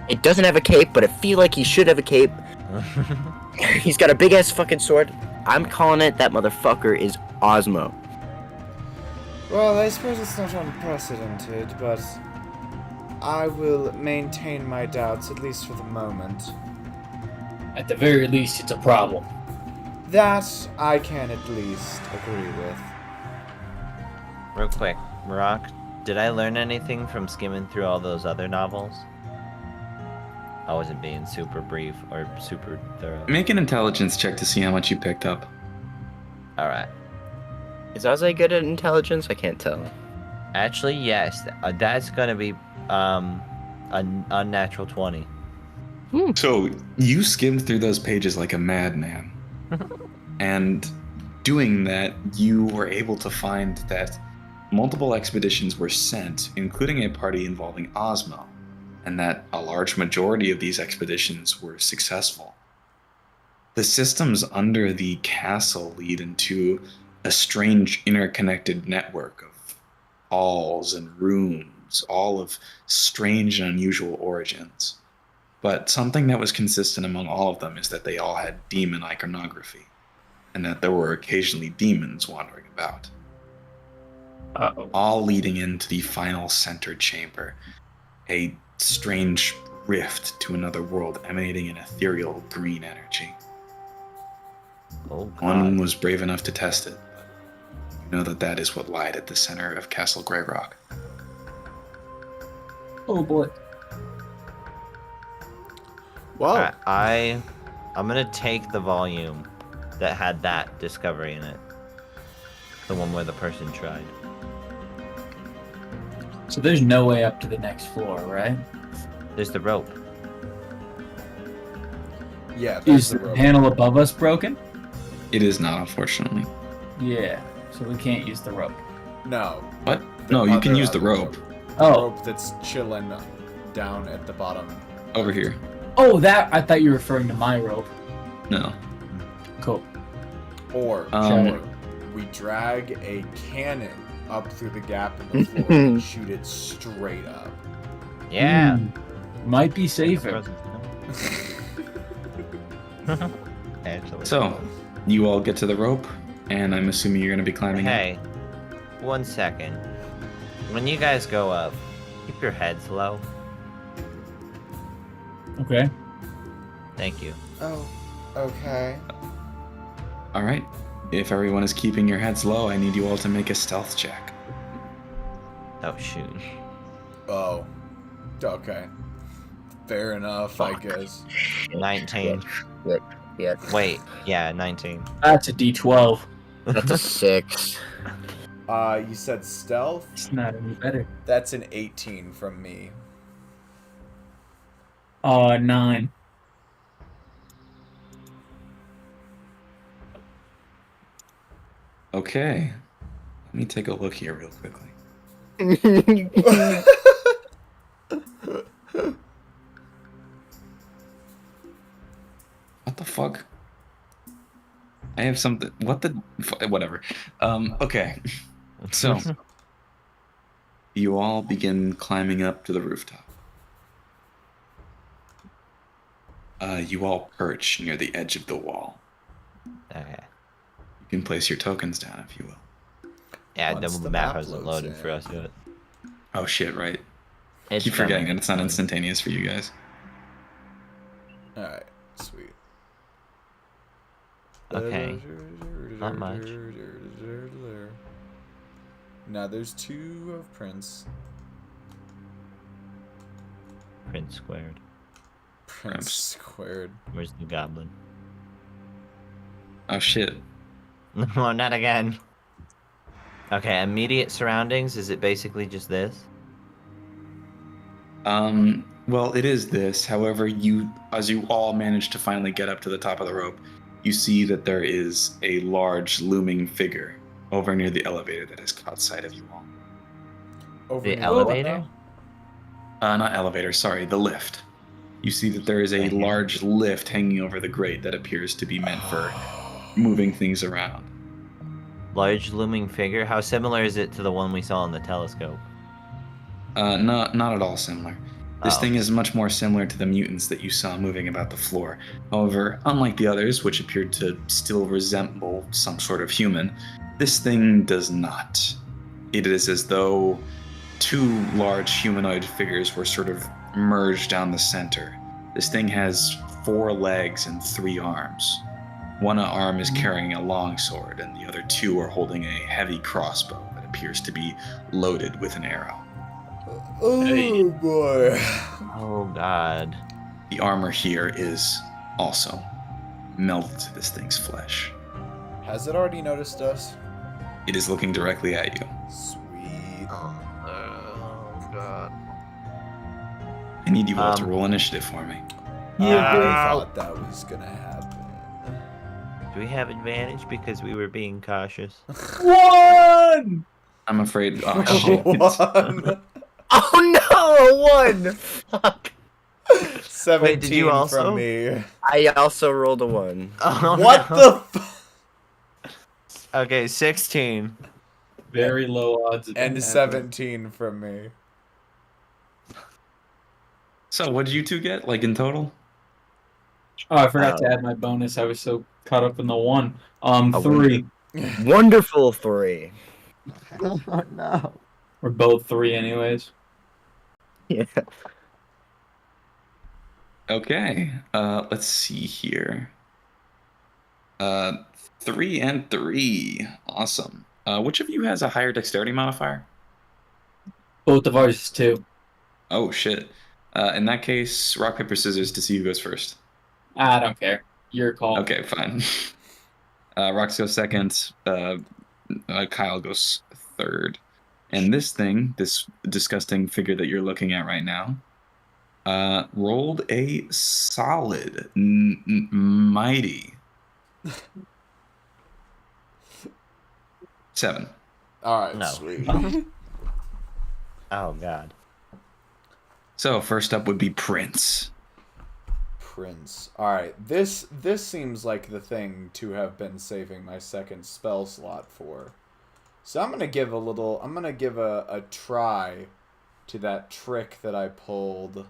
It doesn't have a cape, but I feel like he should have a cape. He's got a big ass fucking sword. I'm calling it that motherfucker is Osmo. Well, I suppose it's not unprecedented, but I will maintain my doubts, at least for the moment. At the very least, it's a problem. That I can at least agree with. Real quick, Rock, did I learn anything from skimming through all those other novels? I wasn't being super brief or super thorough. Make an intelligence check to see how much you picked up. Alright. Is Ozzy good at intelligence? I can't tell. Actually, yes. That's gonna be an unnatural 20. So you skimmed through those pages like a madman. And doing that, you were able to find that multiple expeditions were sent, including a party involving Osmo, and that a large majority of these expeditions were successful. The systems under the castle lead into a strange interconnected network of halls and rooms, all of strange and unusual origins. But something that was consistent among all of them is that they all had demon iconography, and that there were occasionally demons wandering about. Uh-oh. All leading into the final center chamber, a strange rift to another world emanating an ethereal green energy. Oh, God. One was brave enough to test it, but you know that that is what lied at the center of Castle Grey Rock. Oh boy. Whoa. Alright, I'm gonna take the volume that had that discovery in it. The one where the person tried. So there's no way up to the next floor, right? There's the rope. Yeah, that's Is the the rope. panel above us broken? It is not, unfortunately. Yeah. So we can't use the rope. No. What? No, you can other- use the other rope. Oh. Rope that's chilling down at the bottom. Over here. Oh, that I thought you were referring to my rope. No. Cool. Or Um, we drag a cannon up through the gap in the floor and shoot it straight up. Yeah. Might be safer. Actually. So, you all get to the rope, and I'm assuming you're going to be climbing up. Hey, 1 second. When you guys go up, keep your heads low. Okay. Thank you. Oh, okay. All right. If everyone is keeping your heads low, I need you all to make a stealth check. Oh, shoot. Oh, okay. Fair enough, I guess. 19. Yeah. Wait, yeah, 19. That's a D12. That's a 6. You said stealth? It's not any better. That's an 18 from me. 9. Okay. Let me take a look here real quickly. What the fuck? I have something. What the? Whatever. Okay. So, you all begin climbing up to the rooftop. You all perch near the edge of the wall. Okay. You can place your tokens down if you will. Yeah, Once the map loads hasn't loaded in. for us yet. Oh shit! Right. It's Keep forgetting coming. that it's not instantaneous for you guys. Alright, sweet. Okay. Not much. Now there's 2 of Prince. Prince squared. Prince squared. Where's the goblin? Oh shit. No, not again. Okay, immediate surroundings, is it basically just this? Well, it is this. However, as you all manage to finally get up to the top of the rope, you see that there is a large looming figure over near the elevator that has caught sight of you all. Over The near elevator? what Not elevator, sorry, the lift. You see that there is a Right here. large lift hanging over the grate that appears to be meant for moving things around. Large looming figure? How similar is it to the one we saw in the telescope? Not at all similar. This Oh. thing is much more similar to the mutants that you saw moving about the floor. However, unlike the others, which appeared to still resemble some sort of human, this thing does not. It is as though 2 large humanoid figures were sort of merged down the center. This thing has 4 legs and 3 arms. One arm is carrying a long sword, and the other 2 are holding a heavy crossbow that appears to be loaded with an arrow. Oh Hey. boy. Oh god. The armor here is also melded to this thing's flesh. Has it already noticed us? It is looking directly at you. Sweet. Oh god. I need you all to roll initiative for me. I thought that was gonna happen. Do we have advantage because we were being cautious? 1! I'm afraid. Oh, shit. 1. Oh no, a 1! Fuck. 17 Wait, did you also? from me. I also rolled a 1. Oh, What no. the f- Okay, 16. Very low odds. of And that 17 from me. So, what did you 2 get, like in total? Oh, I forgot to add my bonus. I was so caught up in the 1. 3. Wonderful 3. Oh no. We're both 3 anyways. Yeah. Okay. Let's see here. 3 and 3. Awesome. Which of you has a higher dexterity modifier? Both of ours 2. Oh shit. In that case, rock paper scissors to see who goes first. I don't care. Your call. Okay, fine. Rox goes second. Kyle goes third. And this thing, this disgusting figure that you're looking at right now, rolled a solid, mighty 7. Alright, No. sweet. Oh god. So first up would be Prince. Prince. Alright, this seems like the thing to have been saving my second spell slot for. So I'm gonna give a try to that trick that I pulled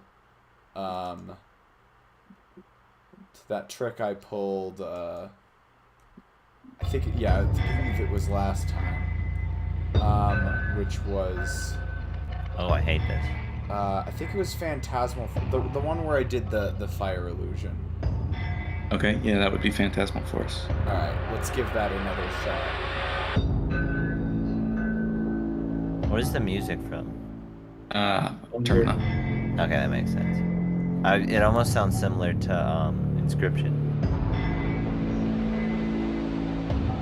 that trick I pulled, I believe it was last time, which was, Oh, I hate this. I think it was Phantasmal, the one where I did the fire illusion. Okay, yeah, that would be Phantasmal Force. Alright, let's give that another shot. What is the music from? Termina. Okay, that makes sense. It almost sounds similar to Inscription.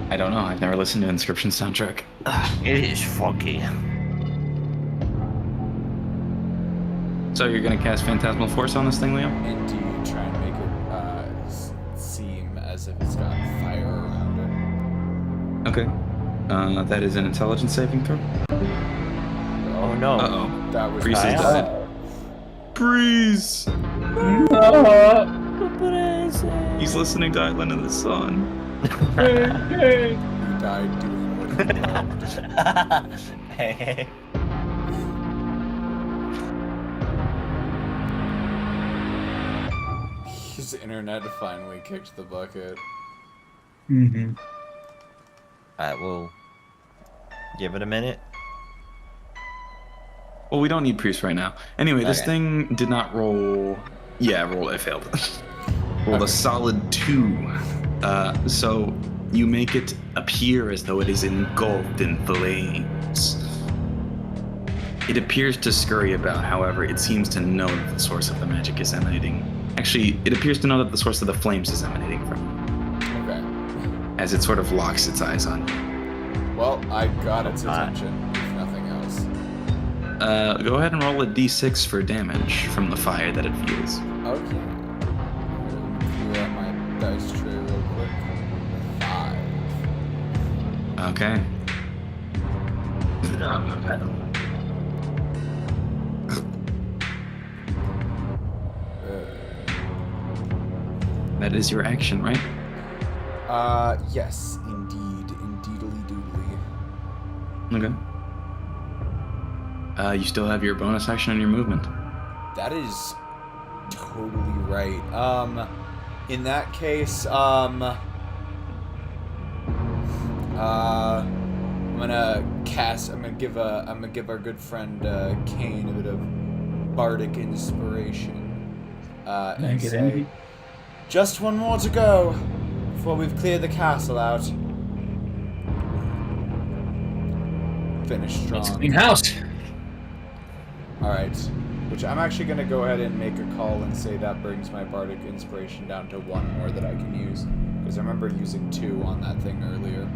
I don't know. I've never listened to Inscription soundtrack. It is funky. So you're gonna cast Phantasmal Force on this thing, Leo? And do you try and make it seem as if it's got fire around it? Okay. That is an intelligence saving throw. Oh no. Uh-oh. That was Breeze has nice. died. Breeze! He's listening to Island of the Sun. He died doing what he loved. Hey. His internet finally kicked the bucket. Mm-hmm. Alright, we'll give it a minute. Well, we don't need Priest right now. Anyway, this Okay. thing did not roll... Yeah, I failed. Rolled a solid 2. So you make it appear as though it is engulfed in flames. It appears to scurry about, however, it seems to know that the source of the magic is emanating. Actually, it appears to know that the source of the flames is emanating from it, Okay. as it sort of locks its eyes on you. Well, I got its attention, if nothing else. Go ahead and roll a d6 for damage from the fire that it feels. Okay. Clear out my dice tray real quick. 5. Okay. That is your action, right? Yes, indeed. Indeedly doodly. Okay. You still have your bonus action and your movement. That is totally right. In that case, I'm gonna give our good friend Kane a bit of bardic inspiration. And get say, anything? just one more to go before we've cleared the castle out. Finish strong. Clean house. Alright. Which I'm actually going to go ahead and make a call and say that brings my bardic inspiration down to 1 more that I can use. Because I remember using 2 on that thing earlier.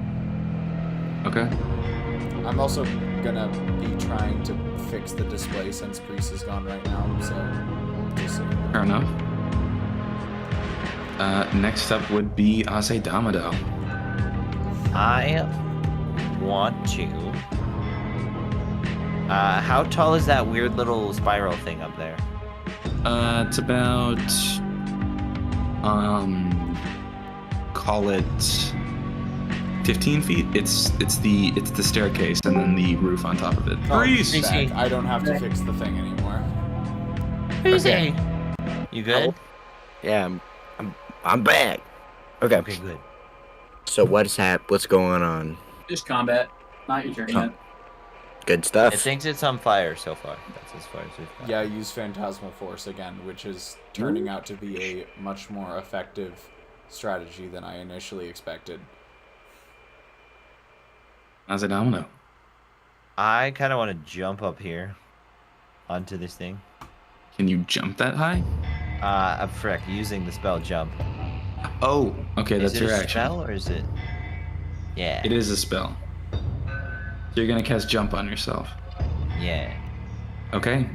Okay. I'm also going to be trying to fix the display since Grease is gone right now, so we'll see. Fair enough. Next up would be Ase Damado. I want to. How tall is that weird little spiral thing up there? It's about, call it 15 feet. It's the staircase and then the roof on top of it. Breeze! I see. Back. I don't have to fix the thing anymore. Okay. You good? Yeah, I'm back. Okay. Okay, good. So what's going on? Just combat. Not your turn Oh. yet. Good stuff. It thinks it's on fire so far. That's as far as we've got. Yeah, I use Phantasmal Force again, which is turning out to be a much more effective strategy than I initially expected. Ase Damado. I kind of want to jump up here onto this thing. Can you jump that high? Frick, using the spell jump. Oh, okay, Is that's it your a action. spell or is it? Yeah. It is a spell. You're gonna cast jump on yourself. Yeah. Okay.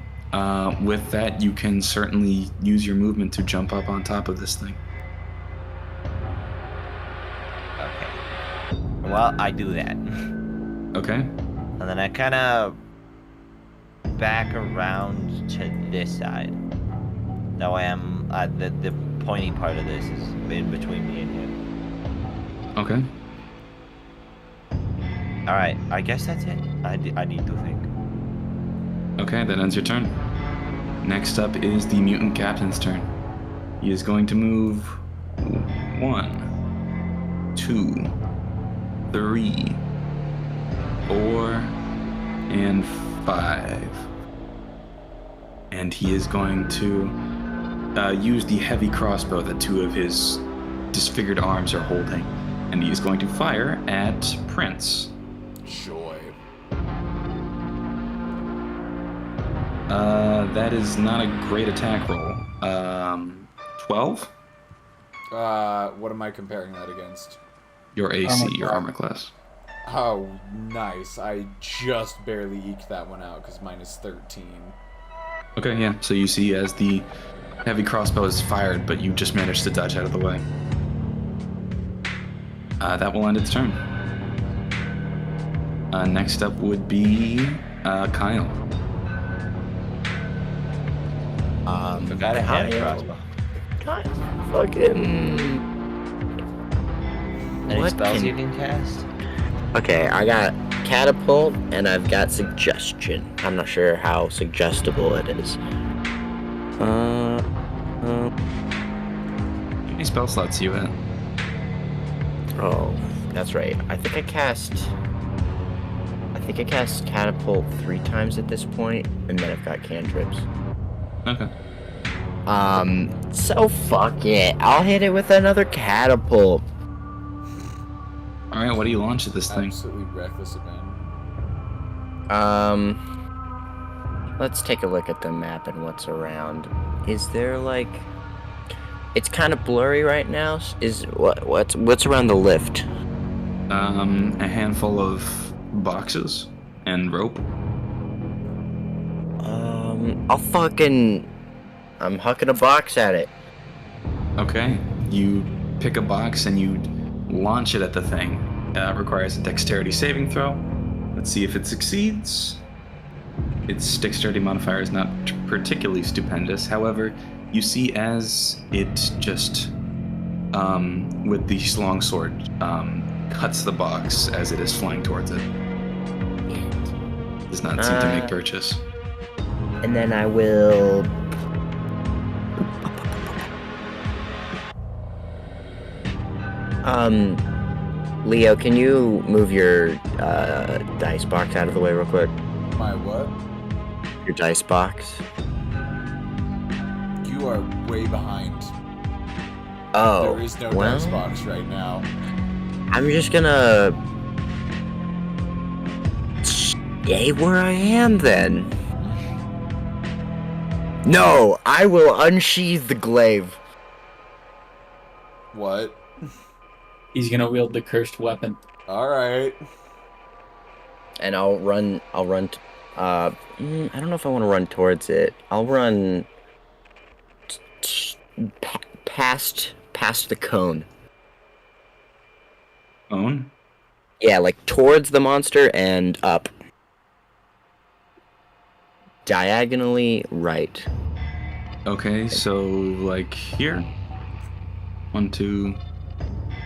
With that, you can certainly use your movement to jump up on top of this thing. Okay. Well, I do that. Okay. And then I kind of back around to this side. That way I'm the pointy part of this is in between me and him. Okay. All right, I guess that's it. I need to think. Okay, that ends your turn. Next up is the mutant captain's turn. He is going to move 1, 2, 3, 4, and 5. And he is going to use the heavy crossbow that 2 of his disfigured arms are holding. And he is going to fire at Prince. Joy. That is not a great attack roll. 12? What am I comparing that against? Your AC, your armor class. Oh, nice. I just barely eked that one out because mine is 13. Okay, yeah. So you see as the heavy crossbow is fired, but you just managed to dodge out of the way. That will end its turn. Next up would be Kyle. Forgot a hand crossbow. Fucking. Any What spells can- you can cast? Okay, I got catapult and I've got suggestion. I'm not sure how suggestible it is. How many spell slots do you have? Oh, that's right. I think I cast catapult 3 times at this point, and then I've got cantrips. Okay. So fuck it. I'll hit it with another catapult. Alright, what do you launch at this thing? Absolutely reckless abandon. Let's take a look at the map and what's around. Is there like... It's kind of blurry right now. What's around the lift? A handful of boxes and rope. I'm hucking a box at it. Okay. You pick a box and you launch it at the thing. It requires a dexterity saving throw. Let's see if it succeeds. Its dexterity modifier is not particularly stupendous. However, you see as it just, with the longsword, cuts the box as it is flying towards it. Does not seem to make purchase. And then I will... Leo, can you move your dice box out of the way real quick? My what? Your dice box. You are way behind. Oh, There is no well, dice box right now. I'm just gonna stay where I am then. No, I will unsheathe the glaive. What? He's gonna wield the cursed weapon. Alright. And I'll run. I don't know if I want to run towards it. I'll run past the cone. Own? Yeah, like towards the monster and up. Diagonally right. Okay, so like here. 1, 2,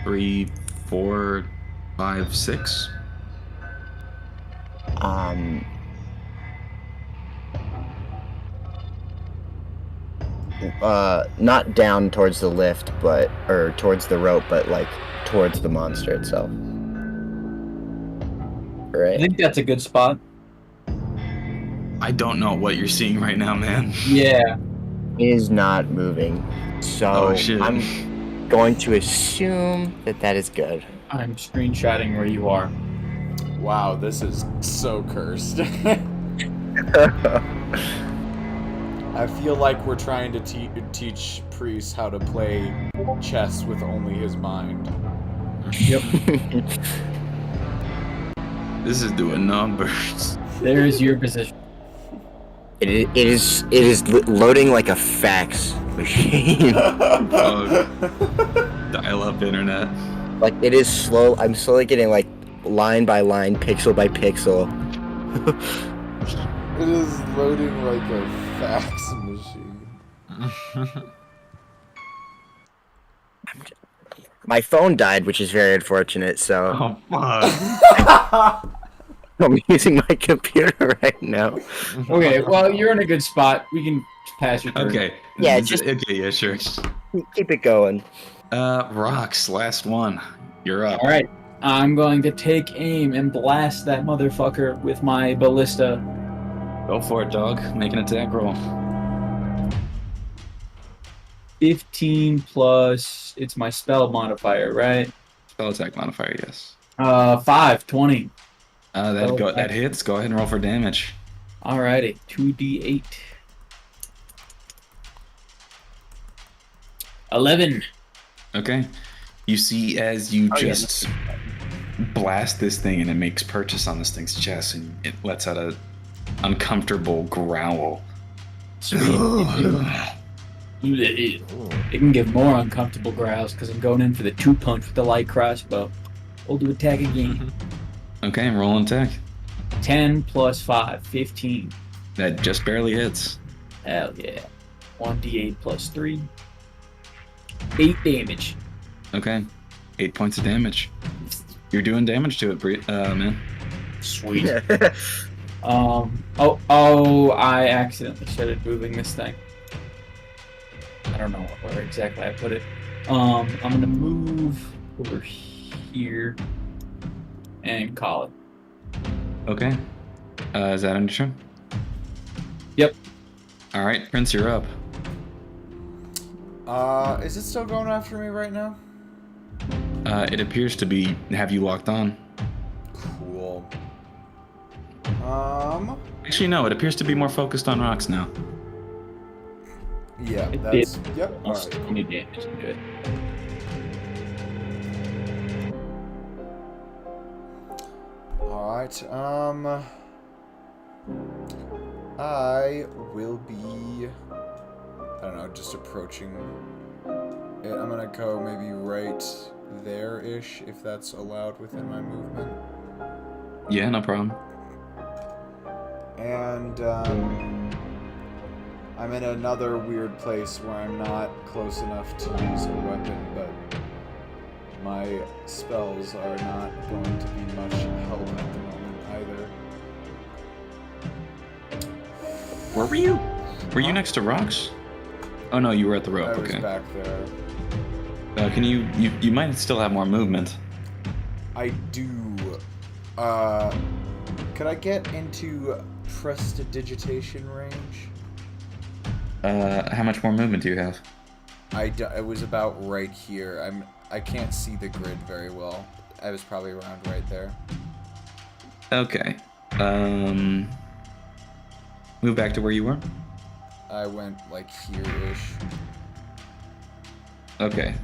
3, 4, 5, 6. Not down towards the lift, or towards the rope, but like towards the monster itself. I Right? think that's a good spot. I don't know what you're seeing right now, man. Yeah. It is not moving. So Oh, shit. I'm going to assume that is good. I'm screenshotting where you are. Wow, this is so cursed. I feel like we're trying to teach Priest how to play chess with only his mind. Yep. This is doing numbers. There is your position. It is loading like a fax machine. Dial up internet. Like it is slow. I'm slowly getting like line by line, pixel by pixel. It is loading like a fax machine. My phone died, which is very unfortunate. So Oh, fuck. I'm using my computer right now. Okay, well, you're in a good spot. We can pass your turn. Okay. Yeah, just- okay. Yeah, sure. Keep it going. Rocks, last one. You're up. All right. I'm going to take aim and blast that motherfucker with my ballista. Go for it, dog. Make an attack roll. 15 plus, it's my spell modifier, right? Spell attack modifier, yes. 5, 20. That hits. Go ahead and roll for damage. Alrighty, 2d8. 11. Okay. You see as you Oh, yeah. just blast this thing and it makes purchase on this thing's chest and it lets out a uncomfortable growl. It can give more uncomfortable growls because I'm going in for the 2-punch with the light crossbow. We'll do attack again. Okay, and roll an attack. 10 plus 5, 15. That just barely hits. Hell yeah. 1d8 plus 3. 8 damage. Okay. 8 points of damage. You're doing damage to it, man. Sweet. I accidentally started moving this thing. I don't know where exactly I put it. I'm gonna move over here and call it. Okay. Is that on your turn? Yep. All right, Prince, you're up. Is it still going after me right now? It appears to have you locked on. Cool. Actually, no, it appears to be more focused on rocks now. Yeah, It that's... Yep, Almost alright. 20 damage into it. Alright, I will be... I don't know, just approaching it. I'm gonna go maybe right there-ish, if that's allowed within my movement. Yeah, no problem. And, I'm in another weird place where I'm not close enough to use a weapon, but my spells are not going to be much help at the moment either. Where were you? Were you next to rocks? Oh no, you were at the rope. I was Okay. back there. Can you might still have more movement. I do. Could I get into prestidigitation range? How much more movement do you have? It was about right here. I can't see the grid very well. I was probably around right there. Okay. Move back to where you were. I went like here-ish. Okay.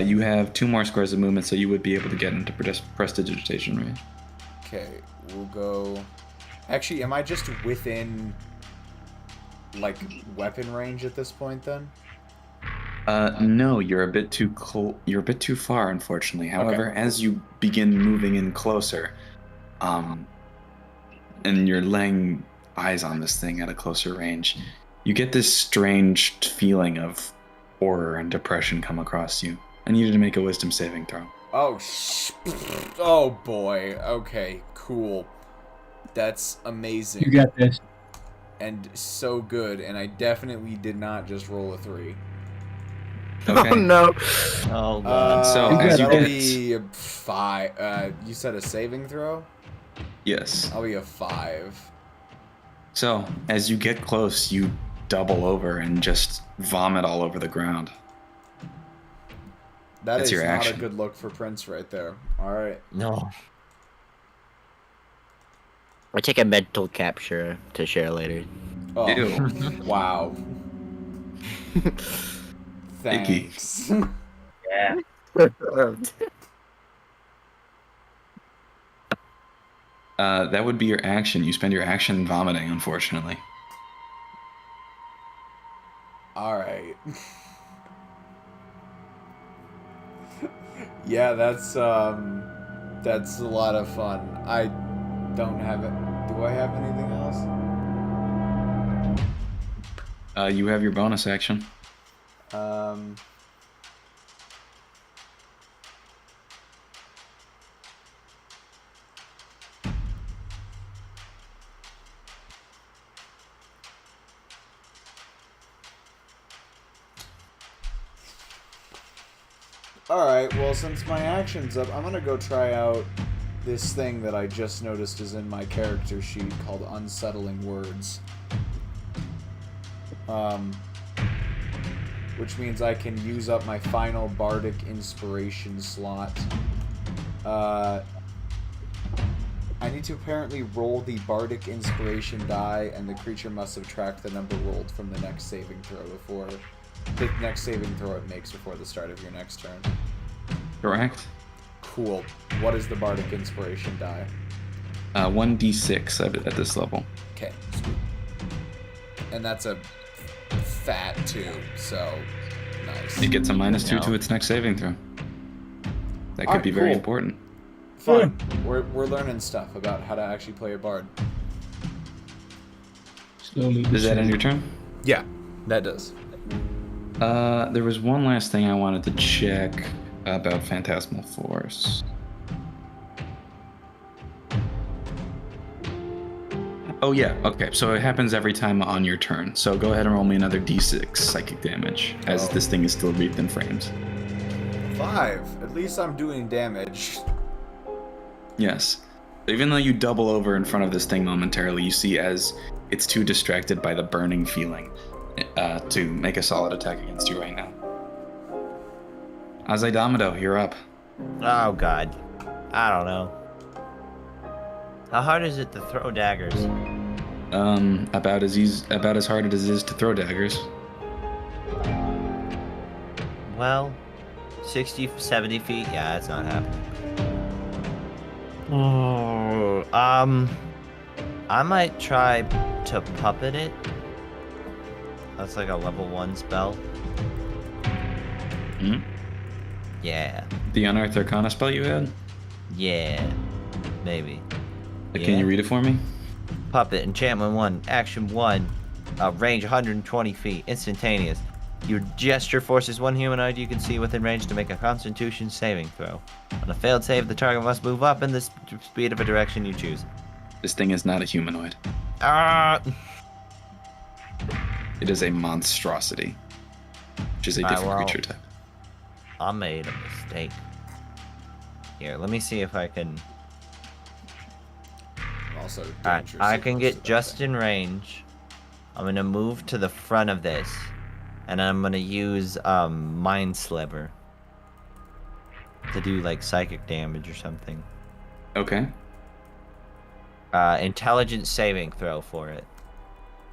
You have 2 more squares of movement, so you would be able to get into prestidigitation range. Okay, we'll go... Actually, am I just within, like, weapon range at this point, then? No, you're a bit too you're a bit too far, unfortunately. However, as you begin moving in closer, and you're laying eyes on this thing at a closer range, you get this strange feeling of horror and depression come across you. I need you to make a wisdom saving throw. Oh, oh boy. Okay, cool. That's amazing. You got this. And so good, and I definitely did not just roll a 3. Okay. Oh no. Oh god. So, You as you that'll get- be a 5. You said a saving throw? Yes. I'll be a 5. So, as you get close, you double over and just vomit all over the ground. That That's is your not action. a good look for Prince right there. Alright. No. I take a mental capture to share later. Oh, Ew. wow. Icky. Thanks. Yeah. That would be your action. You spend your action vomiting, unfortunately. Alright. Yeah, that's a lot of fun. I don't have it. Do I have anything else? You have your bonus action. Alright, well, since my action's up, I'm gonna go try out this thing that I just noticed is in my character sheet called Unsettling Words. Which means I can use up my final Bardic Inspiration slot. I need to apparently roll the Bardic Inspiration die, and the creature must subtract the number rolled from the next saving throw before... the next saving throw it makes before the start of your next turn. Correct. Cool. What is the Bardic Inspiration die? 1d6 at this level. Okay, sweet. And that's a fat 2, so nice. It gets a -2 to its next saving throw. That could Alright, be very cool. important. Fun. We're learning stuff about how to actually play a bard. Slowly. Does that end your turn? Yeah, that does. There was one last thing I wanted to check about Phantasmal Force. Oh yeah, okay, so it happens every time on your turn. So go ahead and roll me another d6 psychic damage, as this thing is still wreathed in flames. 5. At least I'm doing damage. Yes. Even though you double over in front of this thing momentarily, you see as it's too distracted by the burning feeling to make a solid attack against you right now. Azaidamedo, you're up. Oh god. I don't know. How hard is it to throw daggers? About as hard as it is to throw daggers. Well, 60, 70 feet? Yeah, that's not happening. Oh, I might try to puppet it. That's like a level 1 spell. Hmm? Yeah. The Unearthed Arcana spell you had? Yeah. Maybe. Can you read it for me? Puppet, enchantment 1, action 1, range 120 feet, instantaneous. Your gesture forces one humanoid you can see within range to make a Constitution saving throw. On a failed save, the target must move up in the speed of a direction you choose. This thing is not a humanoid. Ah! It is a monstrosity, which is a different creature type. I made a mistake. Here, let me see if I can... Also, Alright, dangerous I can equals get to that just thing. in range. I'm gonna move to the front of this. And I'm gonna use Mind Sliver to do like psychic damage or something. Okay. Intelligence saving throw for it.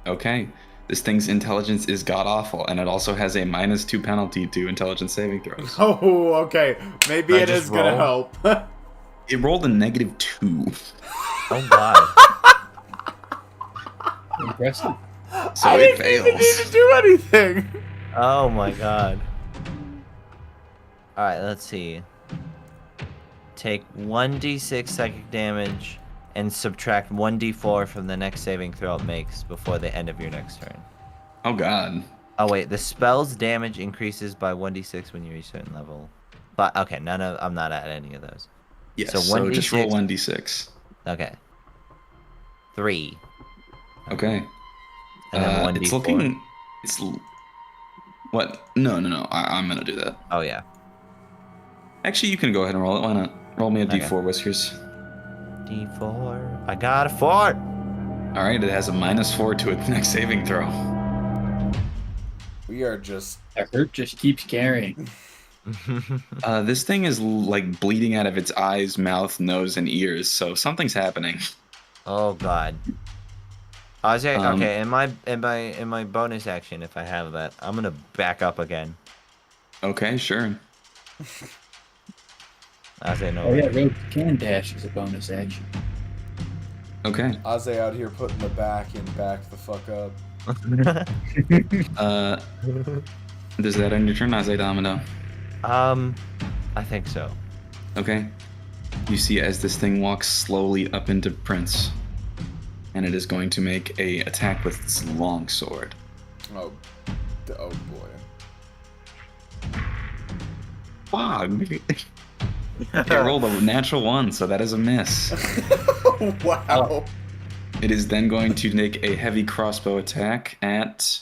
Okay. This thing's intelligence is god-awful, and it also has a -2 penalty to intelligence saving throws. Oh, okay. Maybe Can I it just is gonna roll? help. It rolled a -2, Oh god. Impressive. so I it didn't even need fails. to do anything. Oh my god. Alright, let's see. Take 1d6 psychic damage and subtract 1d4 from the next saving throw it makes before the end of your next turn. Oh god. Oh wait, the spell's damage increases by 1d6 when you reach a certain level. But okay, I'm not at any of those. Yes, So so just roll 1d6. 1d6. Okay. 3. Okay. And then 1d4. It's looking... What? No. I'm gonna do that. Oh yeah. Actually, you can go ahead and roll it. Why not? Roll me a Okay. d4, Whiskers. D4. I got a 4! Alright, it has a -4 to its next saving throw. We are just... That hurt just keeps carrying. This thing is like bleeding out of its eyes, mouth, nose, and ears, so something's happening. Oh god. Okay, Um, okay, in my bonus action, if I have that, I'm gonna back up again. Okay, sure. I say no. Oh yeah, road can dash is a bonus action. Okay. Aze out here putting the back the fuck up. Does that end your turn, Azaidamedo? I think so. Okay. You see as this thing walks slowly up into Prince, and it is going to make a attack with its long sword. Oh boy. Fog. It rolled a natural 1, so that is a miss. Wow. It is then going to make a heavy crossbow attack at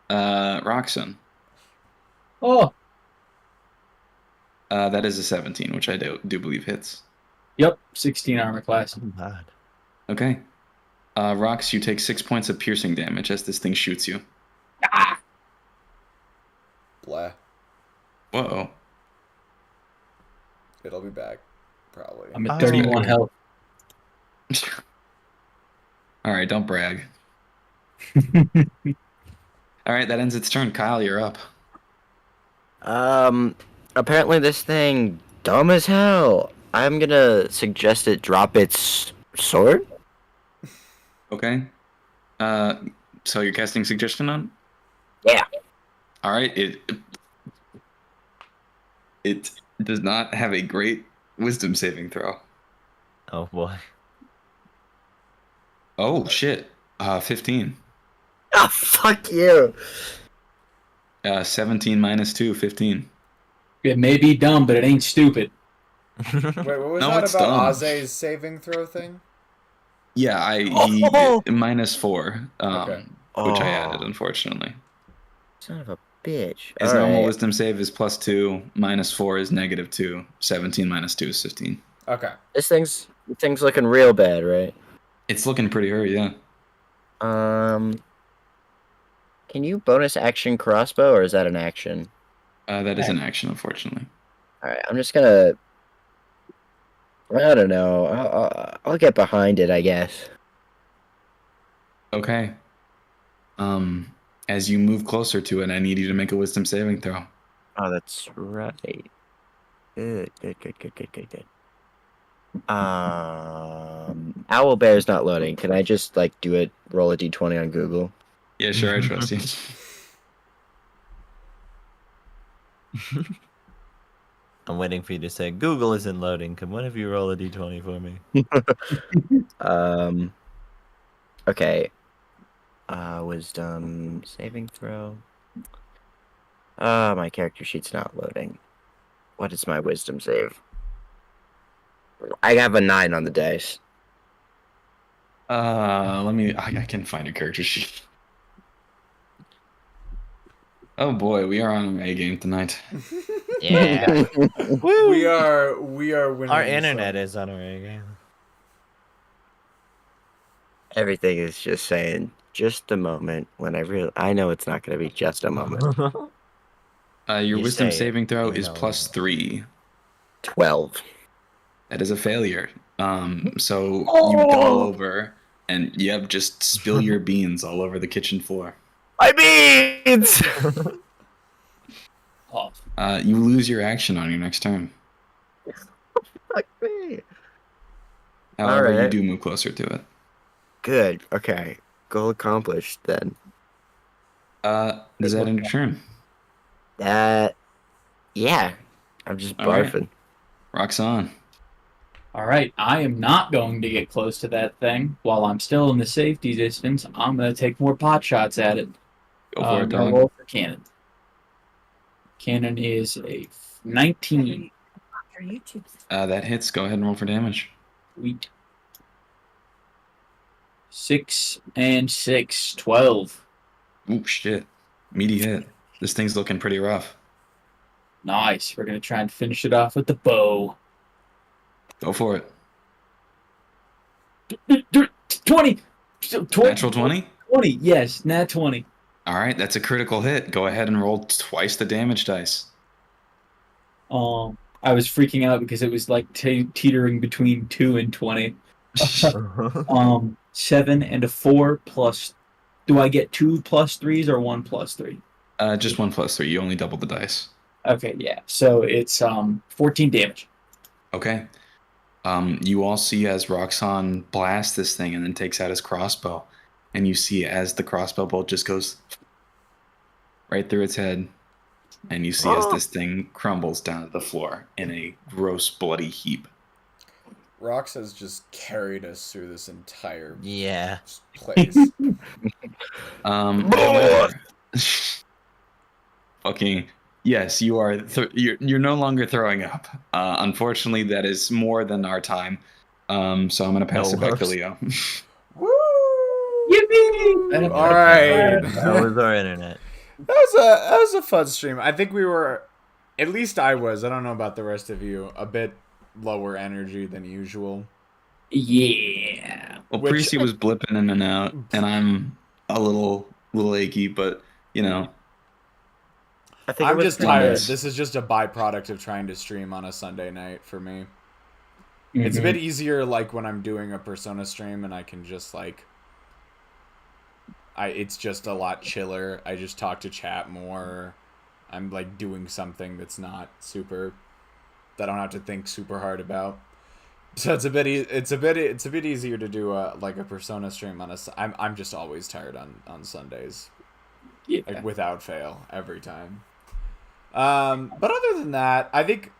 Roxanne. Oh, That is a 17, which I do believe hits. Yep, 16 armor class. Oh, God. Okay. Rox, you take 6 points of piercing damage as this thing shoots you. Blah. Whoa. It'll be back, probably. I'm at 31 health. All right, don't brag. All right, that ends its turn. Kyle, you're up. Apparently this thing dumb as hell. I'm gonna suggest it drop its sword. Okay. So you're casting suggestion on? Yeah. All right. It does not have a great wisdom saving throw. Oh, boy. Oh shit. 15. Ah, fuck you. 17 minus 2, 15. It may be dumb, but it ain't stupid. Wait, what was No, that it's about dumb. Aze's saving throw thing? Yeah, Oh! minus 4, Okay. which I added, unfortunately. Son of a bitch. His All normal right. wisdom save is +2, minus 4 is -2, 17 minus 2 is 15. Okay. This thing's looking real bad, right? It's looking pretty hurt, yeah. Can you bonus action crossbow, or is that an action? That is an action, unfortunately. All right, I'm just gonna. I don't know. I'll get behind it, I guess. Okay. As you move closer to it, I need you to make a wisdom saving throw. Oh, that's right. Good. Owlbear's not loading. Can I just do it? Roll a d20 on Google. Yeah, sure, I trust you. I'm waiting for you to say, Google isn't loading. Can one of you roll a d20 for me? Okay. Wisdom saving throw. My character sheet's not loading. What is my wisdom save? I have a 9 on the dice. I can find a character sheet. Oh boy, we are on an A game tonight. Yeah. We are winning. Our internet is on our A game. Everything is just saying, just a moment. When I know it's not going to be just a moment. Your You wisdom say it, saving throw you is know. +3. 12. That is a failure. So you double over and just spill your beans all over the kitchen floor. My beans! Oh, You lose your action on your next turn. Fuck me. However, you Alright. do move closer to it. Good. Okay. Goal accomplished then. Does that end your turn? Yeah. I'm just All right. barfing. Roxanne. all right. I am not going to get close to that thing while I'm still in the safety distance. I'm going to take more pot shots at it. Go for it, I'm gonna dog. roll for cannon. Cannon is a 19. That hits. Go ahead and roll for damage. Sweet. 6 and 6, 12. Ooh, shit. Meaty hit. This thing's looking pretty rough. Nice. We're going to try and finish it off with the bow. Go for it. 20! Natural 20? 20, yes, nat 20. All right, that's a critical hit. Go ahead and roll twice the damage dice. I was freaking out because it was like teetering between 2 and 20. 7 and a 4 plus. Do I get 2 +3s or 1 +3? Just 1 + 3. You only double the dice. Okay, yeah. So it's 14 damage. Okay. You all see as Roxanne blasts this thing and then takes out his crossbow. And you see as the crossbow bolt just goes right through its head. And you see as this thing crumbles down to the floor in a gross, bloody heap. Rox has just carried us through this entire Yeah. place. However, fucking yes, you are. You're no longer throwing up. Unfortunately, that is more than our time. So I'm gonna pass it back to Leo. Woo! Yippee! All right. That was our internet. That was a fun stream. I think we were At least I was. I don't know about the rest of you. A bit lower energy than usual. Yeah. Well, Which- Precy was blipping in and out, and I'm a little achy, but you know, I think it I'm was just pretty tired. nice. This is just a byproduct of trying to stream on a Sunday night for me. It's a Mhm. bit easier like when I'm doing a Persona stream and I can just like it's just a lot chiller. I just talk to chat more. I'm like doing something that's not super that I don't have to think super hard about. So it's a bit easier to do like a Persona stream on I'm just always tired on Sundays. Yeah. Like without fail every time. But other than that, I think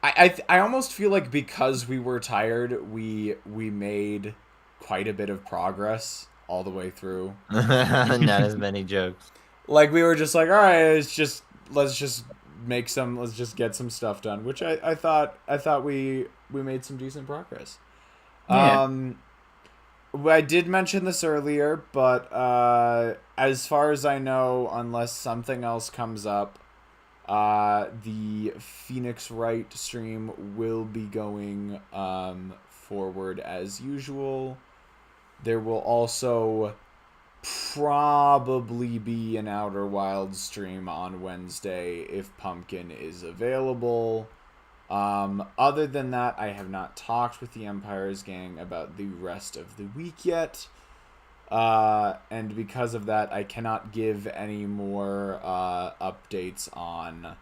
I almost feel like because we were tired, we made quite a bit of progress all the way through. Not as many jokes. Like we were just like, all right, let's just get some stuff done, which I thought we made some decent progress. Yeah. I did mention this earlier, but as far as I know, unless something else comes up, the Phoenix Wright stream will be going forward as usual. There will also probably be an Outer Wilds stream on Wednesday if Pumpkin is available. Other than that, I have not talked with the Empire's gang about the rest of the week yet. And because of that, I cannot give any more updates on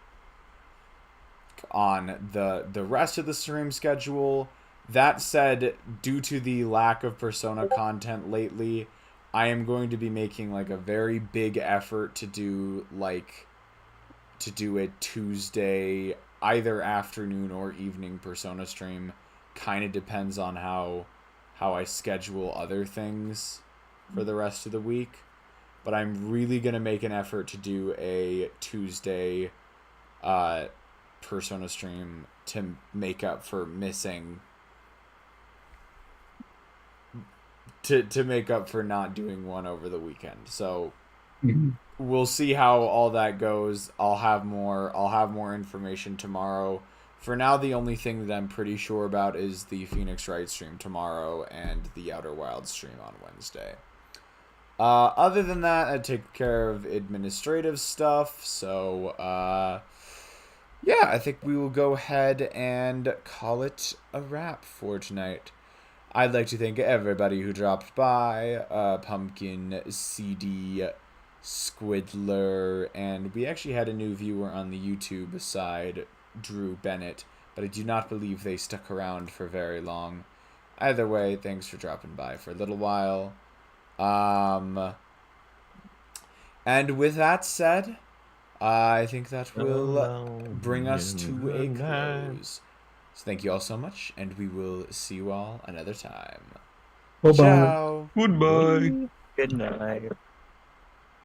the rest of the stream schedule. That said, due to the lack of Persona content lately, I am going to be making like a very big effort to do a Tuesday either afternoon or evening Persona stream. Kind of depends on how I schedule other things for the rest of the week. But I'm really going to make an effort to do a Tuesday Persona stream to make up for missing to make up for not doing one over the weekend. So Mhm. we'll see how all that goes. I'll have more information tomorrow. For now, the only thing that I'm pretty sure about is the Phoenix Wright stream tomorrow and the Outer Wilds stream on Wednesday. Other than that, I take care of administrative stuff. So, yeah, I think we will go ahead and call it a wrap for tonight. I'd like to thank everybody who dropped by, Pumpkin, CD, Squidler, and we actually had a new viewer on the YouTube side, Drew Bennett, but I do not believe they stuck around for very long. Either way, thanks for dropping by for a little while. And with that said, I think that will bring us to a close. So thank you all so much, and we will see you all another time. Bye-bye. Ciao. goodbye. Good night.